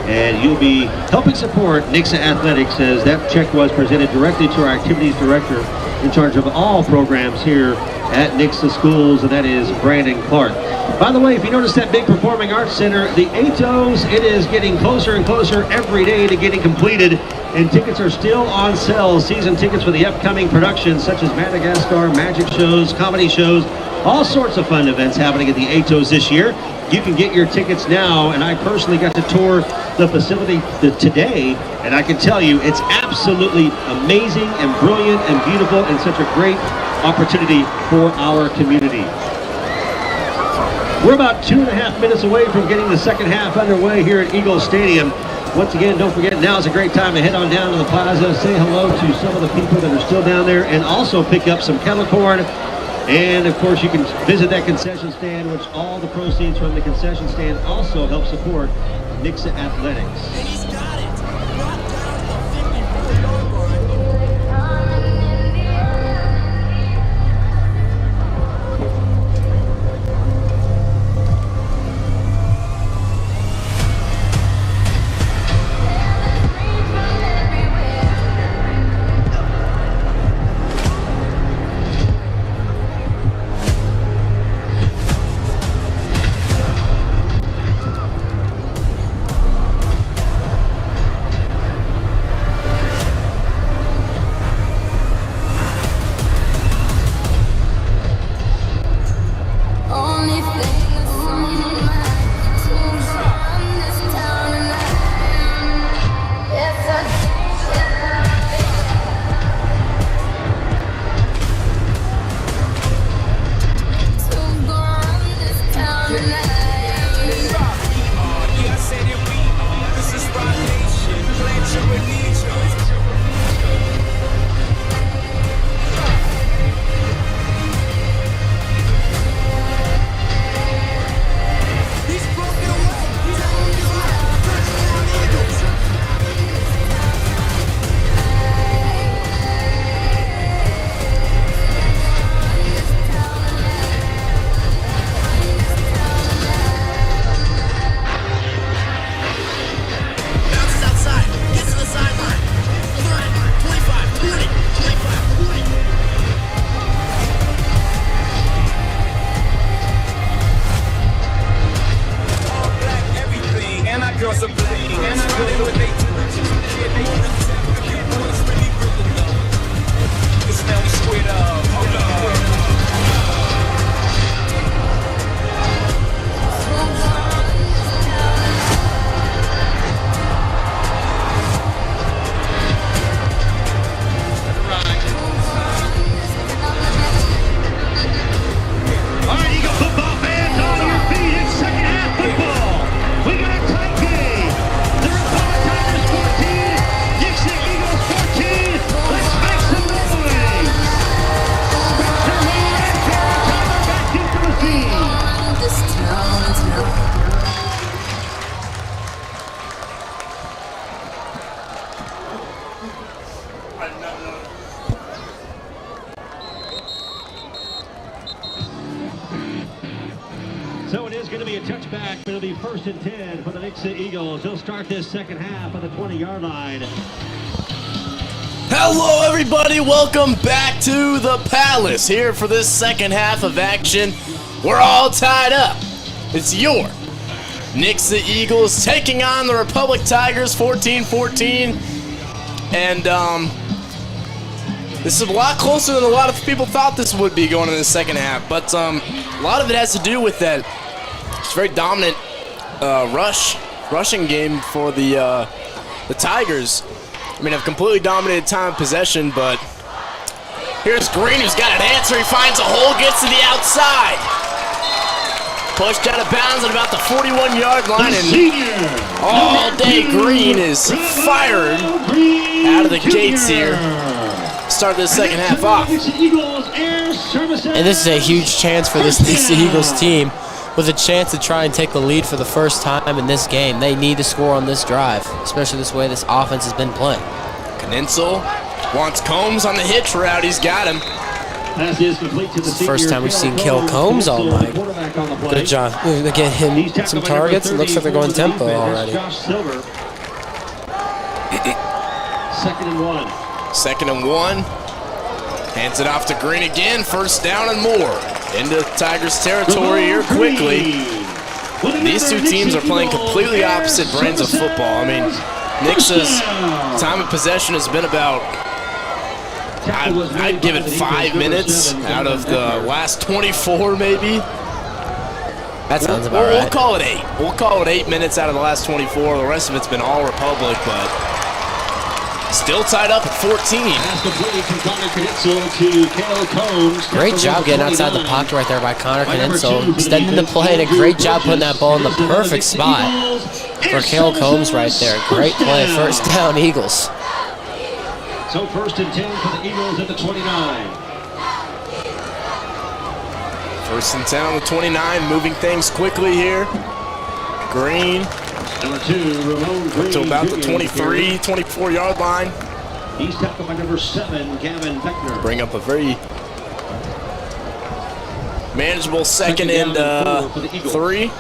And you'll be helping support Nixa Athletics, as that check was presented directly to our activities director in charge of all programs here at Nixa Schools, and that is Brandon Clark. By the way, if you notice that big Performing Arts Center, the ATOs, it is getting closer and closer every day to getting completed, and tickets are still on sale. Season tickets for the upcoming productions such as Madagascar, magic shows, comedy shows, All sorts of fun events happening at the ATOs this year. You can get your tickets now, and I personally got to tour the facility today, and I can tell you it's absolutely amazing and brilliant and beautiful and such a great opportunity for our community. We're about 2.5 minutes away from getting the second half underway here at Eagle Stadium. Once again, don't forget, now is a great time to head on down to the plaza, say hello to some of the people that are still down there, and also pick up some kettle corn. And of course, you can visit that concession stand, which all the proceeds from the concession stand also help support Nixa Athletics. So it is going to be a touchback, but it'll be 1st and 10 for the Nixa Eagles. They'll start this second half on the 20-yard line. Hello, everybody. Welcome back to the Palace here for this second half of action. We're all tied up. It's your Nixa Eagles taking on the Republic Tigers 14-14. And this is a lot closer than a lot of people thought this would be going in the second half. But a lot of it has to do with that it's a very dominant rushing game for the Tigers. I mean, have completely dominated time of possession, but here's Green, who's got an answer. He finds a hole, gets to the outside. Pushed out of bounds at about the 41-yard line, and all day Green is fired out of the gates here. Start this second half off. And this is a huge chance for this Nixa Eagles team, with a chance to try and take the lead for the first time in this game. They need to score on this drive, especially this way this offense has been playing. Knitzel wants Combs on the hitch route. He's got him. Pass is complete to the It's the first time we've seen Kel Combs all night. Good job. They get him some targets. It looks like they're going tempo already. Second and 1. 2nd and 1. Hands it off to Green again. 1st down and more. Into Tigers territory here quickly. These two teams are playing completely opposite brands of football. I mean, Nixa's time of possession has been about I'd give it 5 minutes out of the last 24, maybe. That sounds about We'll right. call it 8. We'll call it 8 minutes out of the last 24. The rest of it's been all Republic, but still tied up at 14. Great job getting outside the pocket right there by Connor Knitzel. Extending the play and a great job putting that ball in the perfect spot for Cale Combs right there. Great play. First down, Eagles. So 1st and 10 for the Eagles at the 29. 1st and 10 on the 29, moving things quickly here. Green. Number 2, Ramon Green. To about the 23, 24-yard line. He's tackled by number 7, Gavin Beckner. Bring up a very manageable second and 3.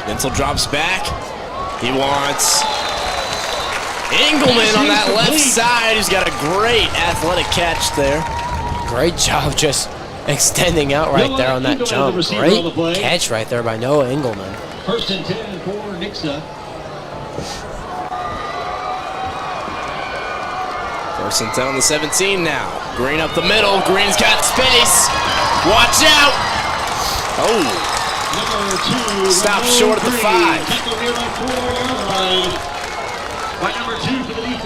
Denzel drops back. He wants Engelman on that left side. He's got a great athletic catch there. Great job just extending out right there on that jump. Great catch right there by Noah Engelman. 1st and 10 for Nixa. 1st and 10 on the 17 now. Green up the middle. Green's got space. Watch out. Oh. Stop short at the 5.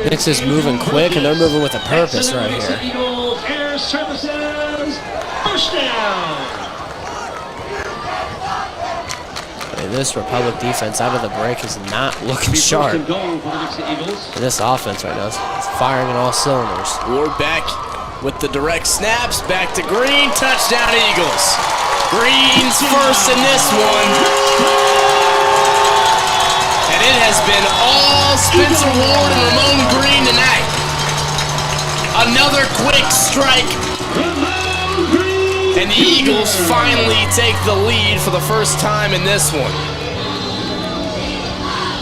Nixa's moving quick, and they're moving with a purpose right here. Eagles Air Services, 1st down. And this Republic defense out of the break is not looking sharp. And this offense right now is firing on all cylinders. Ward back with the direct snaps. Back to Green. Touchdown, Eagles. Green's first in this one. And it has been all Spencer Ward and Ramon Green tonight. Another quick strike. And the Eagles finally take the lead for the first time in this one.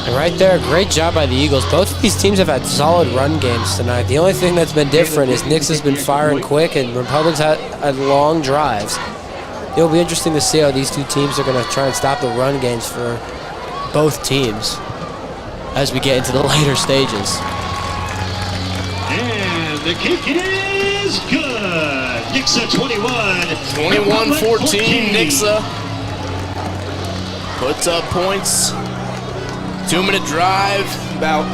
And right there, great job by the Eagles. Both of these teams have had solid run games tonight. The only thing that's been different is Nixa has been firing quick and Republic's had long drives. It'll be interesting to see how these two teams are going to try and stop the run games for both teams as we get into the later stages. And the kick is good. Nixa 21. 21-14, Nixa puts up points. 2-minute drive, about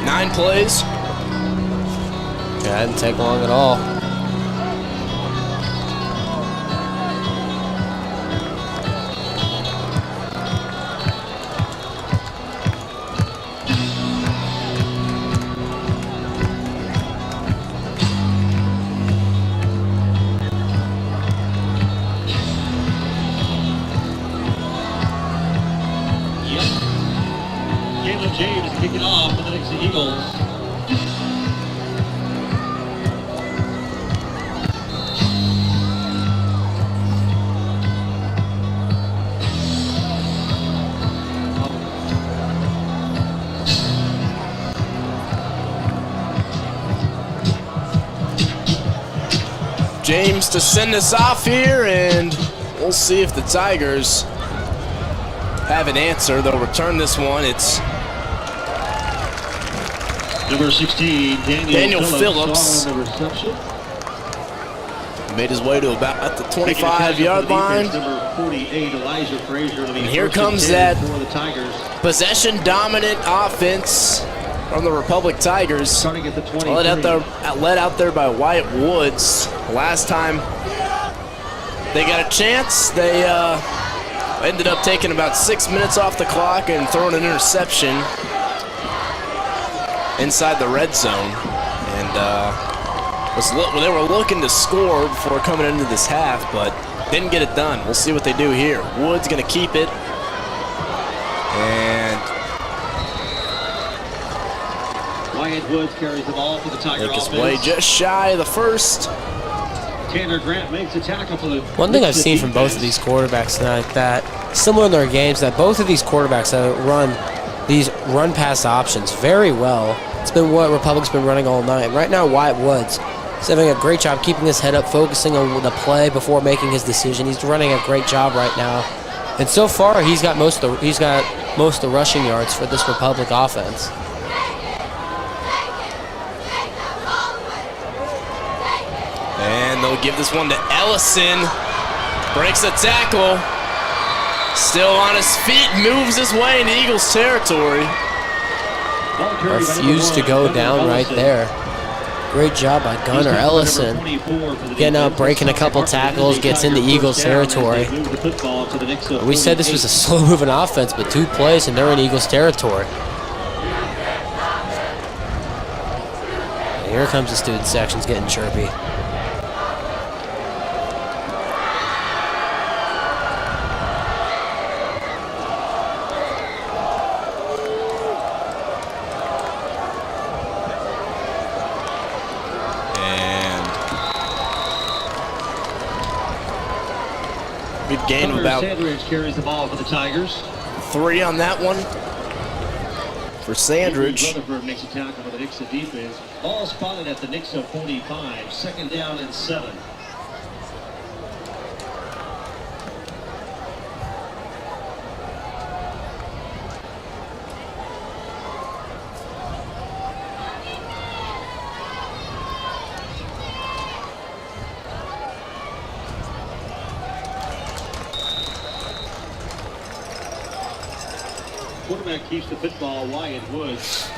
9 plays. Yeah, it didn't take long at all. James kicking off for the Nixa Eagles. James to send us off here, and we'll see if the Tigers have an answer. They'll return this one. It's number 16, Daniel Phillips. On the reception. Made his way to about the 25-yard line. Number 48, Elijah Frazier. And here comes that possession-dominant offense from the Republic Tigers. Starting at the 23. Led out there by Wyatt Woods. Last time they got a chance, they ended up taking about 6 minutes off the clock and throwing an interception inside the red zone. And they were looking to score before coming into this half, but didn't get it done. We'll see what they do here. Woods going to keep it. And Wyatt Woods carries the ball for the Tiger offense. Make his way just shy of the first. Tanner Grant makes a tackle for the one thing I've seen from both of these quarterbacks tonight, that similar in their games, that both of these quarterbacks have run these run-pass options very well. It's been what Republic's been running all night. Right now, Wyatt Woods is having a great job keeping his head up, focusing on the play before making his decision. He's running a great job right now, and so far he's got most of the rushing yards for this Republic offense. They'll give this one to Ellison. Breaks a tackle. Still on his feet, moves his way into Eagles territory. Refused to go down right there. Great job by Gunnar Ellison. Getting up, breaking a couple tackles, gets into Eagles territory. We said this was a slow-moving offense, but 2 plays and they're in Eagles territory. And here comes the student sections getting chirpy. Good gain of about Sandridge carries the ball for the Tigers. 3 on that one for Sandridge. Rutherford makes a tackle for the Nixa defense. Ball spotted at the Nixa 45. 2nd down and 7. Quarterback keeps the football. Wyatt Woods.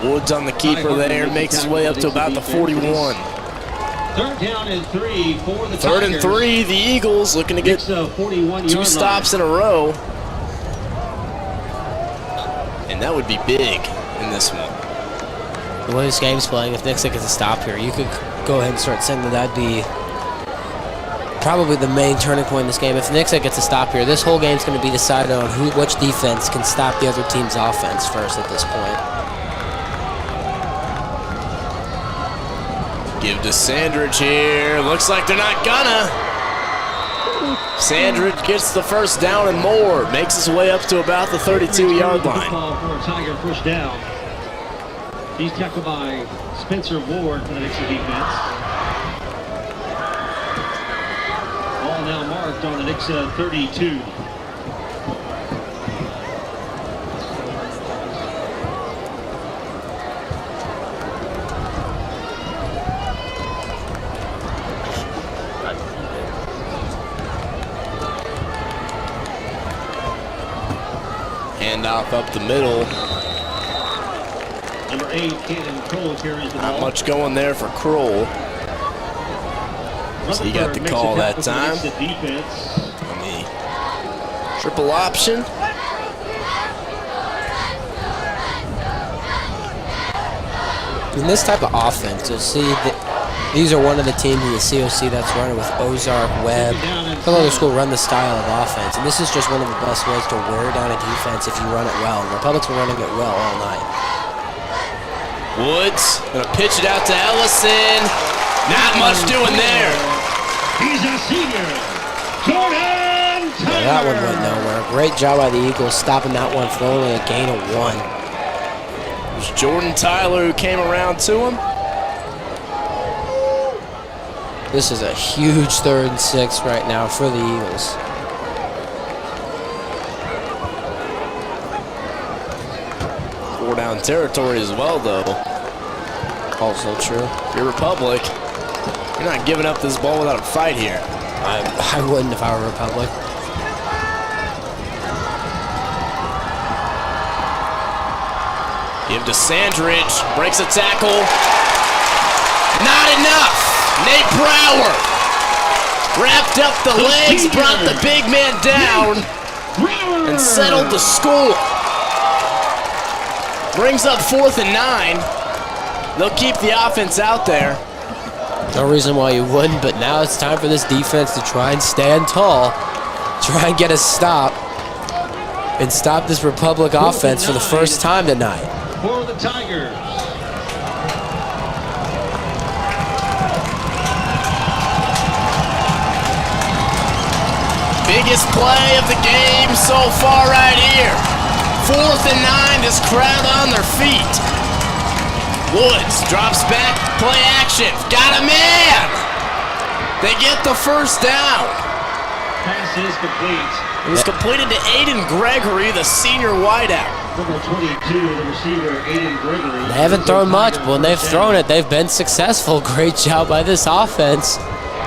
Woods on the keeper there, makes his way up to about the 41. 3rd down and 3 for the 3rd and Tigers. 3, the Eagles looking to get 2 stops in a row. And that would be big in this one. The way this game's playing, if Nixa gets a stop here, you could go ahead and start saying that that'd be probably the main turning point in this game. If Nixa gets a stop here, this whole game's going to be decided on which defense can stop the other team's offense first at this point. Give to Sandridge here. Looks like they're not gonna. Sandridge gets the 1st down and more. Makes his way up to about the 32-yard line. For a Tiger push down. He's tackled by Spencer Ward for the Nixa defense. Ball now marked on the Nixa 32. Handoff up the middle. Number 8, Cannon Cole carries the ball. Not much going there for Kroll. So he got the call that time. On the triple option. In this type of offense, you'll see that these are one of the teams in the COC that's running with Ozark, Webb. Some other school run the style of offense, and this is just one of the best ways to wear down a defense if you run it well. Republic's been running it well all night. Woods gonna pitch it out to Ellison. Not much doing there. He's a senior. Jordan Tyler. Yeah, that one went nowhere. Great job by the Eagles stopping that one for only a gain of 1. It was Jordan Tyler who came around to him. This is a huge 3rd and 6 right now for the Eagles. Four down territory as well, though. Also true. Your Republic, you're not giving up this ball without a fight here. I wouldn't if I were Republic. Give to Sandridge, breaks a tackle. Not enough. Nate Brower wrapped up the legs, brought the big man down, and settled the score. Brings up 4th and 9. They'll keep the offense out there. No reason why you wouldn't, but now it's time for this defense to try and stand tall, try and get a stop, and stop this Republic offense for the first time tonight. For the Tigers. Biggest play of the game so far right here. 4th and 9, this crowd on their feet. Woods drops back, play action, got a man! They get the 1st down. Pass is complete. It was completed to Aiden Gregory, the senior wideout. Number 22, the receiver, Aiden Gregory. They haven't thrown much, but when they've thrown it, they've been successful. Great job by this offense.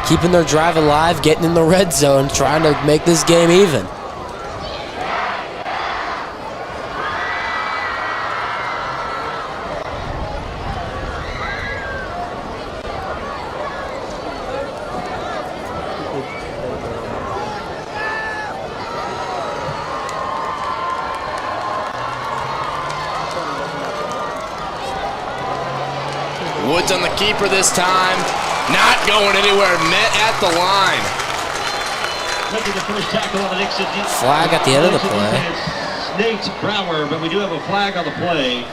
Keeping their drive alive, getting in the red zone, trying to make this game even. Woods on the keeper this time. Not going anywhere. Met at the line. Making the first tackle on the Nixa defense. Flag at the end of the play. Nate Brower, but we do have a flag on the play.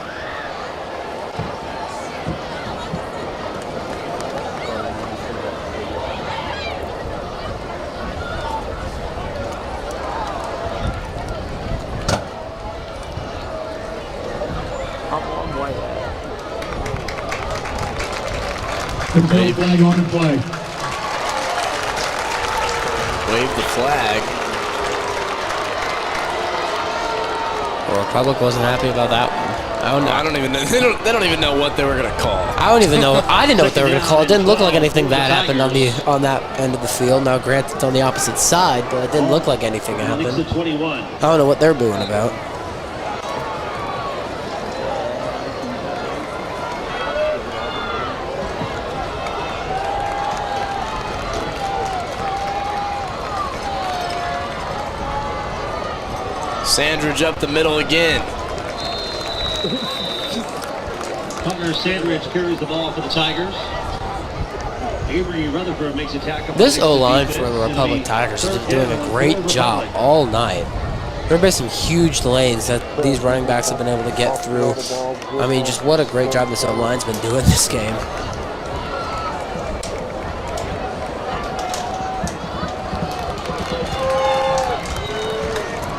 Wave flag on the play. Wave the flag. Well, Republic wasn't happy about that one. I don't even know. They don't even know what they were gonna call. I don't even know. I didn't know what they were going to call. It didn't look like anything bad happened on that end of the field. Now, granted, it's on the opposite side, but it didn't look like anything happened. I don't know what they're booing about. Sandridge up the middle again. Hunter Sandridge carries the ball for the Tigers. Avery Rutherford makes a tackle. This O-line for the Republic Tigers has been doing a great job all night. There have been some huge lanes that these running backs have been able to get through. I mean, just what a great job this O-line's been doing this game.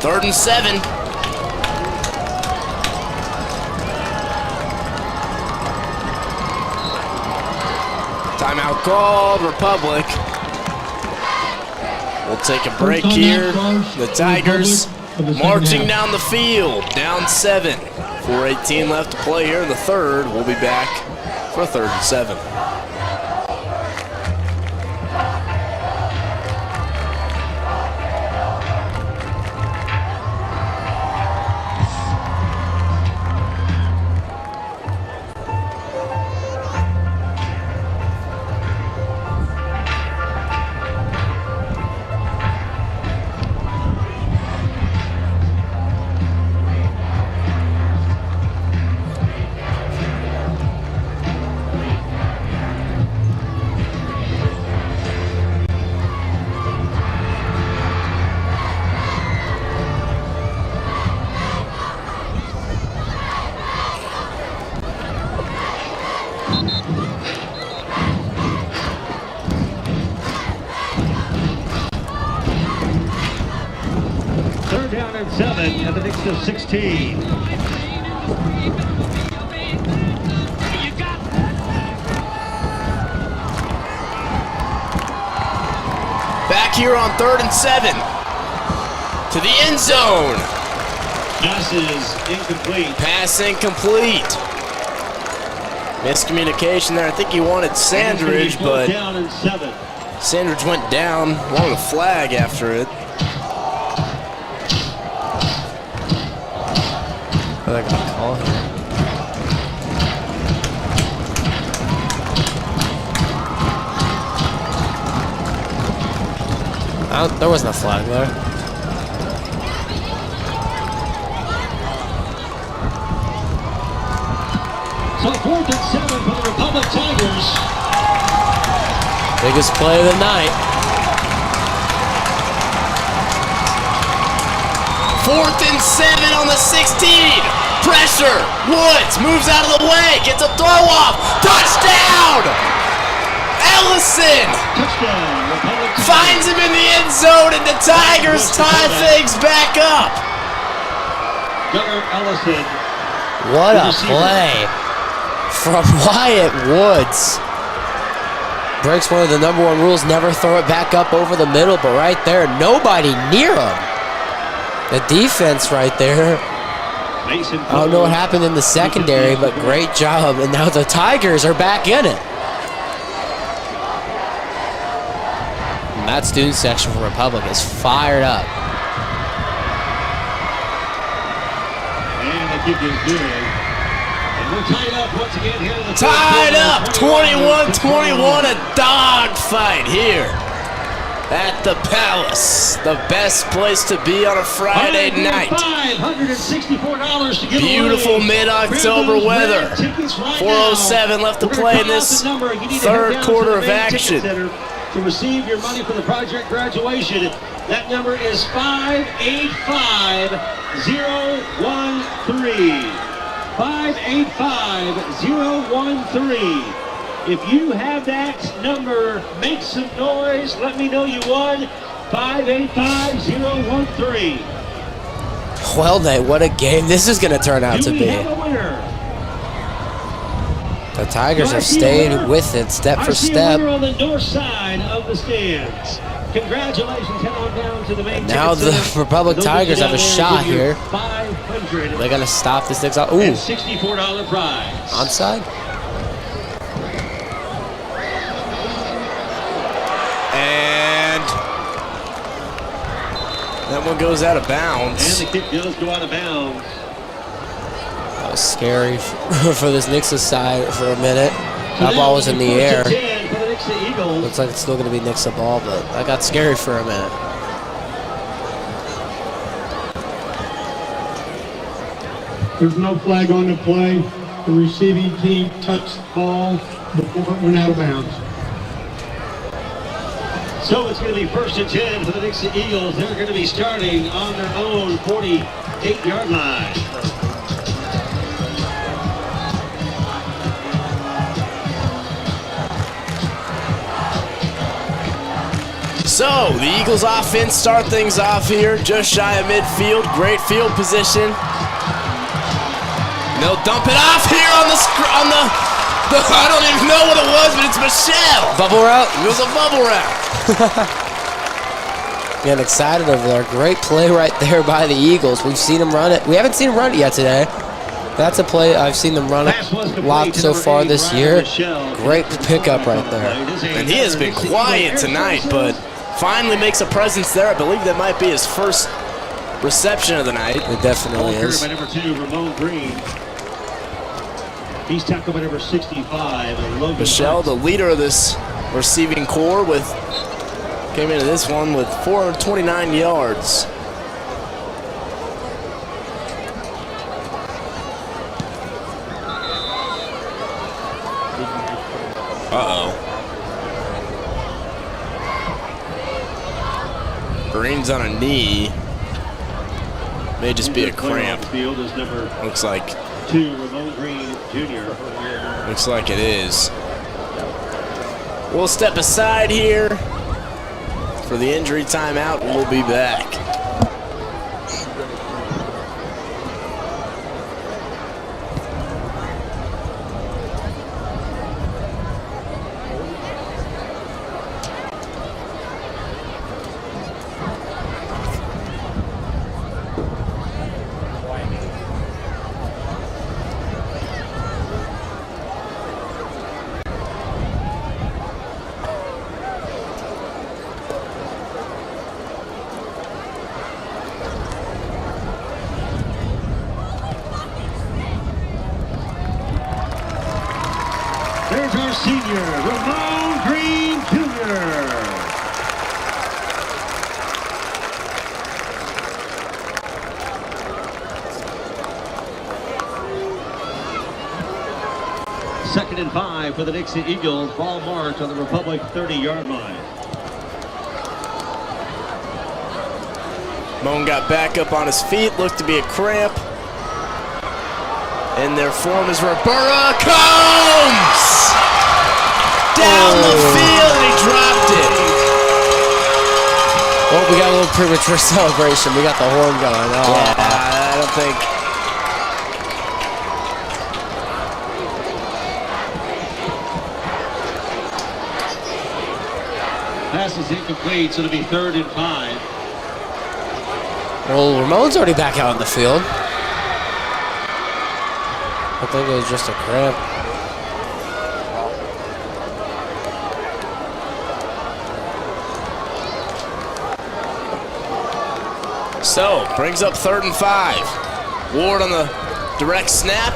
Third and 7. Timeout called, Republic. We'll take a break here. The Tigers marching down the field, down 7. 4:18 left to play here in the third. We'll be back for 3rd and 7. Third down and 7 at the Nixa 16. Back here on 3rd and 7. To the end zone. Pass is incomplete. Pass incomplete. Miscommunication there. I think he wanted Sandridge, but down and 7. Sandridge went down. Wanted a flag after it. What are they going to call here? There wasn't a flag there. So 4th and 7 for the Republic Tigers. Biggest play of the night. 4th and 7 on the 16. Pressure. Woods moves out of the way. Gets a throw off. Touchdown. Ellison. Touchdown. Republic Tigers. Finds him in the end zone, and the Tigers tie things back up. Gunnar Ellison. What a play from Wyatt Woods. Breaks one of the #1 rules, never throw it back up over the middle, but right there, nobody near him. The defense right there I don't know what happened in the secondary, but great job. And now the Tigers are back in it. And that student section from Republic is fired up. And the kick is good. And we're tied up once again here in the Tied up, 21-21, a dogfight here at the Palace. The best place to be on a Friday night. $564 to give away. Beautiful mid-October weather. 4:07 left to play in this third quarter of action. To receive your money for the project graduation, that number is 585013. 585013. If you have that number, make some noise. Let me know you won. 585013. Well, Nate, what a game this is going to turn out to be. Have a winner? The Tigers have stayed with it step for step. On the north side of the stands. Congratulations, head on down to the main. Now the Republic Tigers have a shot here. $500. They're gonna stop this next. Ooh, $64 prize. onside. And that one goes out of bounds. And the kick does go out of bounds. That was scary for this Nixa side for a minute. That ball was in the air. Looks like it's still going to be Nixa ball, but that got scary for a minute. There's no flag on the play. The receiving team touched the ball before it went out of bounds. So it's going to be 1st and 10 for the Nixa Eagles. They're going to be starting on their own 48-yard line. So, the Eagles offense start things off here, just shy of midfield, great field position. And they'll dump it off here on the I don't even know what it was, but it's Michelle. Bubble route? It was a bubble route. Getting excited over there. Great play right there by the Eagles. We've seen them run it. We haven't seen them run it yet today. That's a play I've seen them run it a lot so far this year. Great pickup right there. And he has been quiet tonight, but finally makes a presence there. I believe that might be his first reception of the night. It definitely is. By number 2, Ramon Green. He's tackled by number 65. Michelle, the leader of this receiving core, came into this one with 429 yards. Uh-oh. Green's on a knee. May just be a cramp. Looks like. 2, Ramon Green Jr. Looks like it is. We'll step aside here for the injury timeout, and we'll be back. There's our senior, Ramon Green Jr. Second and 5 for the Nixa Eagles. Ball marked on the Republic 30-yard line. Moan got back up on his feet, looked to be a cramp. And their form is Roberta Combs! Down the field, and he dropped it. Well, we got a little premature celebration. We got the horn going. Oh. Yeah, I don't think. Pass is incomplete, so it'll be 3rd and 5. Well, Ramon's already back out on the field. I think it was just a cramp. So, brings up 3rd and 5. Ward on the direct snap.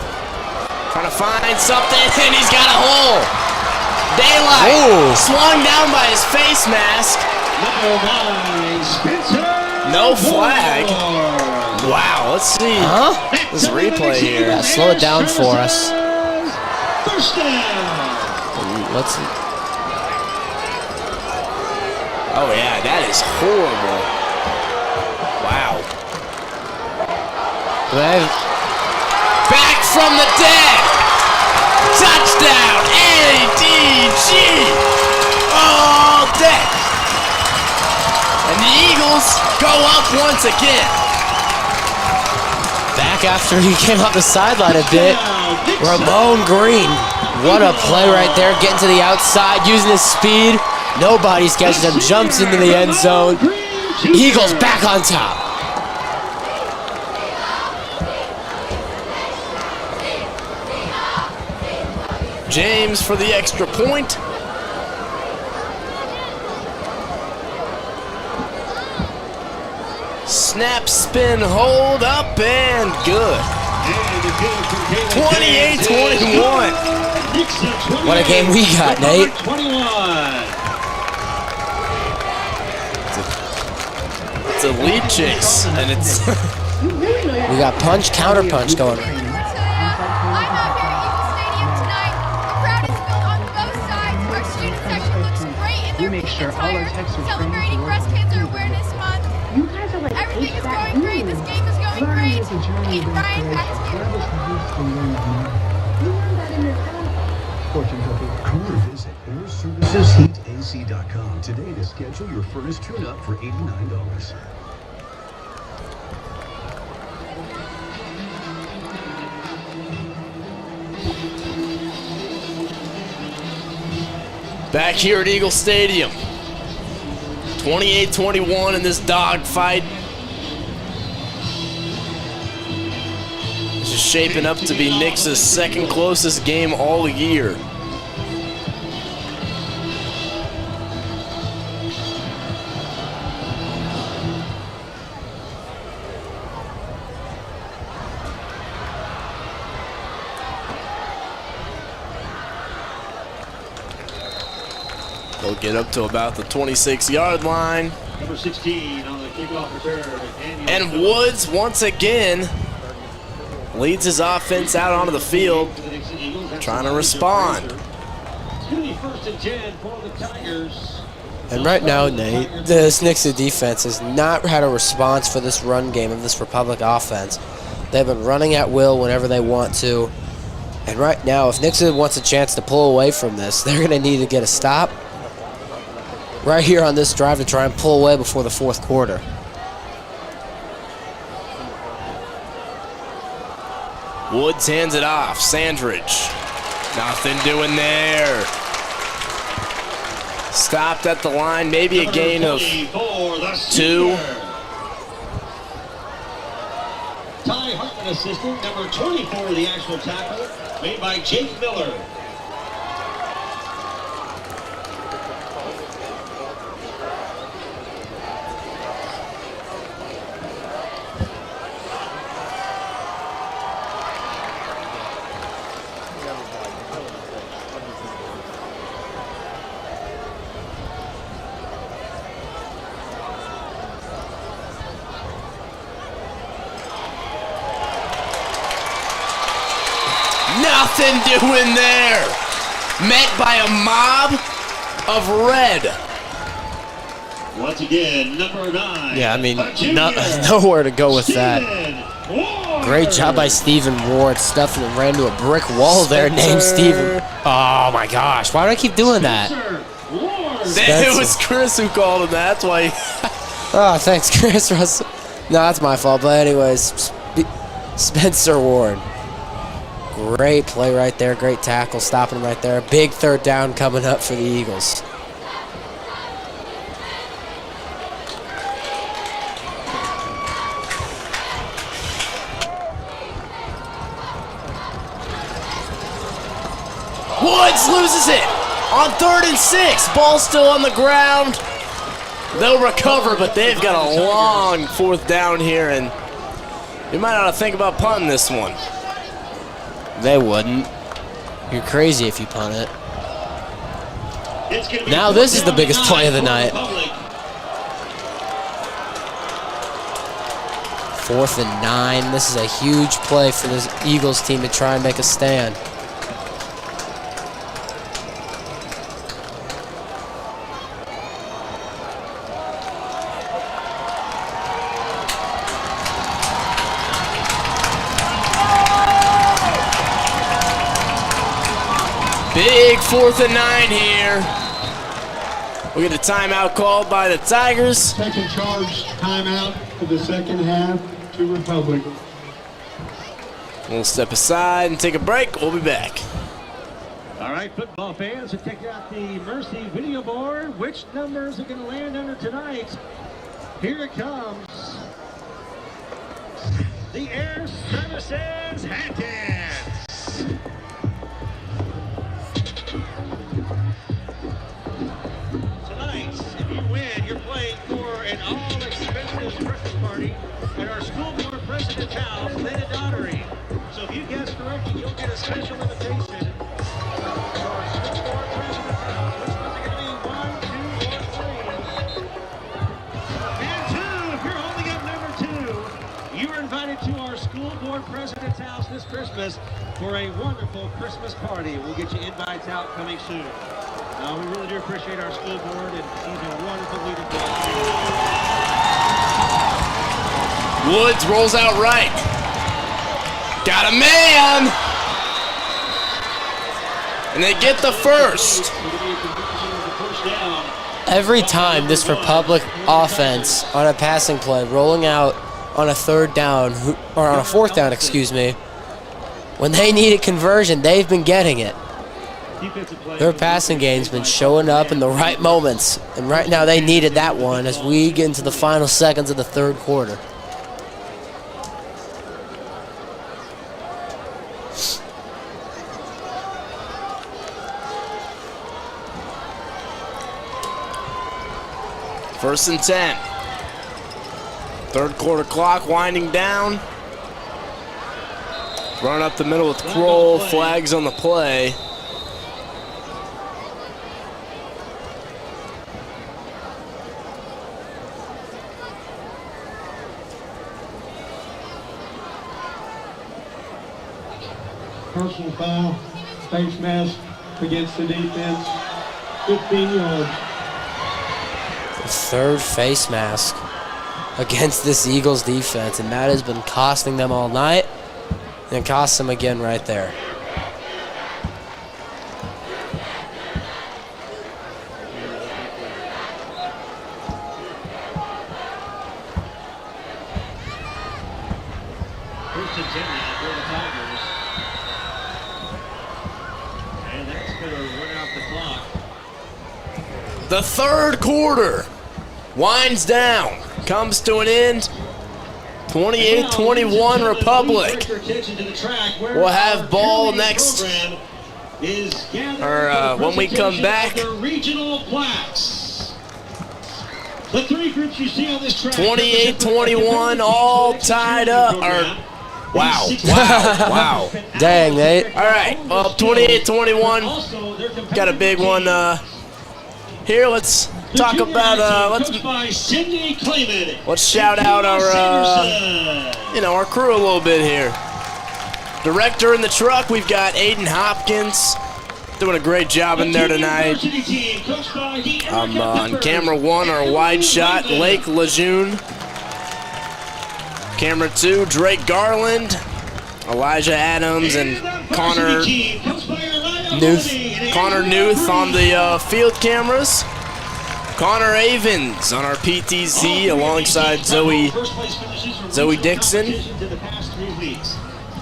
Trying to find something, and he's got a hole. Daylight. Ooh. Swung down by his face mask. No flag. Wow, let's see this replay here. Yeah, slow it down for us. Let's see. Oh yeah, that is horrible. Wow. Back from the dead. Touchdown, ADG. All day. And the Eagles go up once again. Back after he came off the sideline a bit. Ramon Green. What a play right there. Getting to the outside, using his speed. Nobody's catching him. Jumps into the end zone. Eagles back on top. James for the extra point. Snap, spin, hold up, and good. 28-21. What a game we got, Nate. It's a lead chase, and it's... We got punch, counter punch going. We make sure all our techs are Celebrating Breast Cancer Awareness Month. You guys are like Everything is going great. This game is going great. It's Brian Baxter. Fortune cookie. Career visit or servicesheatac.com today to schedule your furnace tune-up for $89. Back here at Eagle Stadium. 28-21 in this dogfight. This is shaping up to be Nixa's second closest game all year. They'll get up to about the 26-yard line. Number 16 on the kickoff return. And Woods, once again, leads his offense out onto the field, trying to respond. And right now, Nate, this Nixa defense has not had a response for this run game of this Republic offense. They've been running at will whenever they want to. And right now, if Nixa wants a chance to pull away from this, they're going to need to get a stop right here on this drive to try and pull away before the fourth quarter. Woods hands it off. Sandridge. Nothing doing there. Stopped at the line. Maybe a gain of 2. Ty Hartman assistant, number 24, the actual tackle, made by Jake Miller. Nothing doing there. Met by a mob of red. Once again, number 9. Yeah, I mean, nowhere to go with that. Great job by Stephen Ward, stuffing and ran to a brick wall there named Stephen. Oh my gosh, why do I keep doing that? It was Chris who called him that. That's why. Oh, thanks, Chris Russell. No, that's my fault. But anyways, Spencer Ward. Great play right there. Great tackle, stopping him right there. Big third down coming up for the Eagles. defense loses it on 3rd and 6. Ball still on the ground. They'll recover, but they've got a long 4th down here, and you might ought to think about punting this one. They wouldn't. You're crazy if you punt it. Now this is the biggest play of the night. 4th and 9. This is a huge play for this Eagles team to try and make a stand. Big 4th and 9 here. We get a timeout called by the Tigers. Second charge timeout for the second half to Republic. We'll step aside and take a break. We'll be back. All right, football fans, so check out the Mercy video board. Which numbers are going to land under tonight? Here it comes. The Air Services Hattons. Tonight, if you win, you're playing for an all-expenses Christmas party at our school board president's house, Lynn and Daughtery. So if you guess correctly, you'll get a special invitation to our school board president's house. Which ones are going to be 1, 2, or 3? And 2, if you're holding up number 2, you are invited to our school board president's house this Christmas for a wonderful Christmas party. We'll get you invites out coming soon. We really do appreciate our school board, and he's a wonderful leader for us. Woods rolls out right. Got a man! And they get the first. Every time this Republic offense on a passing play rolling out on a 3rd down, or on a 4th down, excuse me, when they needed conversion, they've been getting it. Their passing game's been showing up in the right moments, and right now they needed that one as we get into the final seconds of the 3rd quarter. First and 10. 3rd quarter clock winding down. Run up the middle with Kroll, flags on the play. Personal foul, face mask against the defense, 15 yards. The 3rd face mask against this Eagles defense, and that has been costing them all night, and it costs them again right there. First and 10 now for the Tigers. And that's going to run out the clock. The 3rd quarter winds down, comes to an end. 28-21 Republic. We'll have ball next, or when we come back. Regional plaques. The 3 groups you see on this track. 28-21, all tied up. Wow. Dang, Nate. All right, well, 28-21. Got a big one here. Let's talk about let's shout out our crew a little bit here. Director in the truck, we've got Aiden Hopkins doing a great job in there tonight. On camera 1, our wide shot, Lake Lejeune. Camera 2, Drake Garland, Elijah Adams, and Connor Newth on the field cameras. Connor Avens on our PTZ alongside Zoe Dixon.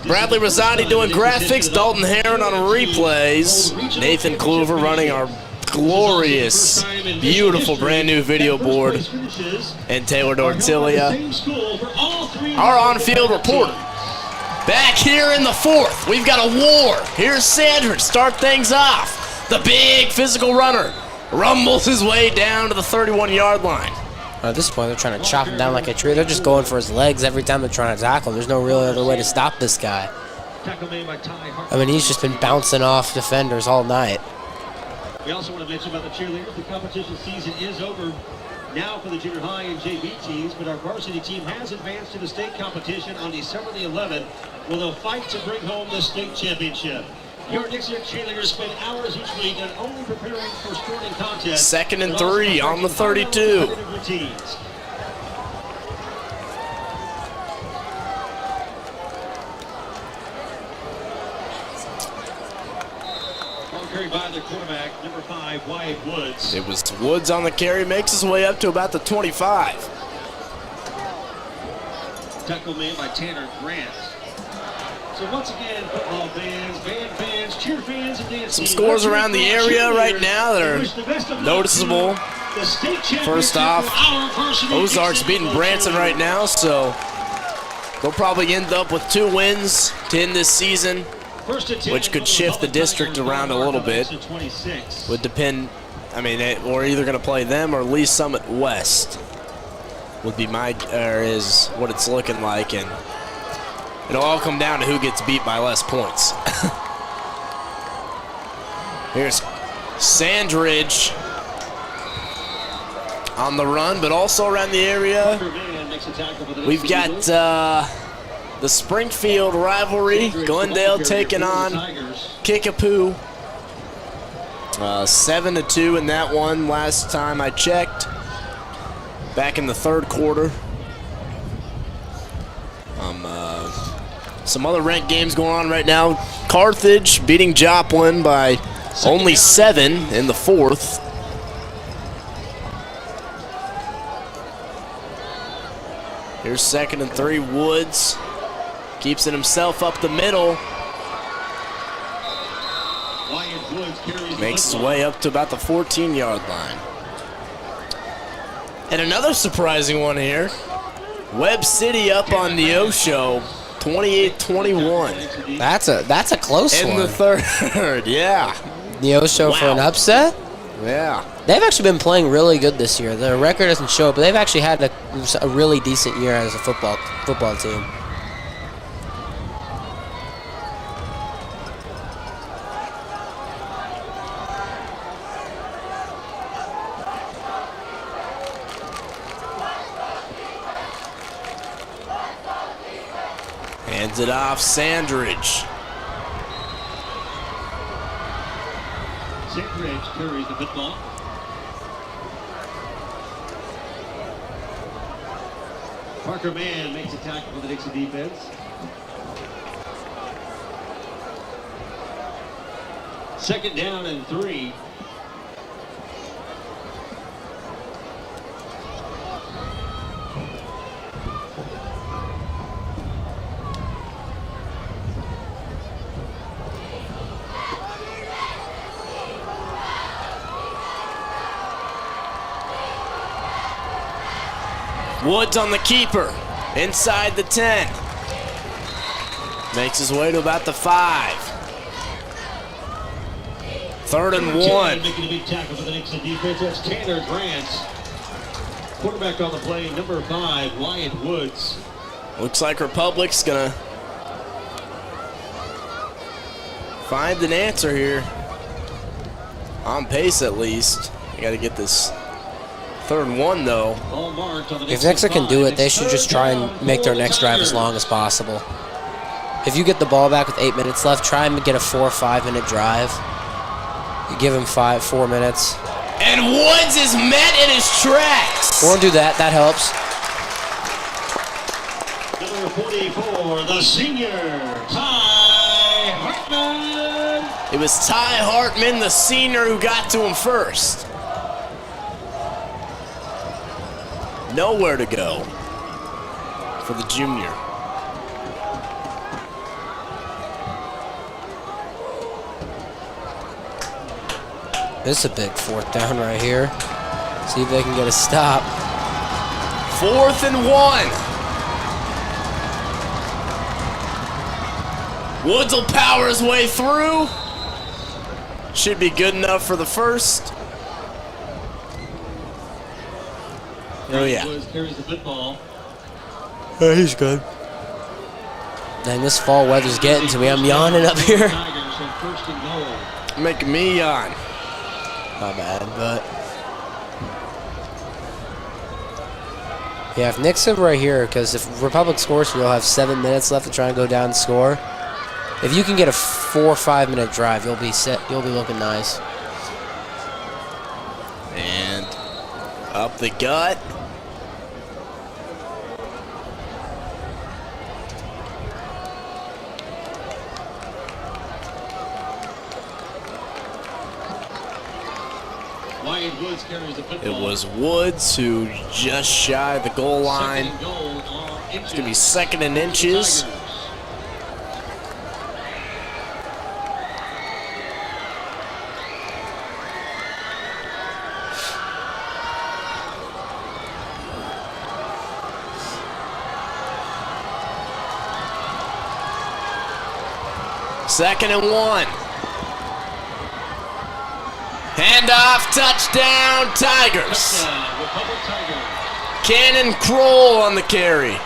Bradley Rosati doing graphics, Dalton Heron on replays, Nathan Kluver running our glorious, beautiful brand new video board, and Taylor Dortilia, our on-field reporter. Back here in the 4th, we've got a war. Here's Sanders, start things off. The big physical runner rumbles his way down to the 31-yard line. At this point, they're trying to chop him down like a tree. They're just going for his legs every time they're trying to tackle him. There's no real other way to stop this guy. I mean, he's just been bouncing off defenders all night. We also want to mention about the cheerleaders. The competition season is over now for the junior high and JV teams, but our varsity team has advanced to the state competition on December the 11th, where they'll fight to bring home the state championship. Your Nixa cheerleaders spend hours each week not only preparing for sporting contests. 2nd and 3 on the 32. Carried by the quarterback, number 5, Wyatt Woods. It was Woods on the carry, makes his way up to about the 25. Tackle made by Tanner Grant. So once again, football fans, band fans, cheer fans, and dance Some teams. scores around the area right now that are noticeable. First off, Ozarks beating Branson right now, so they'll probably end up with 2 wins to end this season, which could shift the district around a little bit. Would depend, I mean, we're either going to play them or Lee Summit West would be is what it's looking like, and it'll all come down to who gets beat by less points. Here's Sandridge on the run, but also around the area. We've got the Springfield rivalry, Glendale taking on Kickapoo. 7-2 in that one last time I checked, back in the 3rd quarter. Some other ranked games going on right now. Carthage beating Joplin by only 7 in the 4th. Here's 2nd and 3, Woods. Keeps it himself up the middle. Makes his way up to about the 14-yard line. And another surprising one here. Webb City up on Neosho, 28-21. That's a close one. In the 3rd, yeah. Neosho for an upset? Yeah. They've actually been playing really good this year. The record doesn't show it, but they've actually had a really decent year as a football team. Hands it off, Sandridge. Sandridge carries the football. Parker Mann makes a tackle for the Nixa defense. Second down and 3. Woods on the keeper, inside the 10. Makes his way to about the 5. 3rd and 1. Making a big tackle for the Nixa defense. That's Tanner Grant. Quarterback on the play, number 5, Wyatt Woods. Looks like Republic's gonna find an answer here. On pace, at least. You got to get this 3rd and 1, though. If Nixa can do it, they should just try and make their next drive as long as possible. If you get the ball back with 8 minutes left, try and get a 4 or 5 minute drive. You give him 4 minutes. And Woods is met in his tracks. Or do that. That helps. Number 44, the senior, Ty Hartman. It was Ty Hartman, the senior, who got to him first. Nowhere to go for the junior. This is a big 4th down right here. See if they can get a stop. 4th and 1. Woods will power his way through. Should be good enough for the first. Oh, yeah. Carries the football. Oh, he's good. Dang, this fall weather's getting to me. I'm yawning up here. Making me yawn. My bad, but... Yeah, if Nixa right here, because if Republic scores, we'll have 7 minutes left to try and go down and score. If you can get a 4 or 5 minute drive, you'll be set. You'll be looking nice. And up the gut. It was Woods who just shy of the goal line. It's going to be 2nd and inches. Second and 1. Handoff, touchdown, Tigers. Cannon Kroll on the carry.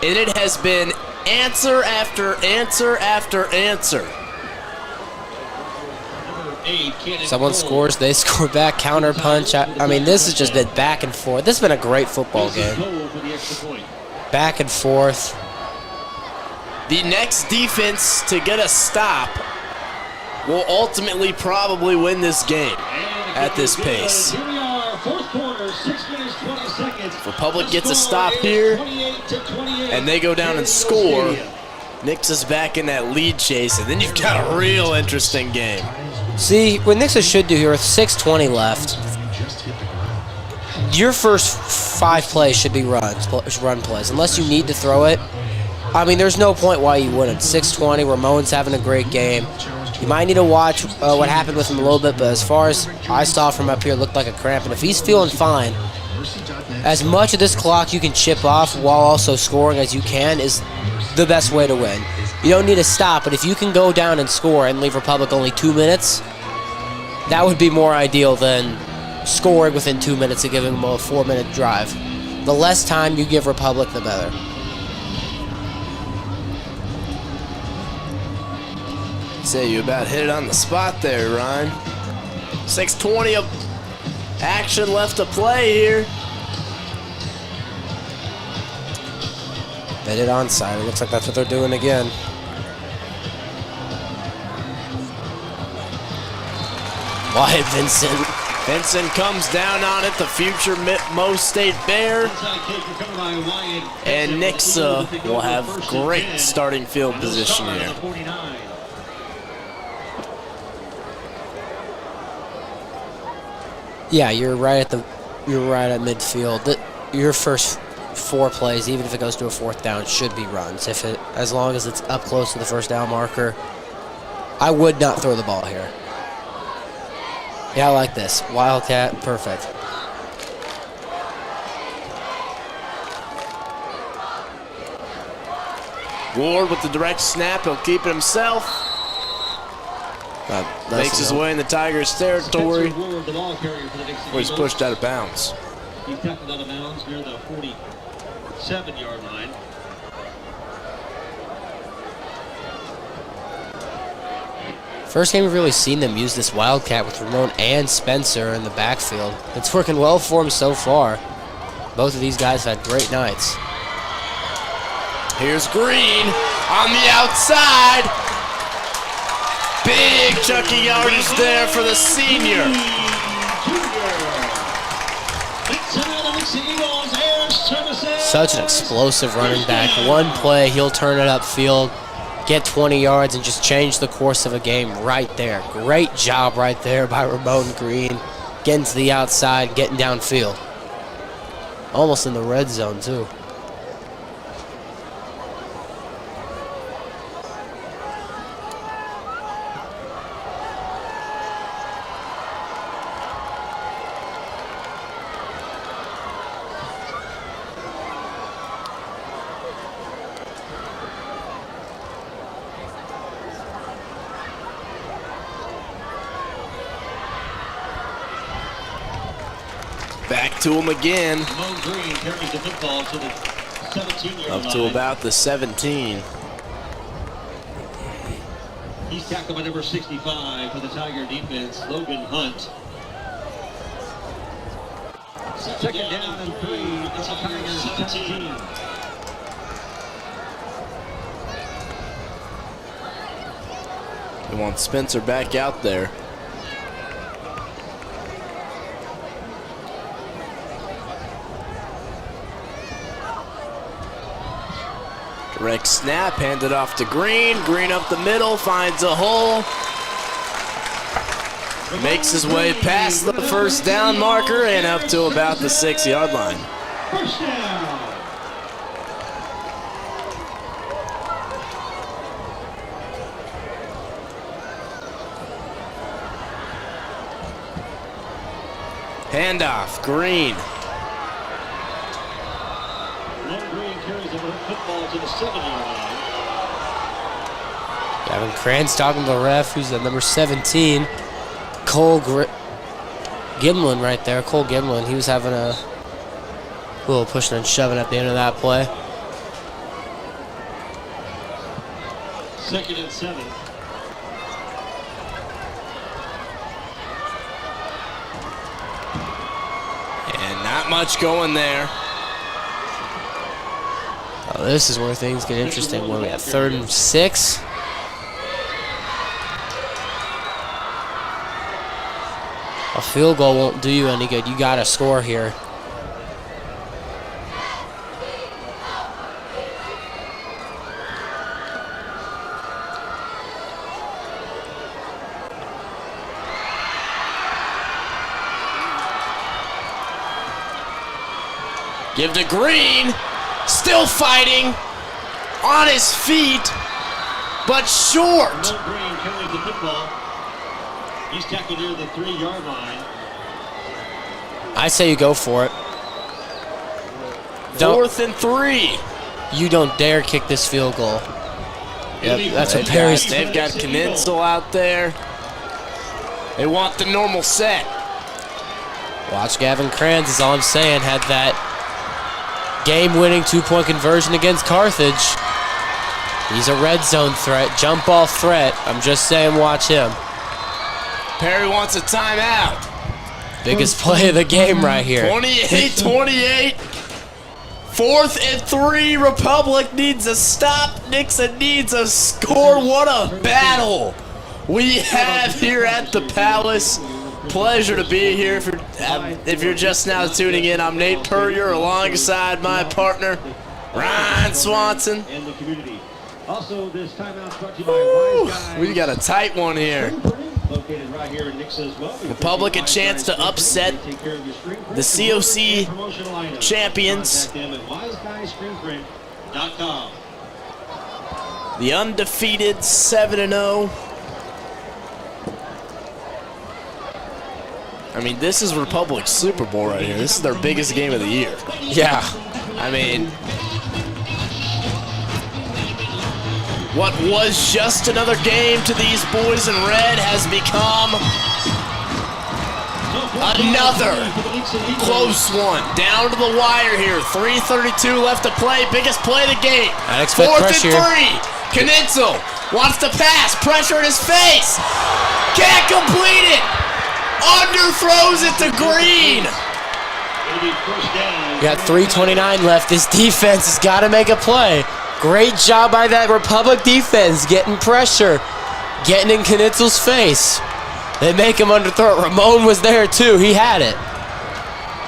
And it has been answer after answer after answer. Someone scores, they score back, counter punch. I mean, this has just been back and forth. This has been a great football game. Back and forth. The next defense to get a stop will ultimately probably win this game at this pace. If Republic gets a stop here and they go down and score, Nixa's back in that lead chase, and then you've got a real interesting game. See, what Nixa should do here with 6:20 left, your first 5 plays should be run plays, unless you need to throw it. I mean, there's no point why you wouldn't. 6:20, Ramon's having a great game. You might need to watch what happened with him a little bit, but as far as I saw from up here, it looked like a cramp. And if he's feeling fine, as much of this clock you can chip off while also scoring as you can is the best way to win. You don't need to stop, but if you can go down and score and leave Republic only 2 minutes, that would be more ideal than scoring within 2 minutes and giving them a 4-minute drive. The less time you give Republic, the better. Say you about hit it on the spot there, Ryan. 6:20 of action left to play here. They did onside. It looks like that's what they're doing again. Wyatt Vincent. Vincent comes down on it, the future Mo State Bear. And Nixa will have great starting field position here. Yeah, you're right at midfield. Your first 4 plays, even if it goes to a 4th down, should be runs. As long as it's up close to the first down marker, I would not throw the ball here. Yeah, I like this. Wildcat, perfect. Ward with the direct snap, he'll keep it himself. Makes his way in the Tigers' territory. He's pushed out of bounds. He's tackled out of bounds near the 47-yard line. First game we've really seen them use this Wildcat with Ramon and Spencer in the backfield. It's working well for them so far. Both of these guys have had great nights. Here's Green on the outside. Big chunky yardage there for the senior. Such an explosive running back. One play, he'll turn it upfield, get 20 yards, and just change the course of a game right there. Great job right there by Ramon Green. Getting to the outside, getting downfield. Almost in the red zone, too. Back to him again. Mo Green carries the football to the 17-yard Up to about the 17. He's tackled by number 65 for the Tiger defense, Logan Hunt. Second down and 3. It's a Tigers 17. We want Spencer back out there. Direct snap, handed off to Green. Green up the middle, finds a hole. Makes his way past the first down marker and up to about the 6-yard line. First down. Handoff, Green. Green carries the football to the 7-yard line. Gavin Kranz talking to the ref, who's at number 17. Cole Gimlin right there. Cole Gimlin. He was having a little pushing and shoving at the end of that play. 2nd and 7. And not much going there. Oh, this is where things get interesting. When we have 3rd and 6. A field goal won't do you any good. You got to score here. Give to Green. Still fighting. On his feet. But short. Mo Green carries the football. He's tackled near the 3-yard line. I say you go for it. 4th and 3. You don't dare kick this field goal. Yep, that's what Perry's. They've got Kninsel out there. They want the normal set. Watch Gavin Kranz, is all I'm saying, had that game-winning 2-point conversion against Carthage. He's a red zone threat, jump ball threat. I'm just saying, watch him. Perry wants a timeout. Biggest play of the game right here. 28-28. 4th and 3. Republic needs a stop. Nixa needs a score. What a battle we have here at the Palace. Pleasure to be here. If you're just now tuning in, I'm Nate Purrier alongside my partner, Ryan Swanson. And the community. Also, this timeout brought to you by Wise Guys. We got a tight one here. Located right here in Nixa as well. Republic a chance to upset the COC champions. The undefeated 7-0. I mean, this is Republic's Super Bowl right here. This is their biggest game of the year. Yeah. I mean, what was just another game to these boys in red has become another close one. Down to the wire here. 3:32 left to play. Biggest play of the game. 4th and 3. Kninsel wants to pass. Pressure in his face. Can't complete it. Underthrows it to Green. You got 3:29 left. This defense has got to make a play. Great job by that Republic defense, getting pressure, getting in Knitzel's face. They make him underthrow it. Ramon was there too. He had it.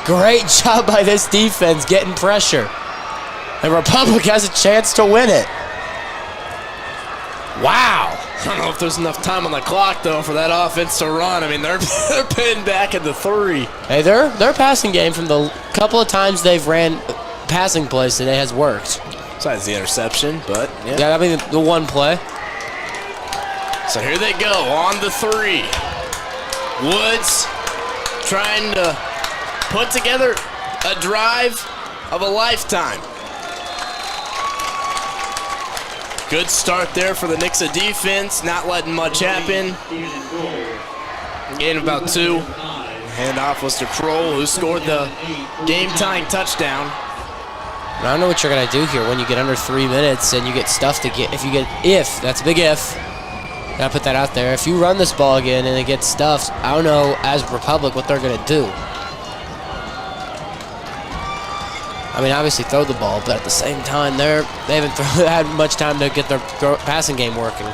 Great job by this defense, getting pressure. And Republic has a chance to win it. Wow. I don't know if there's enough time on the clock, though, for that offense to run. I mean, they're pinned back at the 3. Hey, their passing game from the couple of times they've ran passing plays today has worked. Besides the interception, but yeah. Yeah, I mean the one play. So here they go on the 3. Woods trying to put together a drive of a lifetime. Good start there for the Nixa defense, not letting much happen. Gain about 2. Handoff was to Kroll, who scored the game-tying touchdown. And I don't know what you're going to do here when you get under 3 minutes and you get stuff to get. If, that's a big if. Gotta put that out there. If you run this ball again and it gets stuffed, I don't know, as Republic, what they're going to do. I mean, obviously throw the ball, but at the same time, they haven't had much time to get their passing game working.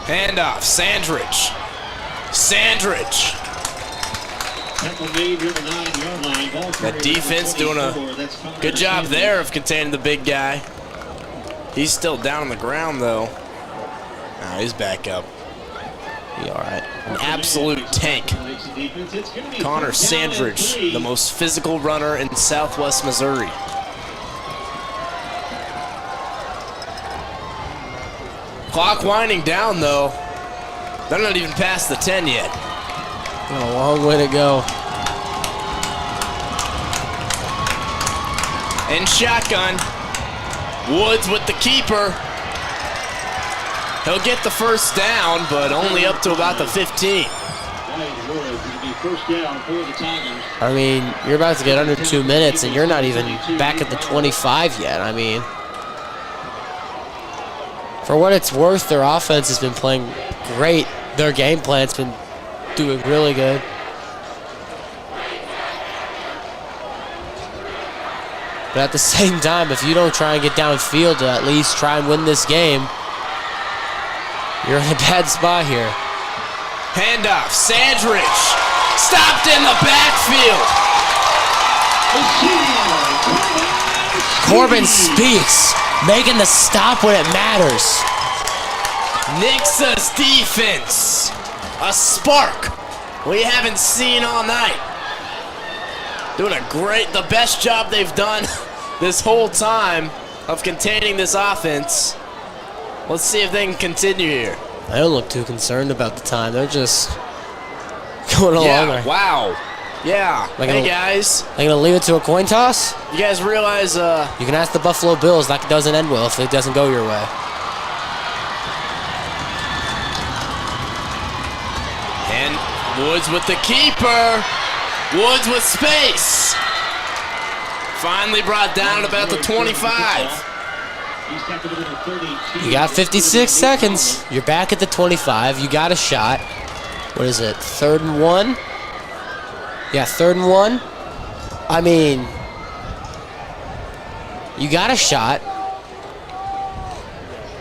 Handoff, Sandridge. Sandridge. That defense doing a good job there of containing the big guy. He's still down on the ground, though. Nah, he's back up. He all right. An absolute tank. Connor Sandridge, the most physical runner in Southwest Missouri. Clock winding down, though. They're not even past the 10 yet. A long way to go. And shotgun. Woods with the keeper. He'll get the first down, but only up to about the 15. I mean, you're about to get under 2 minutes, and you're not even back at the 25 yet. I mean, for what it's worth, their offense has been playing great. Their game plan's been doing really good. But at the same time, if you don't try and get downfield to at least try and win this game, you're in a bad spot here. Handoff, Sandridge, stopped in the backfield. Corbin Speaks, making the stop when it matters. Nixa's defense, a spark we haven't seen all night. Doing the best job they've done this whole time of containing this offense. Let's see if they can continue here. I don't look too concerned about the time. They're just going along. Yeah, wow. Yeah. Hey, guys. Are you going to leave it to a coin toss? You guys realize... You can ask the Buffalo Bills. That doesn't end well if it doesn't go your way. And Woods with the keeper. Woods with space. Finally brought down at about the 25. You got 56 seconds. You're back at the 25. You got a shot. What is it? 3rd and 1? Yeah, 3rd and 1. I mean, you got a shot.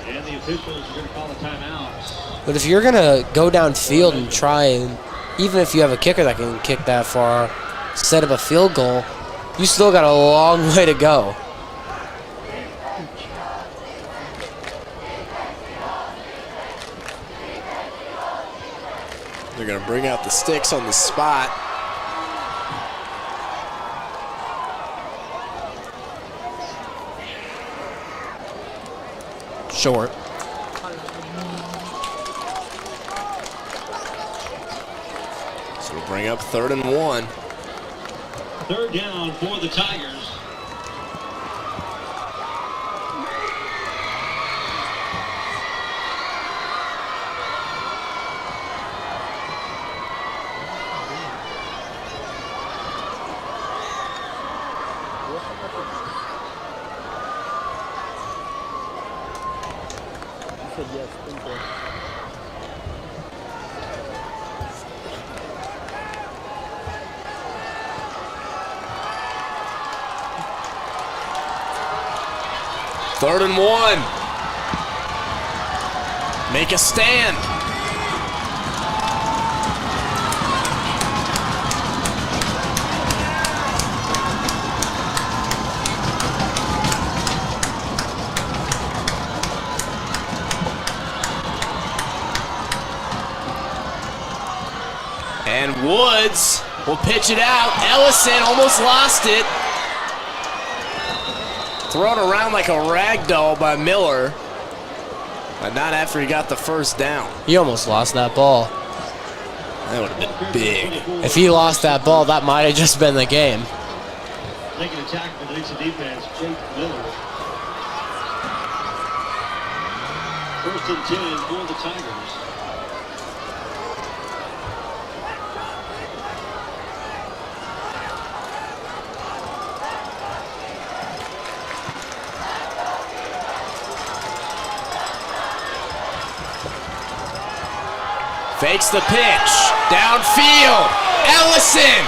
And the officials are going to call a timeout. But if you're going to go downfield and try and, even if you have a kicker that can kick that far, set up a field goal, you still got a long way to go. They're going to bring out the sticks on the spot. Short. So we'll bring up 3rd and 1. 3rd down for the Tigers. Third and 1. Make a stand. And Woods will pitch it out. Ellison almost lost it. Thrown around like a rag doll by Miller, but not after he got the first down. He almost lost that ball. That would have been big. If he lost that ball, that might have just been the game. Taking a tackle for the Nixa defense, Jake Miller. 1st and 10 for the Tigers. Fakes the pitch. Downfield. Ellison.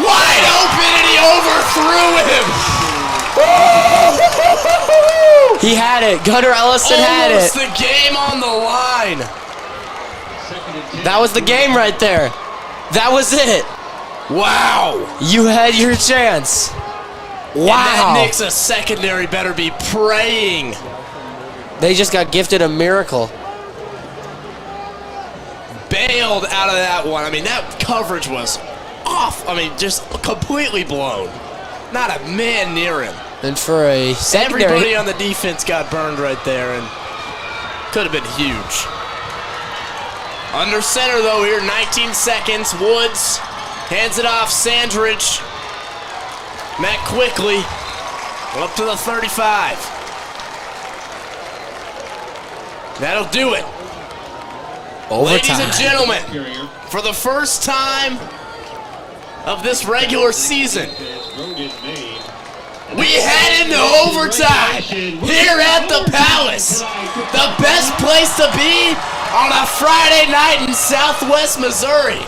Wide open, and he overthrew him. He had it. Gunnar Ellison had it. Almost the game on the line. That was the game right there. That was it. Wow. You had your chance. And Wow. that Nixa secondary better be praying. They just got gifted a miracle. Bailed out of that one. I mean, that coverage was off. I mean, just completely blown. Not a man near him. And for a secondary... Everybody on the defense got burned right there, and could have been huge. Under center, though, here, 19 seconds. Woods hands it off. Sandridge met quickly. Up to the 35. That'll do it. Overtime. Ladies and gentlemen, for the first time of this regular season, we head into overtime here at the Palace. The best place to be on a Friday night in Southwest Missouri.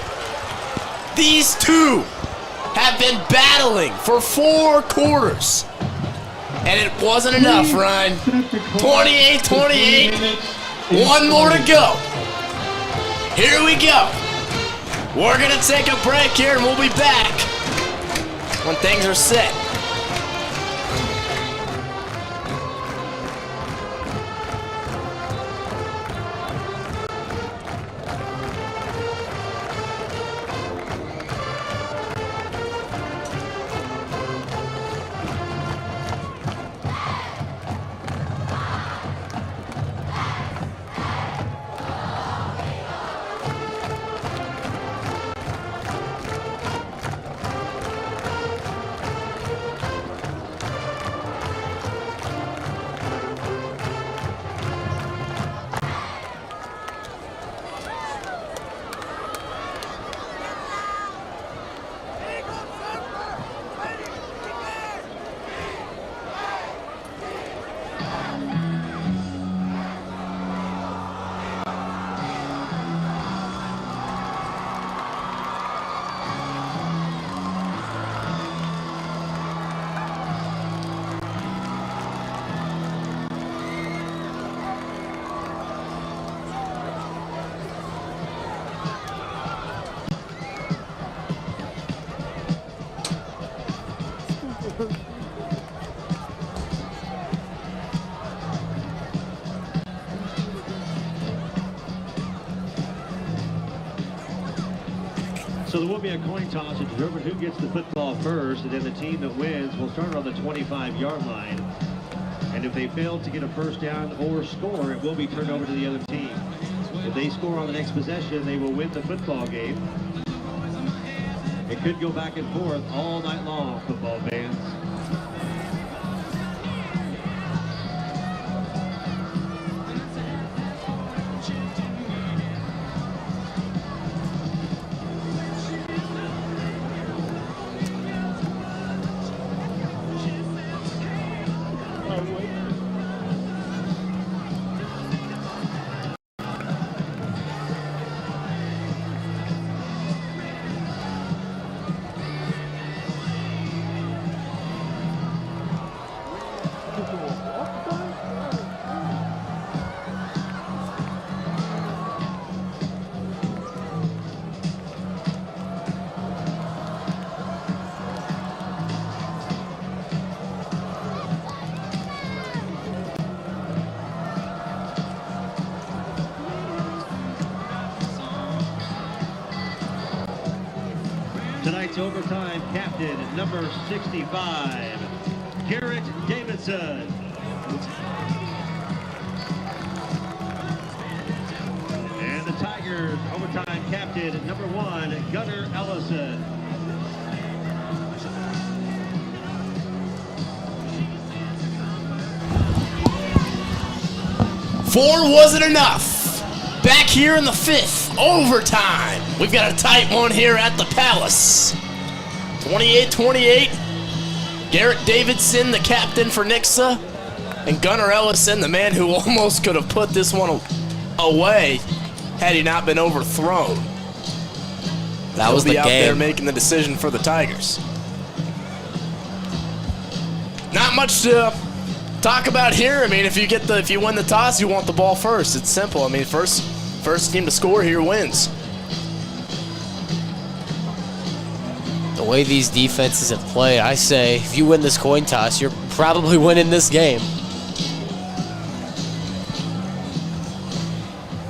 These two have been battling for 4 quarters. And it wasn't enough, Ryan. 28-28. One more to go. Here we go. We're going to take a break here, and we'll be back when things are set. So there will be a coin toss to determine who gets the football first, and then the team that wins will start on the 25-yard line. And if they fail to get a first down or score, it will be turned over to the other team. If they score on the next possession, they will win the football game. It could go back and forth all night long, football fans. Tonight's overtime captain, number 65, Garrett Davidson. And the Tigers overtime captain, number 1, Gunnar Ellison. Four wasn't enough. Back here in the 5th, overtime. We've got a tight one here at the Palace. 28-28. Garrett Davidson, the captain for Nixa, and Gunnar Ellison, the man who almost could have put this one away. had he not been overthrown. That was the He'll be out there game. making the decision for the Tigers. Not much to talk about here. I mean, if you win the toss, you want the ball first. It's simple. I mean, first team to score here wins. The way these defenses have played, I say if you win this coin toss, you're probably winning this game.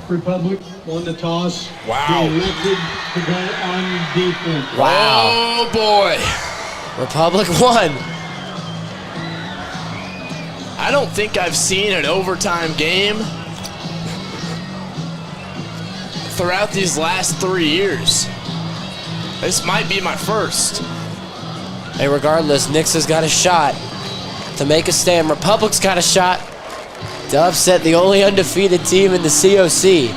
Republic won the toss. Wow. They elected to go on defense. Wow. Oh, boy. Republic won. I don't think I've seen an overtime game throughout these last 3 years. This might be my first. Hey, regardless, Nixa's got a shot to make a stand. Republic's got a shot to upset the only undefeated team in the COC.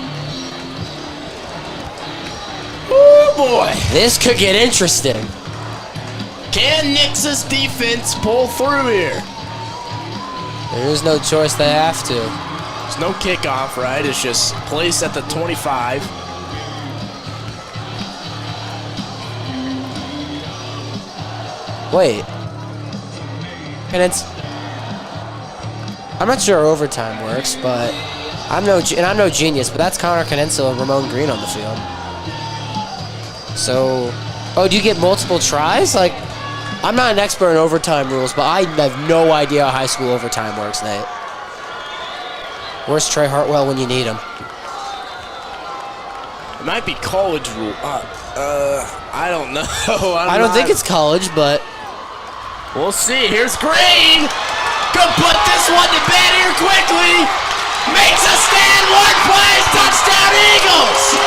Oh, boy. This could get interesting. Can Nixa's defense pull through here? There is no choice, they have to. There's no kickoff, right? It's just placed at the 25. Wait. And I'm not sure overtime works, but I'm no genius, but that's Connor Canenso and Ramon Green on the field. So, do you get multiple tries? Like, I'm not an expert in overtime rules, but I have no idea how high school overtime works, Nate. Where's Trey Hartwell when you need him? It might be college rule. I don't know. I don't think it's college, but we'll see. Here's Green. Could put this one to bed here quickly. Makes a stand. One plays. Touchdown Eagles.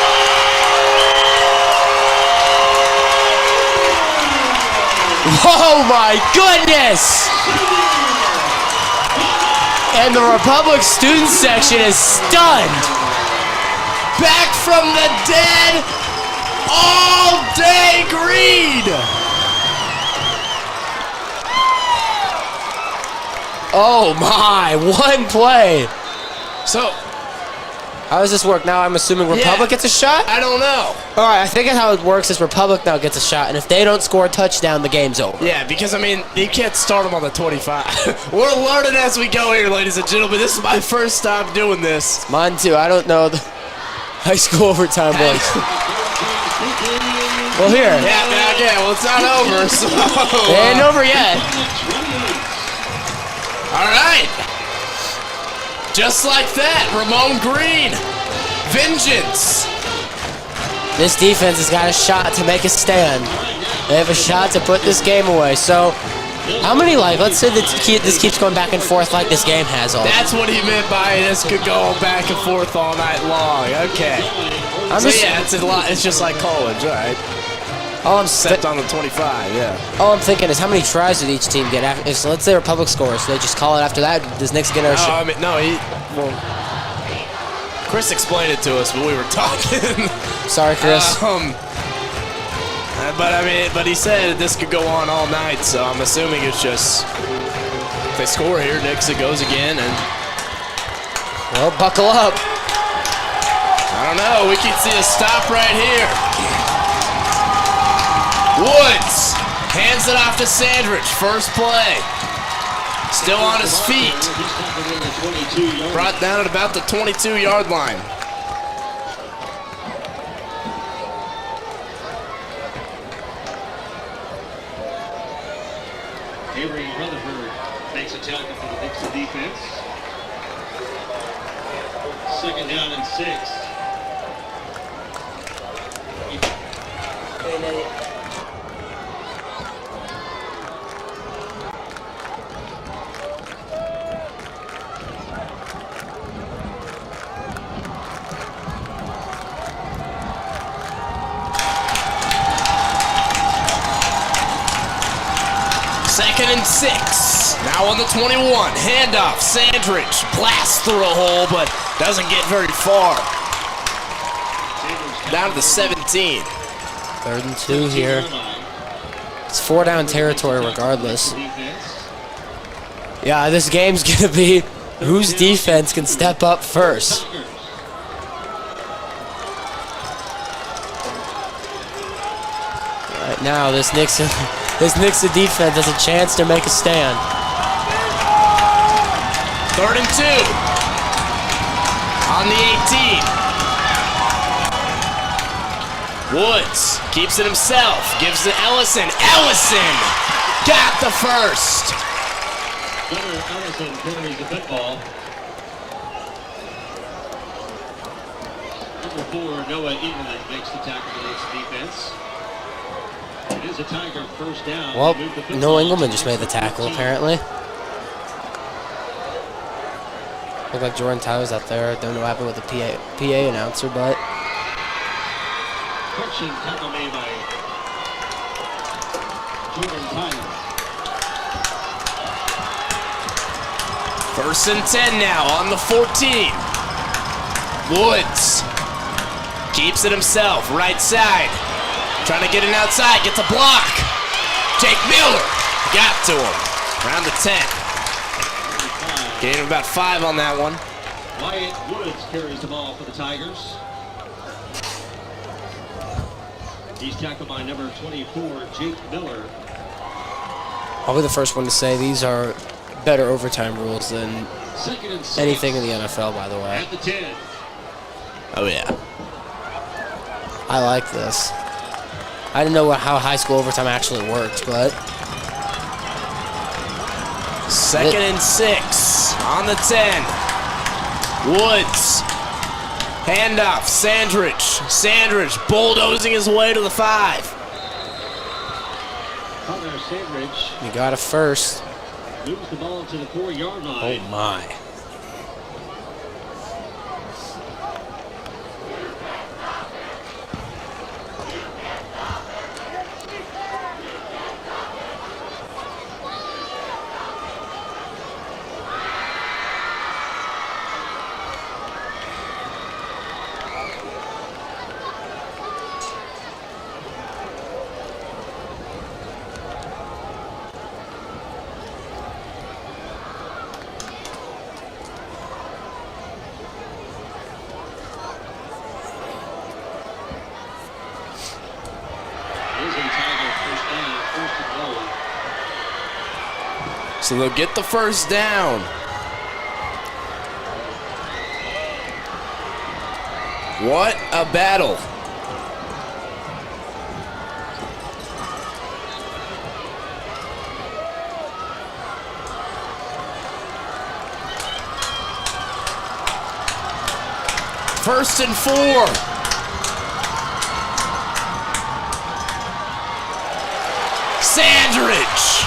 Oh my goodness! And the Republic student section is stunned. Back from the dead. All day Green. Oh my, one play. So, how does this work? Now I'm assuming Republic gets a shot? I don't know. All right, I think how it works is Republic now gets a shot, and if they don't score a touchdown, the game's over. Yeah, because, I mean, you can't start them on the 25. We're learning as we go here, ladies and gentlemen. This is my first time doing this. Mine too. I don't know the high school overtime works. Well, here. Yeah, well, it's not over, so. It ain't over yet. All right. Just like that, Ramon Green. Vengeance. This defense has got a shot to make a stand. They have a shot to put this game away. So, how many, let's say that this keeps going back and forth like this game has all. That's what he meant by this could go back and forth all night long. Okay. It's a lot. It's just like college, all right. Set on the 25, yeah. All I'm thinking is how many tries did each team get after? So let's say Republic scores, so they just call it after that. Does Nixa get our shot? Chris explained it to us, but we were talking. Sorry, Chris. But he said this could go on all night, so I'm assuming it's just if they score here, Nixa goes again, and well, buckle up. I don't know. We can see a stop right here. Woods hands it off to Sandridge. First play. Still on his feet. Brought down at about the 22-yard line. Avery Rutherford makes a tackle for the Nixa defense. 2nd down and 6. Second and 6. Now on the 21. Handoff. Sandridge blasts through a hole, but doesn't get very far. Down to the 17. 3rd and 2 here. It's 4-down territory regardless. Yeah, this game's going to be whose defense can step up first. Now this Nixa defense has a chance to make a stand. 3rd and 2 on the 18. Woods keeps it himself, gives it to Ellison. Ellison got the first. Gunnar Ellison carries the football. Number 4, Noah England makes the tackle against the defense. It is a Tiger first down. Well, Noah Engelman just made the tackle, apparently. Looked like Jordan Tyler's out there. Don't know what happened with the PA announcer, but... Correction tackle made by Jordan Tyler. 1st and 10 now on the 14. Woods keeps it himself, right side. Trying to get it outside, gets a block. Jake Miller got to him. Around the 10. Gain of about 5 on that one. Wyatt Woods carries the ball for the Tigers. He's tackled by number 24, Jake Miller. I'll be the first one to say these are better overtime rules than anything in the NFL, by the way. At the 10. Oh, yeah. I like this. I didn't know how high school overtime actually worked, but... 2nd and 6 on the 10. Woods. Handoff. Sandridge bulldozing his way to the 5. Connor Sandridge You got it first. moves the ball to the 4-yard line. Oh, my. So they'll get the first down. What a battle. First and 4. Sandridge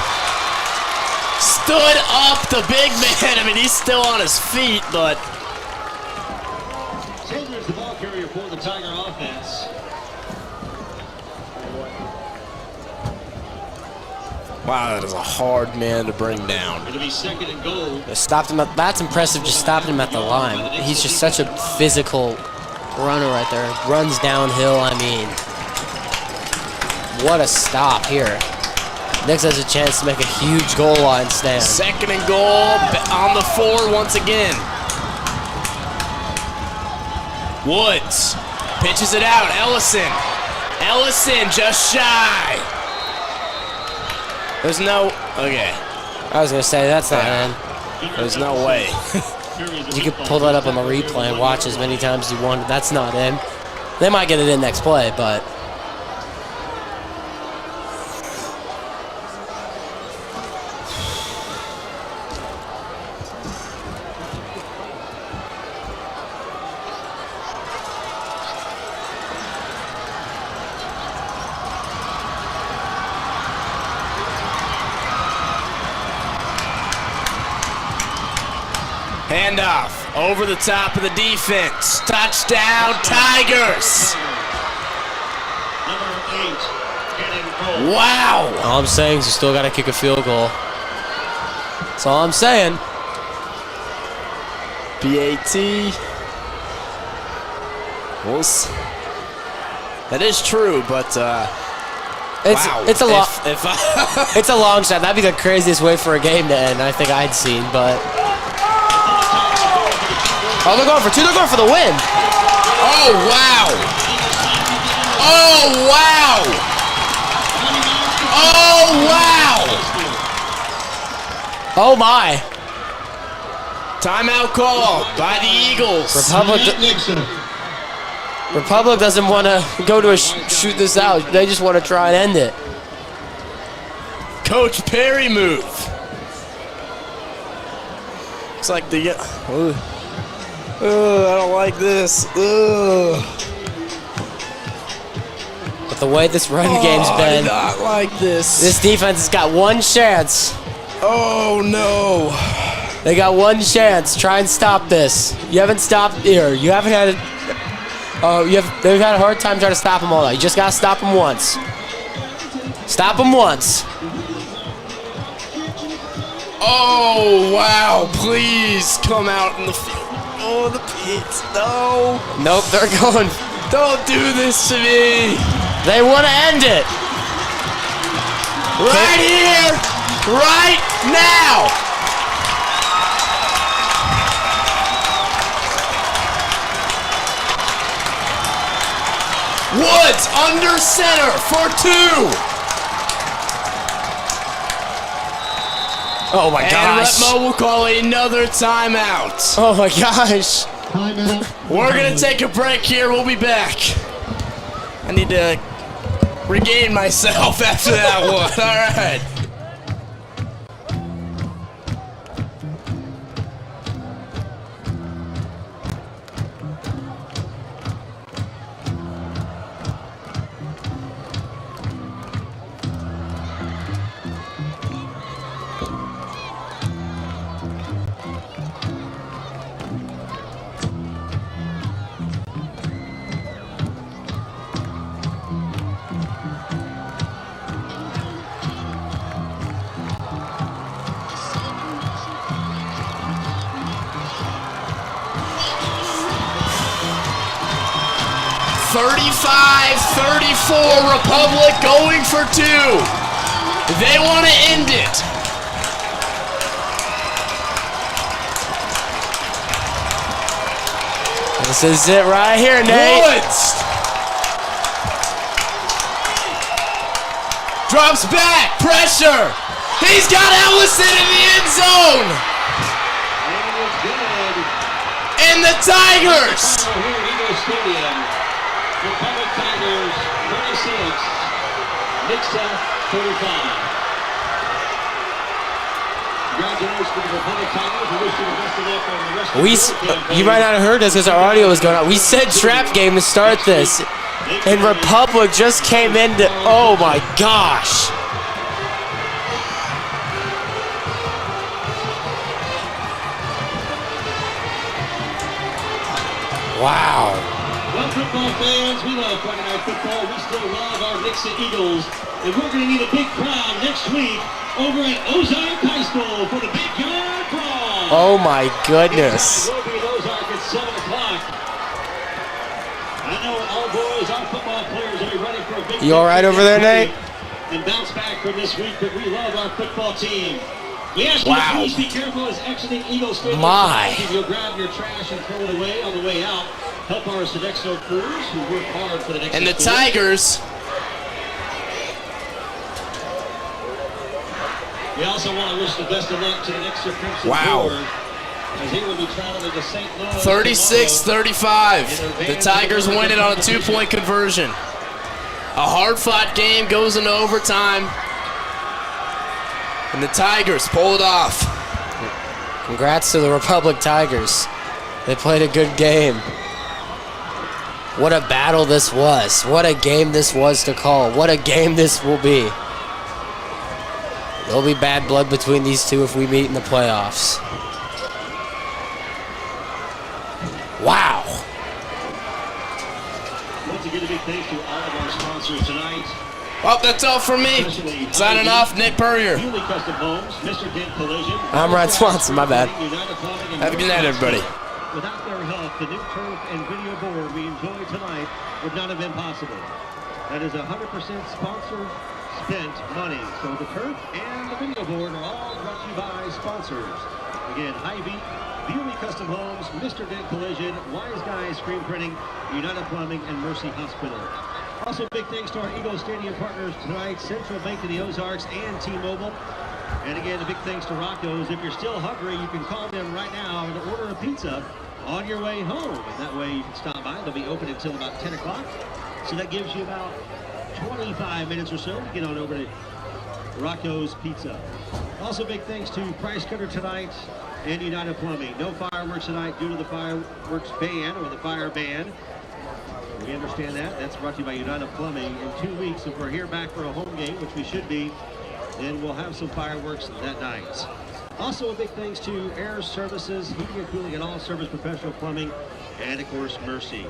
stood up, the big man. I mean, he's still on his feet, but... Sandridge, the ball carrier for the Tiger offense. Wow, that is a hard man to bring down. It'll be 2nd and goal. Stopped him at, that's impressive, just stopping him at the line. He's just such a physical runner right there. Runs downhill, I mean. What a stop here. Nixa has a chance to make a huge goal line stand. 2nd and goal on the 4 once again. Woods pitches it out. Ellison just shy. There's no... Okay. I was going to say, that's not in. There's no way. You could pull that up on the replay and watch as many times as you want. That's not in. They might get it in next play, but... Handoff over the top of the defense. Touchdown, Tigers. Number 8, Cannon Cole. Wow. All I'm saying is you still got to kick a field goal. That's all I'm saying. BAT. That is true, but wow. It's a long it's a long shot. That'd be the craziest way for a game to end I think I'd seen, but oh, they're going for 2. They're going for the win. Oh wow. Oh wow. Oh my! Timeout call by the Eagles. Republic doesn't want to go to shoot this out. They just want to try and end it. Coach Perry move. Looks like the. I don't like this. But the way this run game's been, I do not like this. This defense has got one chance. Oh no! They got one chance. Try and stop this. You haven't stopped here. You haven't had it. They've had a hard time trying to stop them all night. You just gotta stop them once. Stop them once. Oh wow! Please come out in the field. Oh, the pits. No. Nope, they're going. Don't do this to me. They want to end it. Right here. Right now. Woods under center for 2. Oh my gosh. And Rep Mo will call another timeout. Oh my gosh. Timeout. We're going to take a break here. We'll be back. I need to regain myself after that one. All right. Republic going for 2. They want to end it. This is it right here, Nate. Woods drops back, pressure. He's got Ellison in the end zone. And the Tigers. Republic Tigers 36, Nixa 35. Congratulations to the Republic Tigers. We wish you the best of luck on the rest of the campaign. You might not have heard this because our audio was going on. We said trap game to start this, and Republic just came into. Oh my gosh! Wow. Well, football fans, we love Friday Night Football. We still love our Nixa Eagles. And we're going to need a big crowd next week over at Ozark High School for the Big Yard Brawl. Oh my goodness. We'll be in Ozark at 7 o'clock. I know all boys, our football players will be ready for a big You all right over there, Nate? And bounce back from this week, but we love our football team. We ask you to please be careful as exiting Eagles Stadium. You'll grab your trash and throw it away on the way out. Help our Sodexo crews who work hard for the next. And the Tigers. We also want to wish the best of luck to the Nixa Crimson Board, as he will be traveling to St. Louis. 36-35. The Tigers win it on a 2-point conversion. A hard-fought game goes into overtime. And the Tigers pull it off. Congrats to the Republic Tigers. They played a good game. What a battle this was. What a game this was to call. What a game this will be. There'll be bad blood between these two if we meet in the playoffs. Wow. Once again, a big thanks to all of our sponsors tonight. Well, that's all from me. Signing off, Nick Purrier. I'm Ryan Swanson, my bad. Have a good night, everybody. Without their help, the new turf and video board we enjoyed tonight would not have been possible. That is 100% sponsor-spent money. So the turf and the video board are all brought to you by sponsors. Again, Hy-Vee, Bewley Custom Homes, Mr. Dent Collision, Wise Guys Screen Printing, United Plumbing, and Mercy Hospital. Also, big thanks to our Eagle Stadium partners tonight, Central Bank of the Ozarks and T-Mobile. And again, a big thanks to Rocco's. If you're still hungry, you can call them right now to order a pizza on your way home. And that way you can stop by. They'll be open until about 10 o'clock. So that gives you about 25 minutes or so to get on over to Rocco's Pizza. Also, big thanks to Price Cutter tonight and United Plumbing. No fireworks tonight due to the fireworks ban or the fire ban. We understand that. That's brought to you by United Plumbing. In 2 weeks, if we're here back for a home game, which we should be, then we'll have some fireworks that night. Also, a big thanks to Air Services, Heating and Cooling, and All Service Professional Plumbing, and of course, Mercy.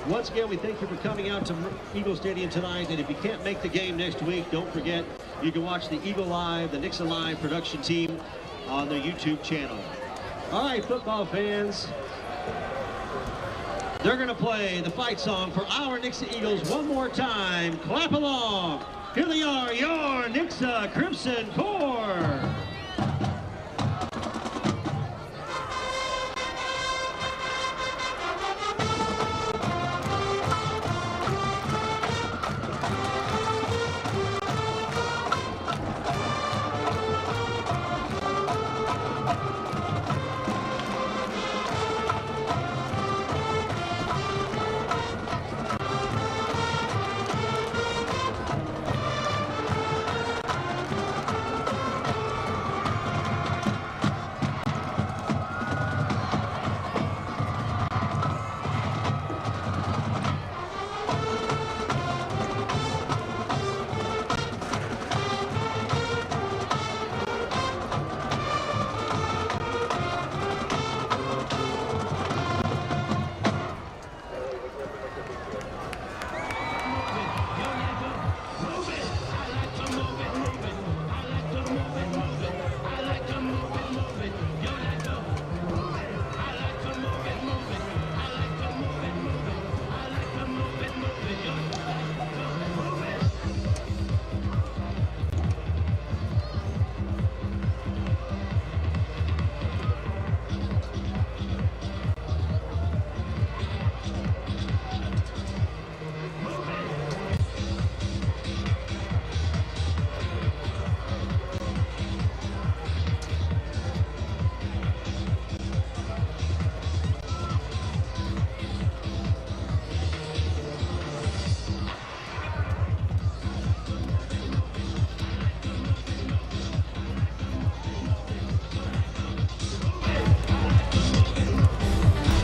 Once again, we thank you for coming out to Eagle Stadium tonight. And if you can't make the game next week, don't forget, you can watch the Eagle Live, the Nixa Live production team on their YouTube channel. All right, football fans. They're going to play the fight song for our Nixa Eagles one more time. Clap along. Here they are, your Nixa Crimson Corps.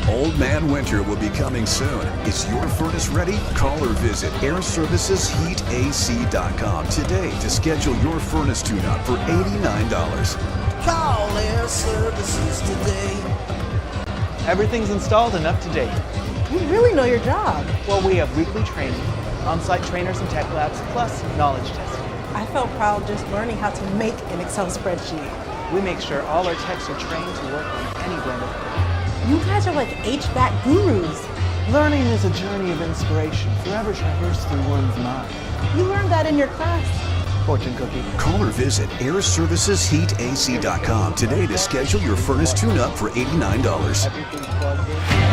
Old Man Winter will be coming soon. Is your furnace ready? Call or visit AirServicesHeatAC.com today to schedule your furnace tune-up for $89. Call Air Services today. Everything's installed and up to date. You really know your job. Well, we have weekly training, on-site trainers and tech labs, plus knowledge testing. I felt proud just learning how to make an Excel spreadsheet. We make sure all our techs are trained to work on any brand of equipment. You guys are like HVAC gurus. Learning is a journey of inspiration, forever traversed through one's mind. You learned that in your class. Fortune cookie. Call or visit AirServicesHeatAC.com today to schedule your furnace tune-up for $89. Everything's plugged in.